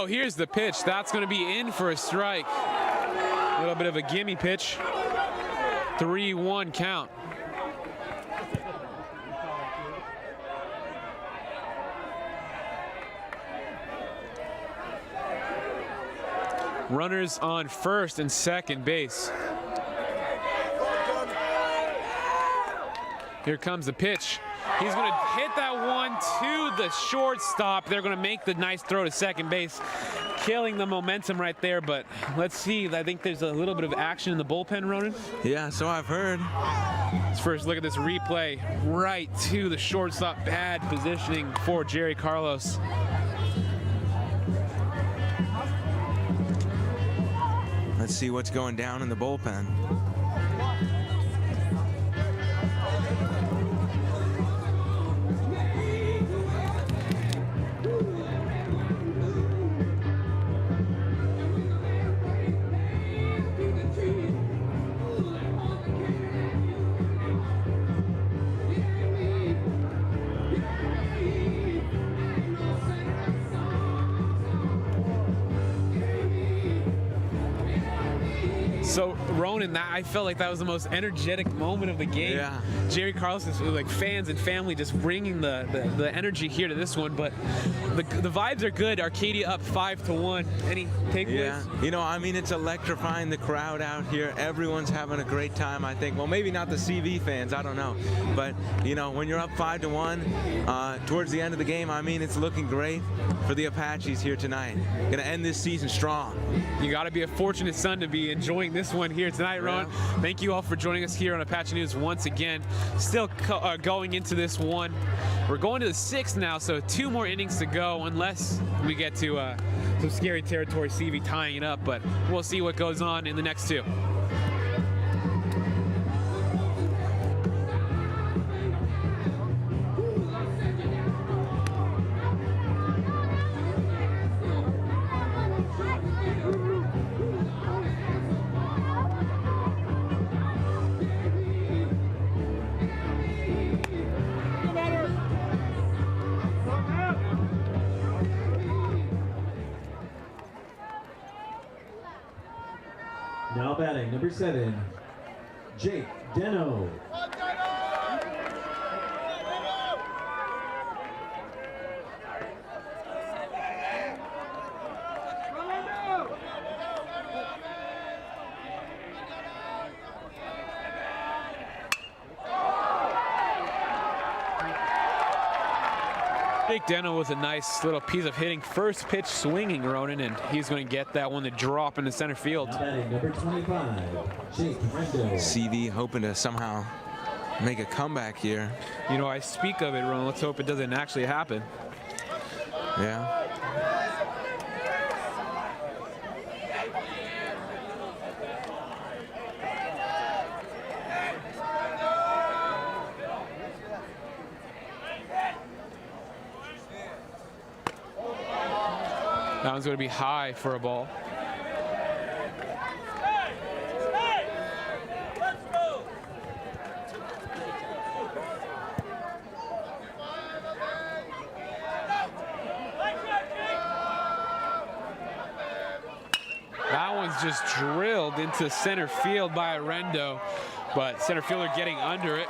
Here's the pitch. That's going to be in for a strike. A little bit of a gimme pitch. 3-1 count. Runners on first and second base. Here comes the pitch. He's going to hit that one to the shortstop. They're going to make the nice throw to second base, killing the momentum right there. But let's see. I think there's a little bit of action in the bullpen, Ronan. Yeah, so I've heard. Let's first look at this replay. Right to the shortstop. Bad positioning for Jerry Carlos. Let's see what's going down in the bullpen. So Ronan, I felt like that was the most energetic moment of the game. Yeah. Jerry Carlos is like fans and family just bringing the energy here to this one. But the vibes are good. Arcadia up 5-1. Any takeaways? Yeah. You know, I mean, it's electrifying the crowd out here. Everyone's having a great time, I think. Well, maybe not the CV fans. I don't know. But, you know, when you're up 5-1 towards the end of the game, I mean, it's looking great for the Apaches here tonight. Going to end this season strong. You got to be a fortunate son to be enjoying this one here tonight, Ronan. Yeah. Thank you all for joining us here on Apache News once again. Still going into this one. We're going to the 6th now, so 2 more innings to go unless we get to some scary territory, CV tying it up, but we'll see what goes on in the next 2. Now batting, number 7, Jake Deno. Jake Deno was a nice little piece of hitting. First pitch swinging, Ronan, and he's going to get that one to drop into center field. Now batting, number 25, Jake Rendo. CV hoping to somehow make a comeback here. You know, I speak of it, Ronan. Let's hope it doesn't actually happen. Yeah. That one's going to be high for a ball. just drilled into center field by Rendo, but center fielder getting under it.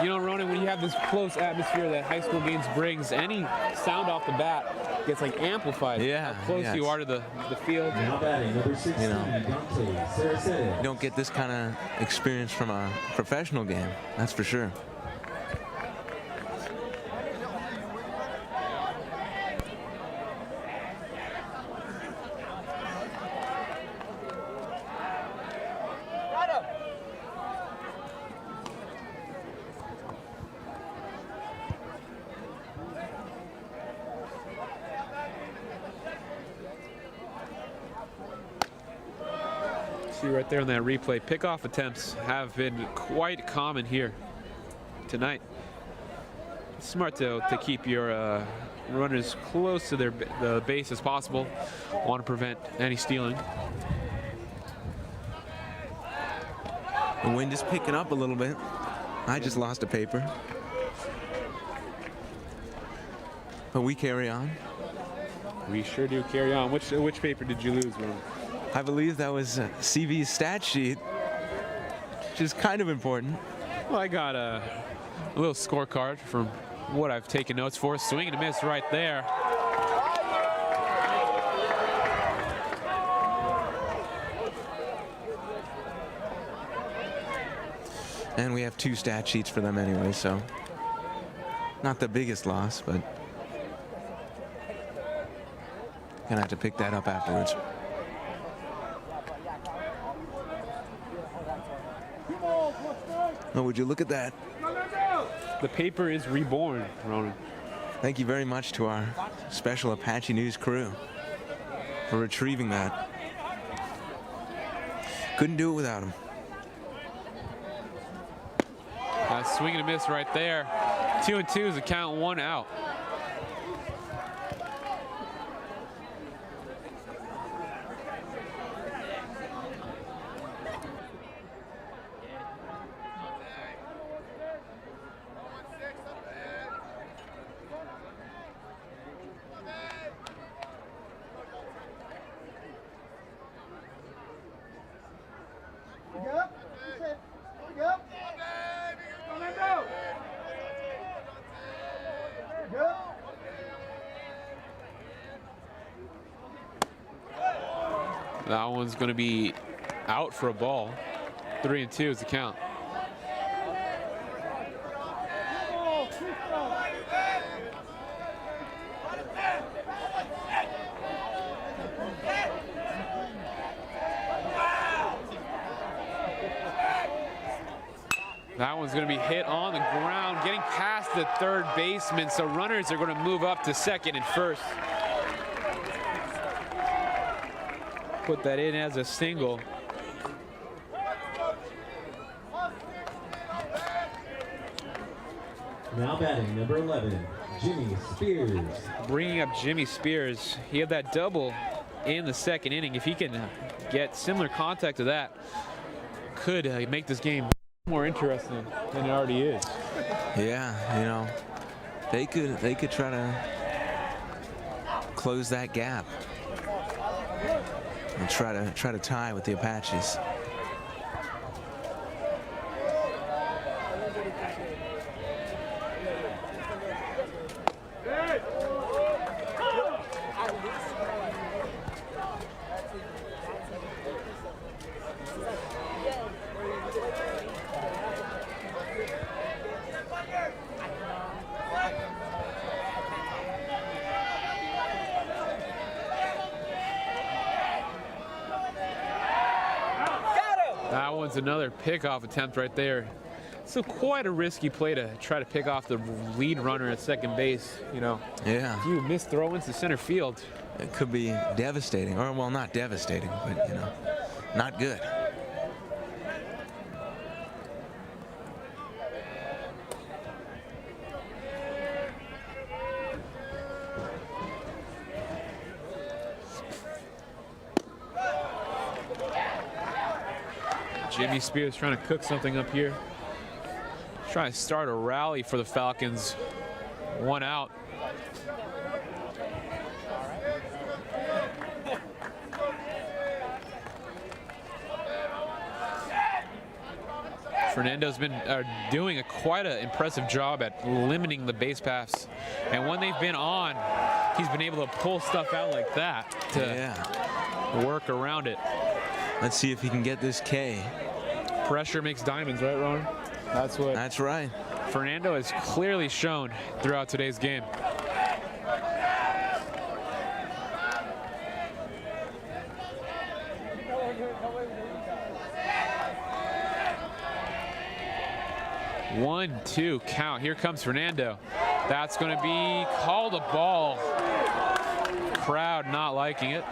You know, Ronan, when you have this close atmosphere that high school games brings, any sound off the bat gets like amplified. Yeah, how close you are to the field. Now batting, number 16, You know. Serrano. You don't get this kind of experience from a professional game, that's for sure. See right there on that replay, pickoff attempts have been quite common here tonight. Smart to keep your runners close to the base as possible. Want to prevent any stealing. The wind is picking up a little bit. I just lost a paper. But we carry on. We sure do carry on. Which paper did you lose, Ronan? I believe that was CV's stat sheet, which is kind of important. Well, I got a little scorecard from what I've taken notes for. Swing and a miss right there. And we have 2 stat sheets for them anyway, so not the biggest loss, but gonna have to pick that up afterwards. Oh, would you look at that? The paper is reborn, Ronan. Thank you very much to our special Apache News crew for retrieving that. Couldn't do it without them. Swing and a miss right there. 2-2 is the count, 1 out. That one's going to be out for a ball. 3-2 is the count. That one's going to be hit on the ground, getting past the third baseman, so runners are going to move up to second and first. Put that in as a single. Now batting, number 11, Jimmy Spears. Bringing up Jimmy Spears. He had that double in the second inning. If he can get similar contact to that, could make this game more interesting than it already is. Yeah, you know, they could try to close that gap and try to tie with the Apaches. That one's another pickoff attempt right there. So quite a risky play to try to pick off the lead runner at second base. You know, Yeah, a few missed throw-ins to center field. it could be devastating, or well, not devastating, but you know, not good. Jimmy Spears trying to cook something up here. Trying to start a rally for the Falcons. 1 out. Fernando's been doing quite an impressive job at limiting the base paths. And when they've been on, he's been able to pull stuff out like that to work around it. Let's see if he can get this K. Pressure makes diamonds, right, Ronan? That's what That's right. Fernando has clearly shown throughout today's game. One, two, count. Here comes Fernando. That's going to be called a ball. Crowd not liking it.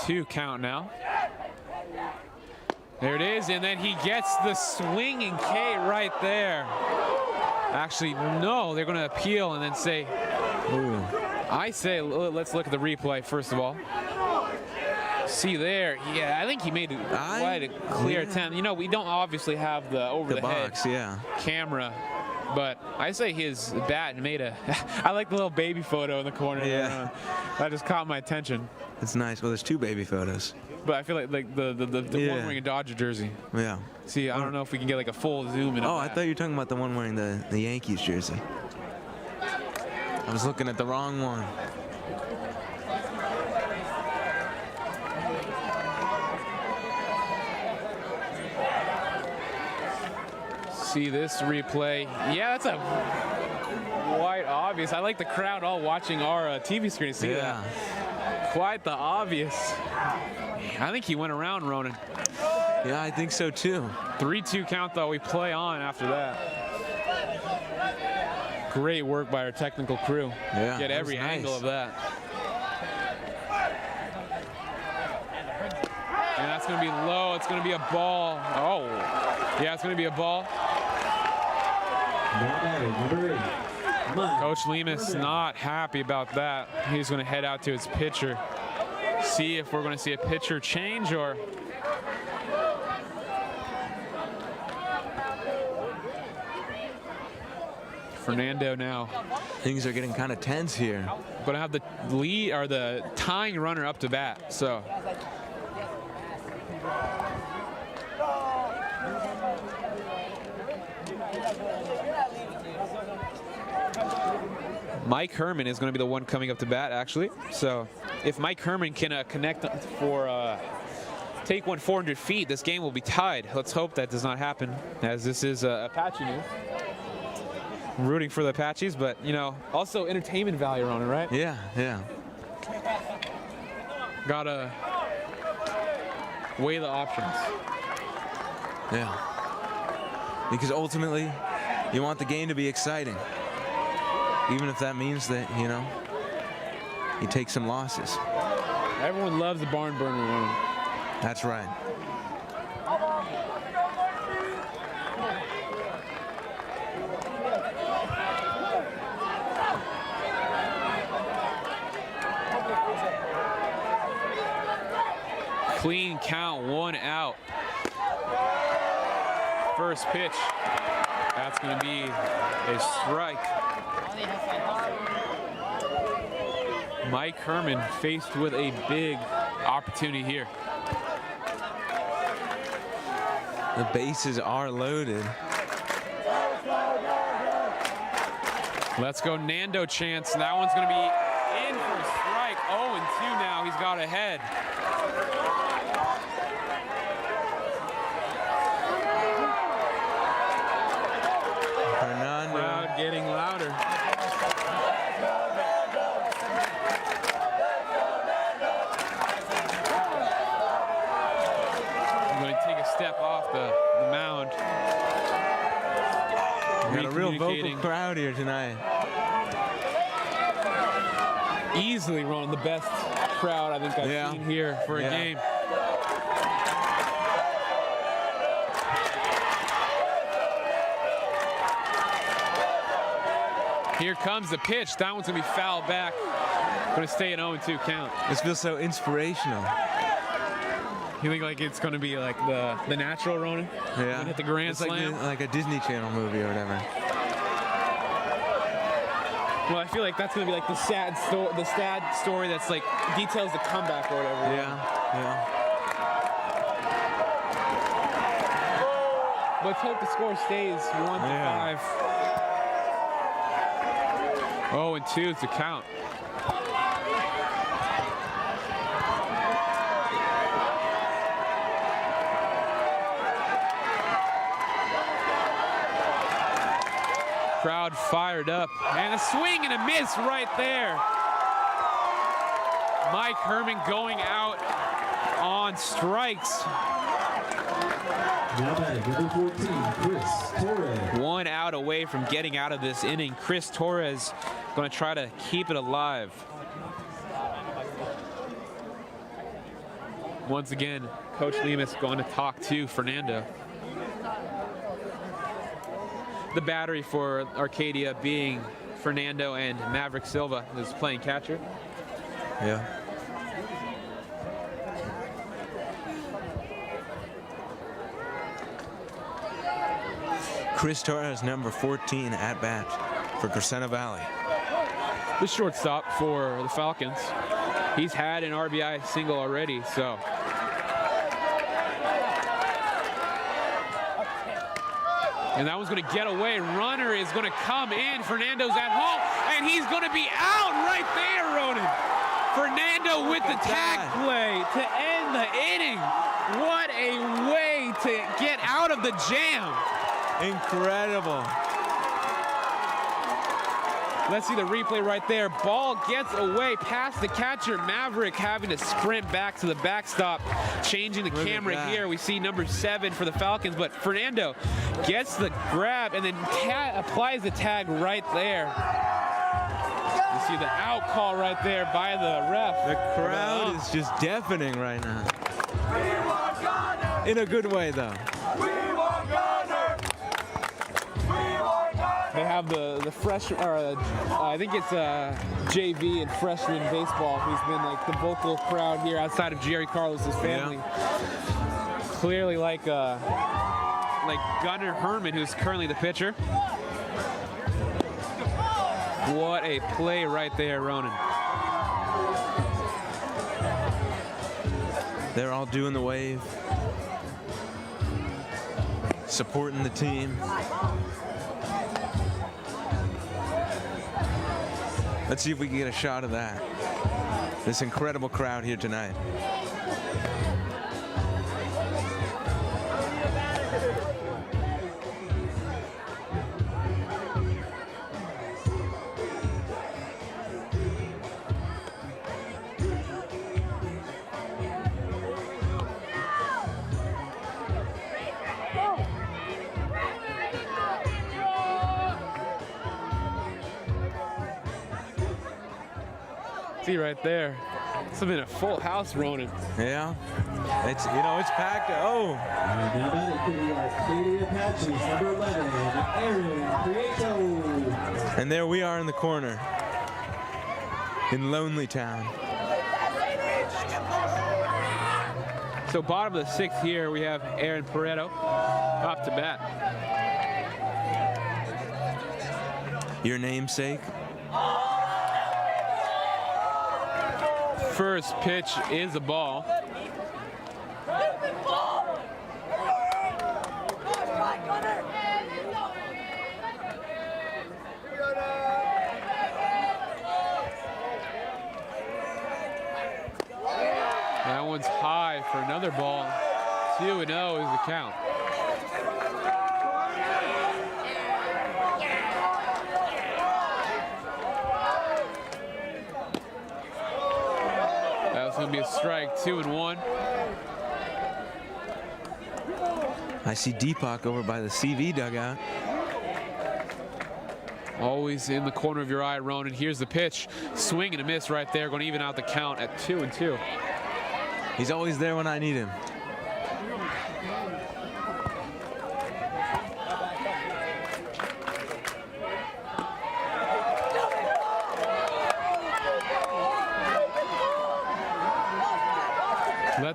Two count now. There it is, and then he gets the swinging K right there. Actually, no, they're going to appeal and then say, Ooh. I say, let's look at the replay first of all. See there, yeah, I think he made quite a clear attempt. You know, we don't obviously have the over-the-head camera, but I say his bat made a, I like the little baby photo in the corner. Yeah. That just caught my attention. It's nice. Well, there's two baby photos. But I feel like the one wearing a Dodger jersey. Yeah. See, I don't know if we can get like a full zoom in. Oh, I thought you were talking about the one wearing the Yankees jersey. I was looking at the wrong one. See this replay. Yeah, that's a quite obvious. I like the crowd all watching our TV screen. See that? Quite the obvious. I think he went around Ronan. Yeah, I think so too. 3-2 count though. We play on after that. Great work by our technical crew. Yeah, get every angle of that. And that's going to be low. It's going to be a ball. Oh, yeah, it's going to be a ball. Coach Lemus not happy about that. He's going to head out to his pitcher. See if we're going to see a pitcher change or... Fernando now. Things are getting kind of tense here. But I have the lead or the tying runner up to bat, so. Mike Herman is going to be the one coming up to bat, actually. So if Mike Herman can connect for take one 400 feet, this game will be tied. Let's hope that does not happen, as this is Apache news. I'm rooting for the Apaches, but you know, also entertainment value on it, right? Yeah, yeah. Gotta weigh the options. Yeah. Because ultimately, you want the game to be exciting. Even if that means that, you know, you take some losses. Everyone loves the barn burner run. That's right. Clean count, 1 out. First pitch. That's going to be a strike. Mike Herman faced with a big opportunity here. The bases are loaded. Let's go Nando chance. That one's going to be in for a strike. 0-2 now. He's got ahead. Crowd getting louder. I'm going to take a step off the mound. We got a real vocal crowd here tonight. Easily, Ronan, the best crowd I think I've seen here for a game. Here comes the pitch. That one's going to be fouled back. Going to stay at 0-2 count. This feels so inspirational. You think like it's going to be like the natural Ronan? Yeah. Gonna hit the grand it's slam? like a Disney Channel movie or whatever. Well, I feel like that's going to be like the sad story that's like details the comeback or whatever. Yeah. Let's hope the score stays 1-5. 0-2 to count. Crowd fired up, and a swing and a miss right there. Mike Herman going out on strikes. Now batting number 14, Chris Torres. 1 out away from getting out of this inning. Chris Torres going to try to keep it alive. Once again, Coach Lemus going to talk to Fernando. The battery for Arcadia being Fernando and Maverick Silva, who's playing catcher. Yeah. Chris Torres, number 14 at bat for Crescenta Valley. The shortstop for the Falcons. He's had an RBI single already, so. And that one's going to get away. Runner is going to come in. Fernando's at home, and he's going to be out right there, Ronan. Fernando with the tag play to end the inning. What a way to get out of the jam. Incredible. Let's see the replay right there. Ball gets away past the catcher. Maverick having to sprint back to the backstop. Changing the camera here. We see number 7 for the Falcons, but Fernando gets the grab and then applies the tag right there. You see the out call right there by the ref. The crowd is just deafening right now. In a good way, though. They have the fresh, or I think it's JV and freshman baseball, who's been like the vocal crowd here outside of Jerry Carlos's family. Yeah. Clearly like Gunnar Herman, who's currently the pitcher. What a play right there, Ronan. They're all doing the wave, supporting the team. Let's see if we can get a shot of that. This incredible crowd here tonight. See right there. This has been a full house, Ronan. Yeah, it's it's packed. Oh. And now batting for the Arcadia Apaches, number 11, Reghitto. And there we are in the corner in Lonely Town. So bottom of the 6th here, we have Aaron Pareto up to bat. Your namesake. First pitch is a ball. That one's high for another ball. 2-0 is the count. That's going to be a strike, 2-1. I see Deepak over by the CV dugout. Always in the corner of your eye, Ronan. Here's the pitch. Swing and a miss right there. Going to even out the count at 2-2. He's always there when I need him.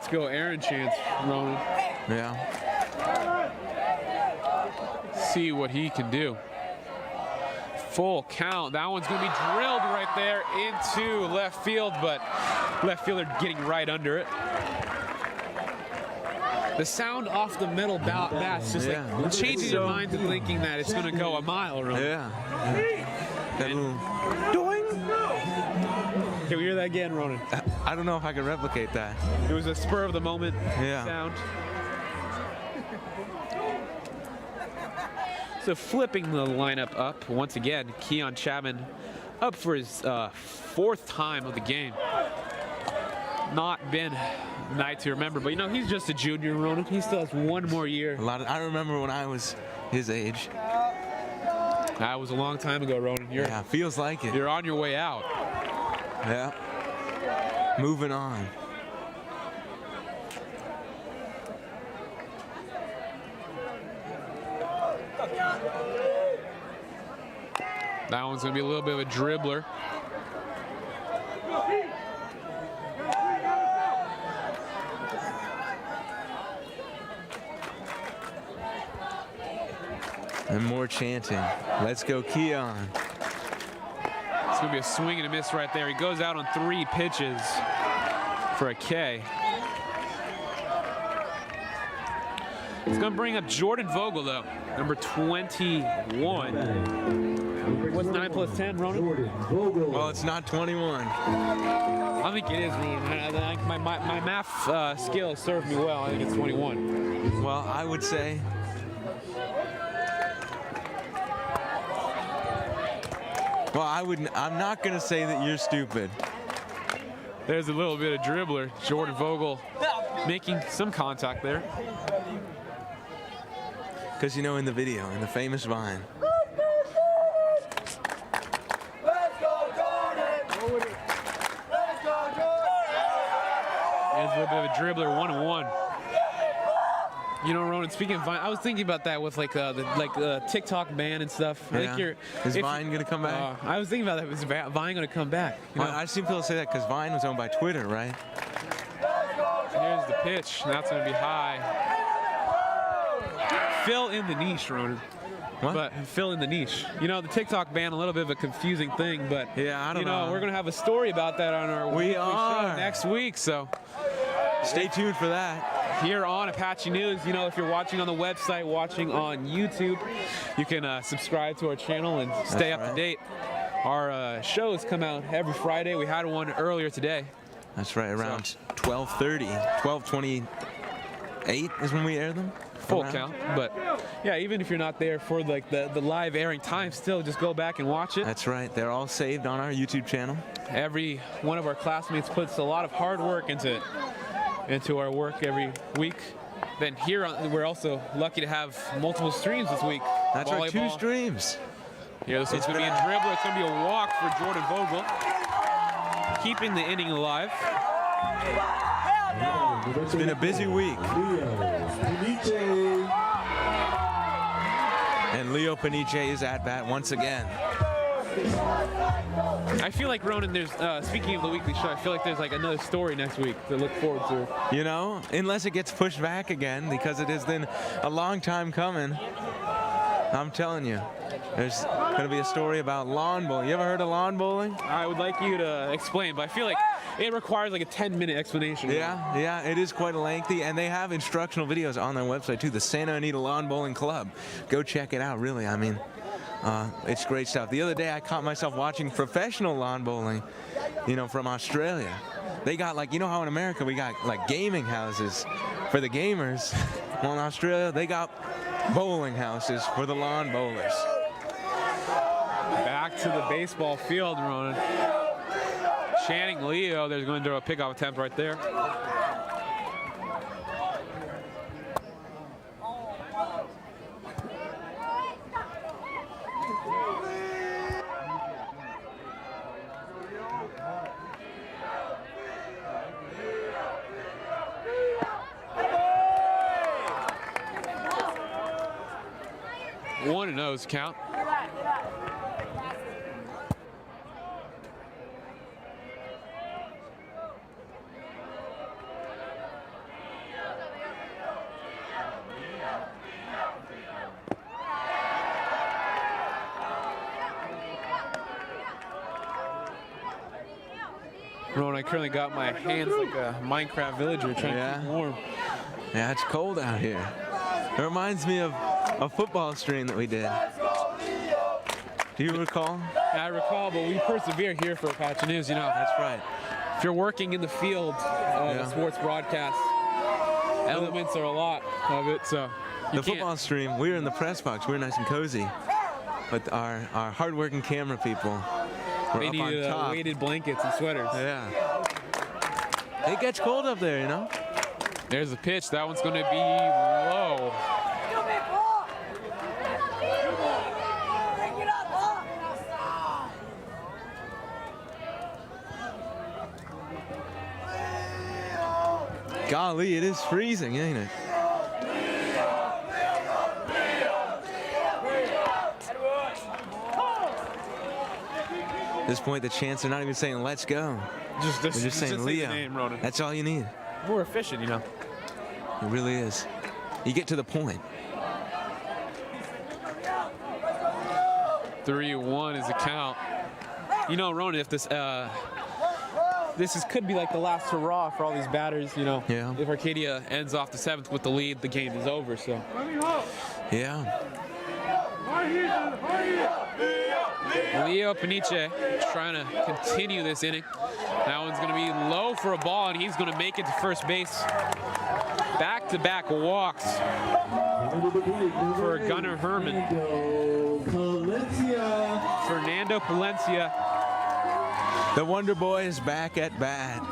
Let's go Aaron chance, Ronan. Yeah. See what he can do. Full count. That one's going to be drilled right there into left field, but left fielder getting right under it. The sound off the metal bat's just like changing your mind to thinking that it's going to go a mile, Ronan. Yeah. And Can we hear that again, Ronan? I don't know if I can replicate that. It was a spur of the moment Yeah. sound. So flipping the lineup up once again, Keon Chapman up for his fourth time of the game. Not been a night to remember, but you know, he's just a junior, Ronan. He still has one more year. I remember when I was his age. That was a long time ago, Ronan. Yeah, feels like it. You're on your way out. Yeah. Moving on. That one's going to be a little bit of a dribbler. And more chanting. Let's go, Keon. It's going to be a swing and a miss right there. He goes out on 3 pitches for a K. It's going to bring up Jordan Vogel, though, number 21. What's 9 plus 10, Ronan? Well, it's not 21. I think it is, Ronan. My math skills served me well. I think it's 21. Well, I would say. Well, I'm not going to say that you're stupid. There's a little bit of dribbler. Jordan Vogel making some contact there. Because, you know, in the video, in the famous Vine. There's a little bit of a dribbler, 1-1. You know, Ronan, speaking of Vine, I was thinking about that with like the TikTok ban and stuff. I think Is Vine going to come back? I was thinking about that. Is Vine going to come back? You know? Well, I see people say that because Vine was owned by Twitter, right? Here's the pitch. That's going to be high. Fill in the niche, Ronan. What? But fill in the niche. You know, the TikTok ban, a little bit of a confusing thing, but yeah, I don't know. We're going to have a story about that on our weekly show next week, so stay tuned for that. Here on Apache News, you know, if you're watching on the website, watching on YouTube, you can subscribe to our channel and stay up to date. Our shows come out every Friday. We had one earlier today. That's right, around 12:30, 12:28 is when we air them. Full count, but yeah, even if you're not there for like the live airing time, still just go back and watch it. That's right, they're all saved on our YouTube channel. Every one of our classmates puts a lot of hard work into our work every week. Then here we're also lucky to have multiple streams this week. That's right, 2 streams. Yeah, this one's going to be a dribbler. It's going to be a walk for Jordan Vogel, keeping the inning alive. It's been a busy week. And Leo Paniche is at bat once again. I feel like, Ronan, there's, speaking of the weekly show, I feel like there's like another story next week to look forward to. You know, unless it gets pushed back again, because it has been a long time coming. I'm telling you, there's going to be a story about lawn bowling. You ever heard of lawn bowling? I would like you to explain, but I feel like it requires like a 10-minute explanation. Yeah, it is quite lengthy, and they have instructional videos on their website too, the Santa Anita Lawn Bowling Club. Go check it out, really. I mean, it's great stuff. The other day, I caught myself watching professional lawn bowling, you know, from Australia. They got like, you know how in America we got like gaming houses for the gamers? Well, in Australia, they got bowling houses for the lawn bowlers. Back to the baseball field, Ronan. Channing Leo, there's going to throw a pickoff attempt right there. One and O's count. Ronan, I currently got my hands like a Minecraft villager trying to keep warm. Yeah, it's cold out here. It reminds me of a football stream that we did. Do you recall? Yeah, I recall, but we persevere here for Apache News, you know. That's right. If you're working in the field of a sports broadcast, elements are a lot of it, so the football stream, we were in the press box. We were nice and cozy. But our hard-working camera people were they up needed on top. weighted blankets and sweaters. Yeah. It gets cold up there, you know? There's the pitch. That one's going to be low. Golly, it is freezing, ain't it? At this point, the chants are not even saying, let's go. They're just saying, Leo. Name, Ronan. That's all you need. More efficient, you know. It really is. You get to the point. 3-1 is the count. You know, Ronan, if this could be like the last hurrah for all these batters, you know. Yeah. If Arcadia ends off the 7th with the lead, the game is over, so. Yeah. Leo Peniche trying to continue this inning. That one's going to be low for a ball, and he's going to make it to first base. Back-to-back walks for Gunnar Herman. Fernando Palencia. The Wonder Boy is back at bat.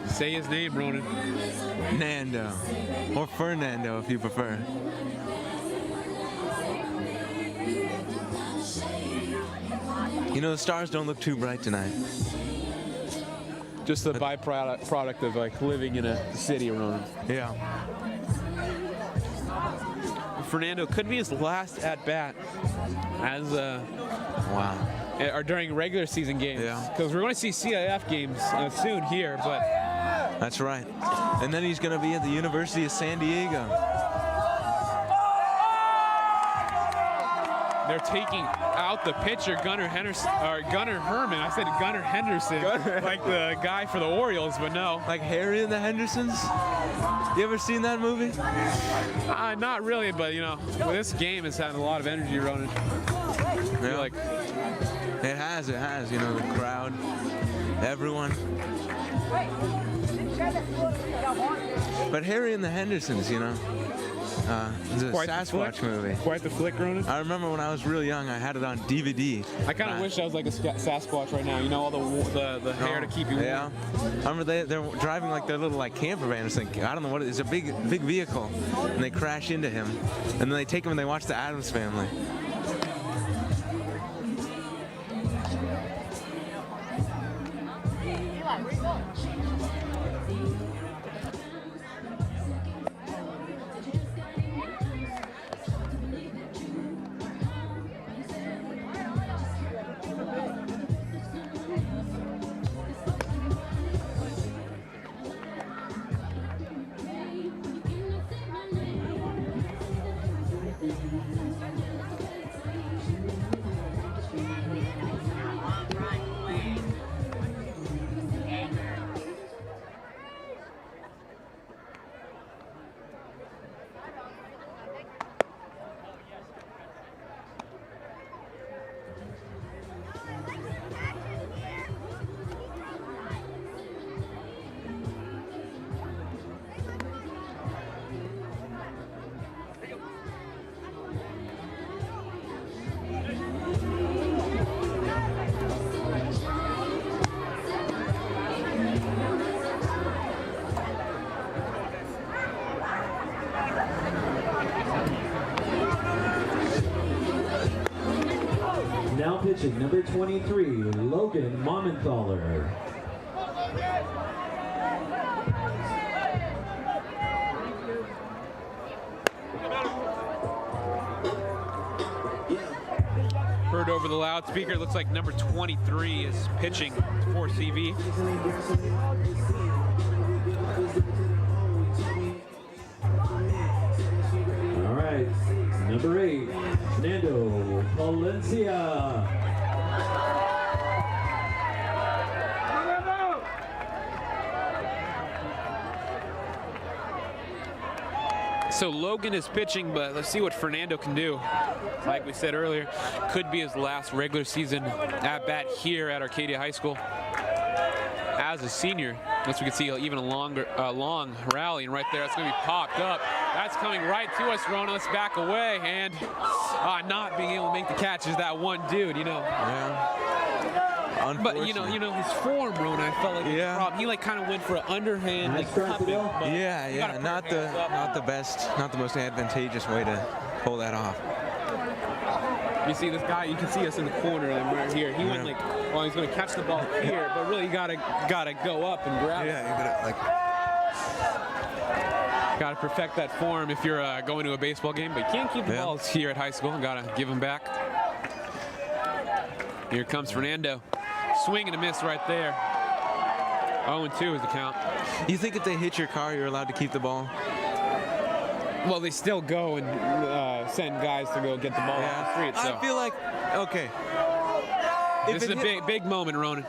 Say his name, Ronan. Nando. Or Fernando, if you prefer. You know, the stars don't look too bright tonight. Just the byproduct of like living in a city, Ronan. Yeah. Fernando could be his last at bat as Wow. or during regular season games. Yeah. Because we're going to see CIF games soon here, but That's right. And then he's going to be at the University of San Diego. they're taking out the pitcher, Gunnar Herman. I said Gunnar Henderson, like the guy for the Orioles, but no. Like Harry and the Hendersons? You ever seen that movie? Not really, but you know, this game has had a lot of energy, Ronan. I feel like It has, you know, the crowd, everyone. But Harry and the Hendersons, you know, it's a Sasquatch movie. Quite the flick, Ronan. I remember when I was real young, I had it on DVD. I kind of wish I was like a Sasquatch right now. You know, all the hair to keep you warm. Yeah. I remember they're driving like their little like camper van or something. I don't know what it is. It's a big vehicle, and they crash into him, and then they take him and they watch the Addams Family. Now pitching, number 23, Logan Mommenthaler. Heard over the loudspeaker, it looks like number 23 is pitching for CV. All right, number 8, Nando Palencia. So Logan is pitching, but let's see what Fernando can do. Like we said earlier, could be his last regular season at bat here at Arcadia High School as a senior. As we can see, even a long rally, and right there, that's going to be popped up. That's coming right to us, Ronan. Let's back away, and not being able to make the catch is that one dude, you know. Yeah. But you know his form, Ronan. I felt like Yeah. the problem. He like kind of went for an underhand, like cupping. But Yeah, you gotta yeah, put not your hands up. the best, not the most advantageous way to pull that off. You see this guy, you can see us in the corner right here. He went like, well, he's going to catch the ball here, but really you gotta go up and grab it. Yeah, you gotta like. Gotta perfect that form if you're going to a baseball game, but you can't keep the Yeah. balls here at high school. Gotta give them back. Here comes Fernando. Swing and a miss right there. 0-2 is the count. You think if they hit your car, you're allowed to keep the ball? Well, they still go and send guys to go get the ball off the street. So I feel like, okay. this is a big moment, Ronan.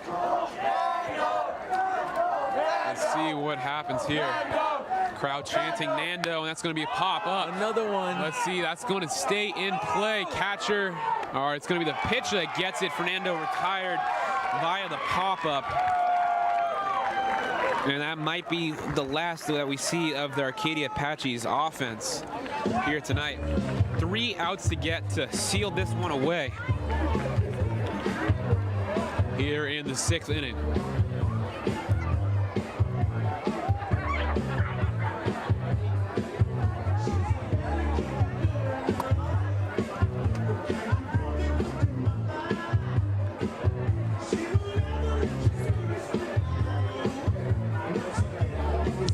Let's see what happens here. Crowd chanting Nando, and that's going to be a pop up. Another one. Let's see, that's going to stay in play. Catcher, or it's going to be the pitcher that gets it. Fernando retired via the pop-up. And that might be the last that we see of the Arcadia Apaches offense here tonight. 3 outs to get to seal this one away here in the 6th inning.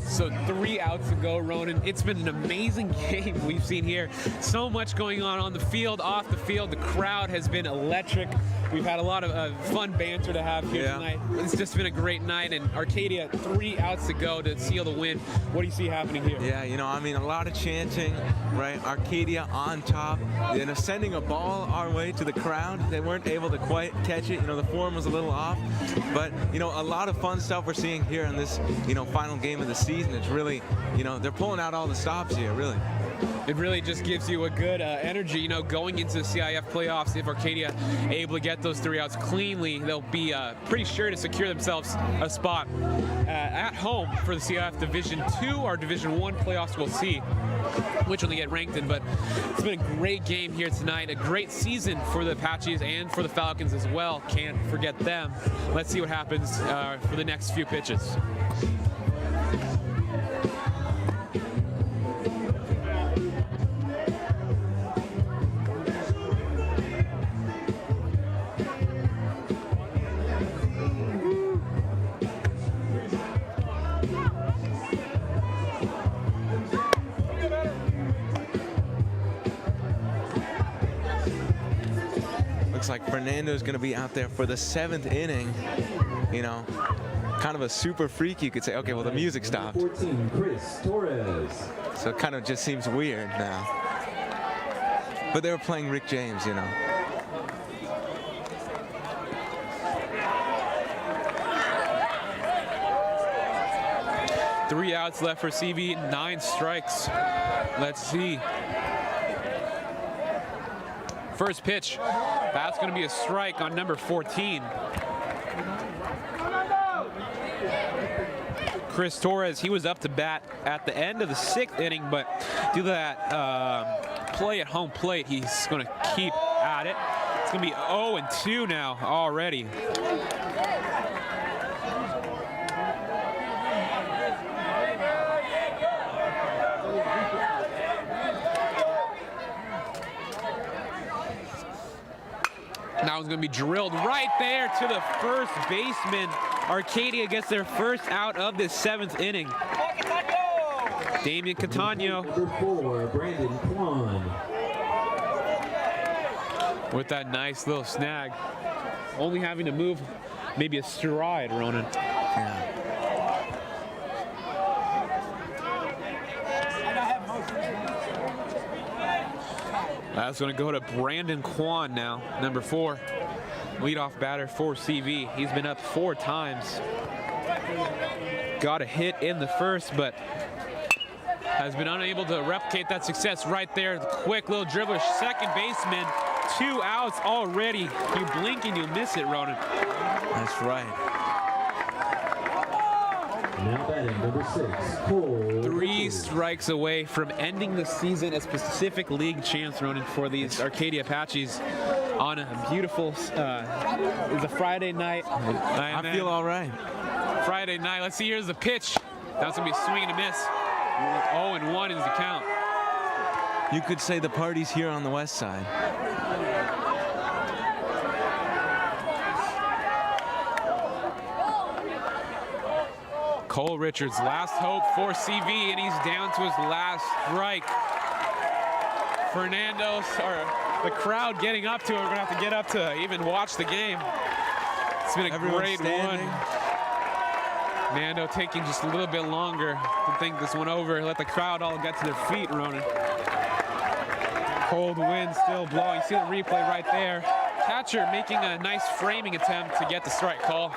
So 3 outs to go, Ronan. It's been an amazing game we've seen here. So much going on the field, off the field. The crowd has been electric. We've had a lot of fun banter to have here tonight. It's just been a great night, and Arcadia 3 outs to go to seal the win. What do you see happening here? Yeah, you know, I mean, a lot of chanting, right? Arcadia on top, you know, sending a ball our way to the crowd. They weren't able to quite catch it. You know, the form was a little off, but, you know, a lot of fun stuff we're seeing here in this, you know, final game of the season. It's really, you know, they're pulling out all the stops here, really. It really just gives you a good energy, you know, going into the CIF playoffs. If Arcadia able to get those 3 outs cleanly, they'll be pretty sure to secure themselves a spot at home for the CIF Division II or Division I playoffs. We'll see which one they get ranked in, but it's been a great game here tonight, a great season for the Apaches and for the Falcons as well. Can't forget them. Let's see what happens for the next few pitches. Looks like Fernando's going to be out there for the 7th inning. You know, kind of a super freak, you could say. Okay, well, the music stopped. 14, Chris Torres. So it kind of just seems weird now. But they were playing Rick James, you know. Three outs left for CV, 9 strikes. Let's see. First pitch, that's going to be a strike on number 14. Chris Torres, he was up to bat at the end of the 6th inning, but due to that play at home plate, he's going to keep at it. It's going to be 0-2 now already. That one's going to be drilled right there to the first baseman. Arcadia gets their first out of this 7th inning. Damian Catano Number 4, Brandon Kwan. with that nice little snag. Only having to move maybe a stride, Ronan. Yeah. That's going to go to Brandon Kwan now, number 4. Leadoff batter for CV. He's been up 4 times. Got a hit in the first, but has been unable to replicate that success right there. The quick little dribbler, second baseman, 2 outs already. You blink and you miss it, Ronan. That's right. Now batting number 6, Cole. 3 strikes away from ending the season as Pacific League champs, Ronan, for these Arcadia Apaches on a beautiful, it's a Friday night. I feel all right. Friday night. Let's see, here's the pitch. That's going to be a swing and a miss. 0-1 is the count. You could say the party's here on the west side. Cole Richards, last hope for CV, and he's down to his last strike. Fernando's, or the crowd getting up to it. We're going to have to get up to even watch the game. It's been a great standing. one. Nando taking just a little bit longer to think this one over. Let the crowd all get to their feet, Ronan. Cold wind still blowing. You see the replay right there. Catcher making a nice framing attempt to get the strike call.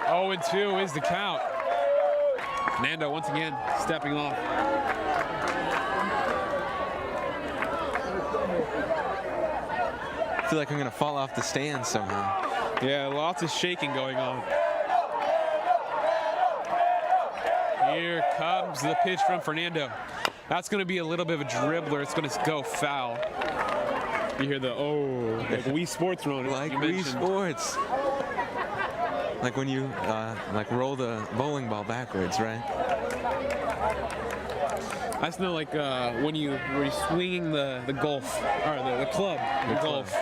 0-2 is the count. Nando once again stepping off. I feel like I'm gonna fall off the stand somehow. Yeah, lots of shaking going on. Here comes the pitch from Fernando. That's gonna be a little bit of a dribbler. It's gonna go foul. You hear the, oh, like Wii Sports, Ronan. Like you Wii mentioned. Sports. Like when you like roll the bowling ball backwards, right? I just know like when you're swinging the golf, or the club, the golf.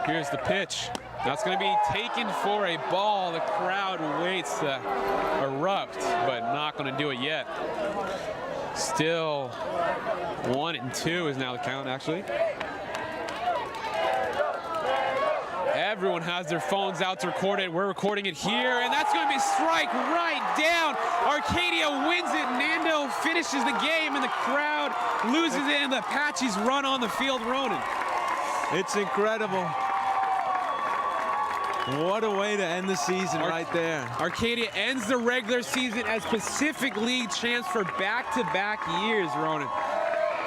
Here's the pitch. That's going to be taken for a ball. The crowd waits to erupt, but not going to do it yet. Still 1-2 is now the count, actually. Everyone has their phones out to record it. We're recording it here, and that's going to be a strike right down. Arcadia wins it. Nando finishes the game, and the crowd loses it, and the Apaches run on the field, Ronan. It's incredible. What a way to end the season right there. Arcadia ends the regular season as Pacific League champs for back-to-back years, Ronan.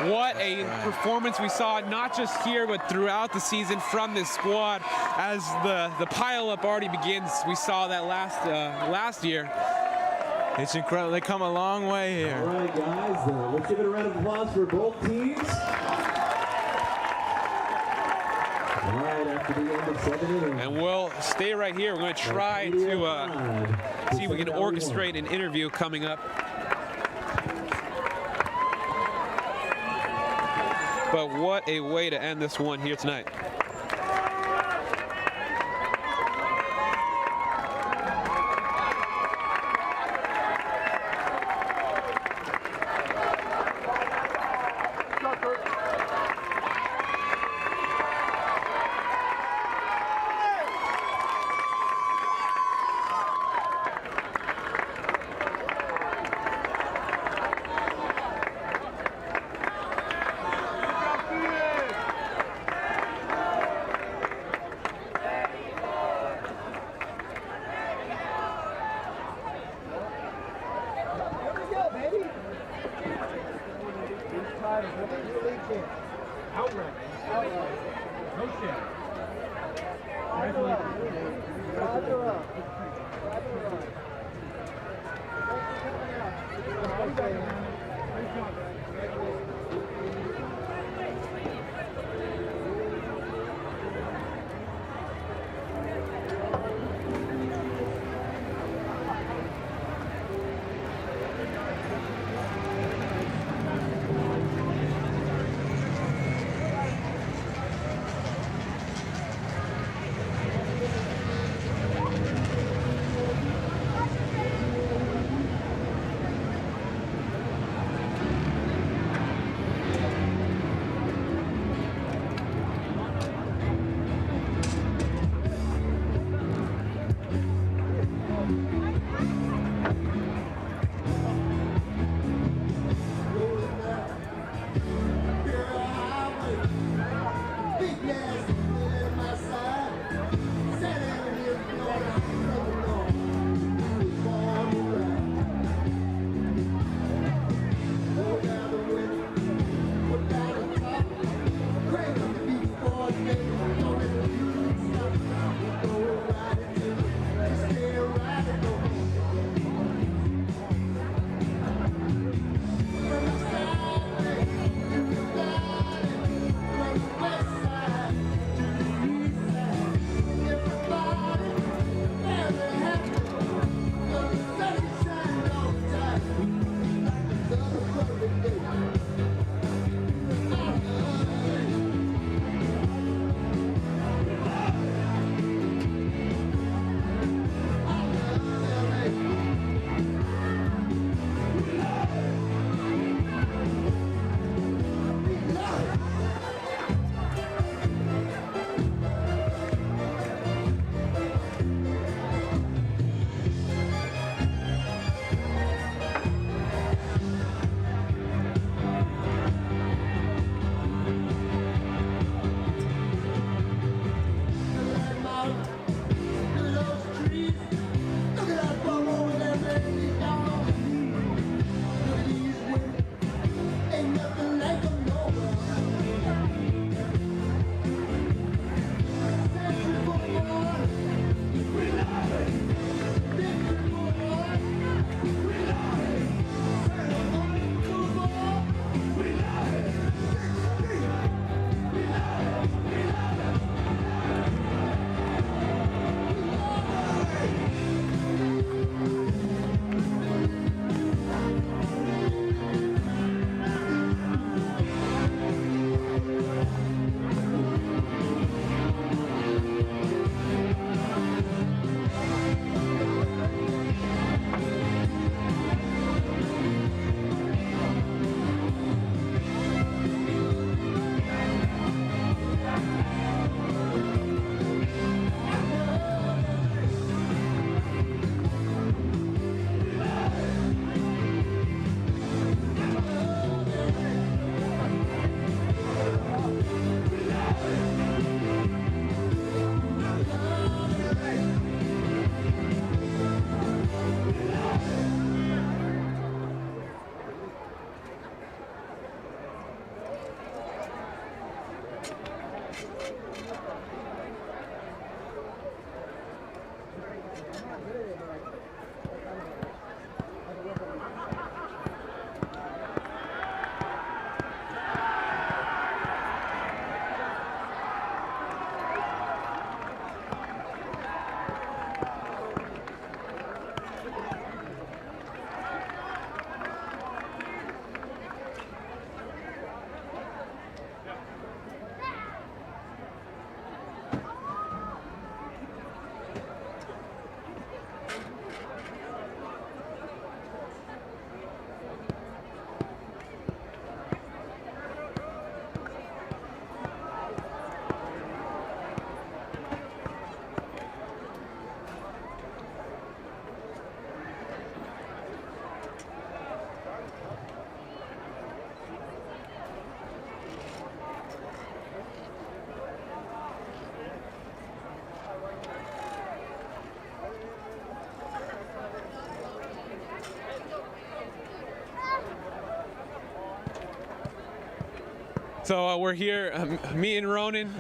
What a performance we saw, not just here, but throughout the season from this squad. As the pile-up already begins, we saw that last year. It's incredible. They come a long way here. All right, guys, let's give it a round of applause for both teams. All right, after the end of 7 innings. And we'll stay right here. We're going to try to see if we can orchestrate an interview coming up. But what a way to end this one here tonight. So we're here, me and Ronan.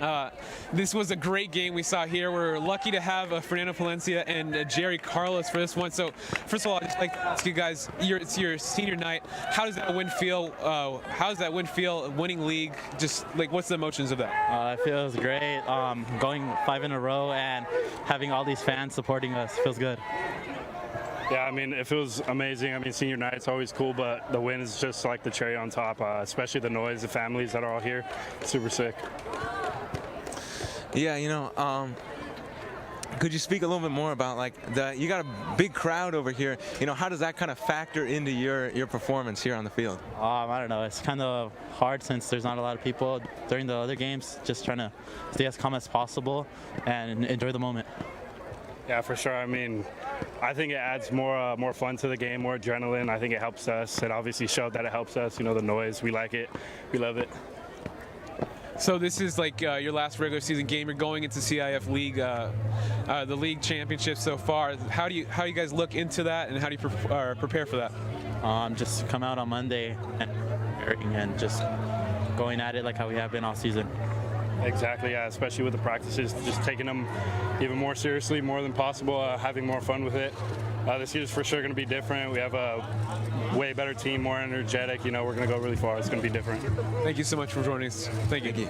This was a great game we saw here. We're lucky to have Fernando Palencia and Jerry Carlos for this one. So first of all, I'd just like to ask you guys, it's your senior night. How does that win feel? How does that win feel? Winning league? Just like, what's the emotions of that? It feels great. Going 5 in a row and having all these fans supporting us feels good. Yeah, I mean, it feels amazing. I mean, senior night's always cool, but the win is just like the cherry on top, especially the noise, the families that are all here. Super sick. Yeah, you know, could you speak a little bit more about, like, you got a big crowd over here. You know, how does that kind of factor into your performance here on the field? I don't know. It's kind of hard since there's not a lot of people during the other games. Just trying to stay as calm as possible and enjoy the moment. Yeah, for sure. I mean, I think it adds more fun to the game, more adrenaline. I think it helps us. It obviously showed that it helps us. You know, the noise, we like it, we love it. So this is like your last regular season game. You're going into CIF League, the league championship so far. How do you guys look into that, and how do you prepare for that? Just come out on Monday and just going at it like how we have been all season. Exactly, yeah, especially with the practices, just taking them even more seriously, more than possible, having more fun with it. This year's for sure going to be different. We have a way better team, more energetic. You know, we're going to go really far. It's going to be different. Thank you so much for joining us. Thank you.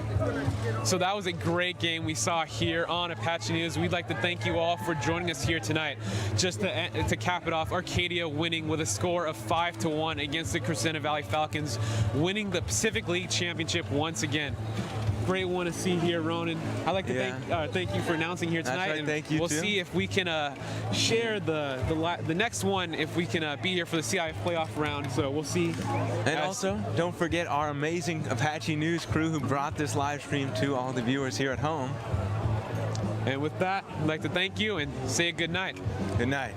So that was a great game we saw here on Apache News. We'd like to thank you all for joining us here tonight. Just to cap it off, Arcadia winning with a score of 5-1 against the Crescenta Valley Falcons, winning the Pacific League Championship once again. Great one to see here, Ronan. I'd like to thank you for announcing here tonight. That's right, and thank you we'll too. see if we can share the next one, if we can be here for the CIF playoff round. So we'll see. And also, don't forget our amazing Apache News crew who brought this live stream to all the viewers here at home. And with that, I'd like to thank you and say a good night. Good night.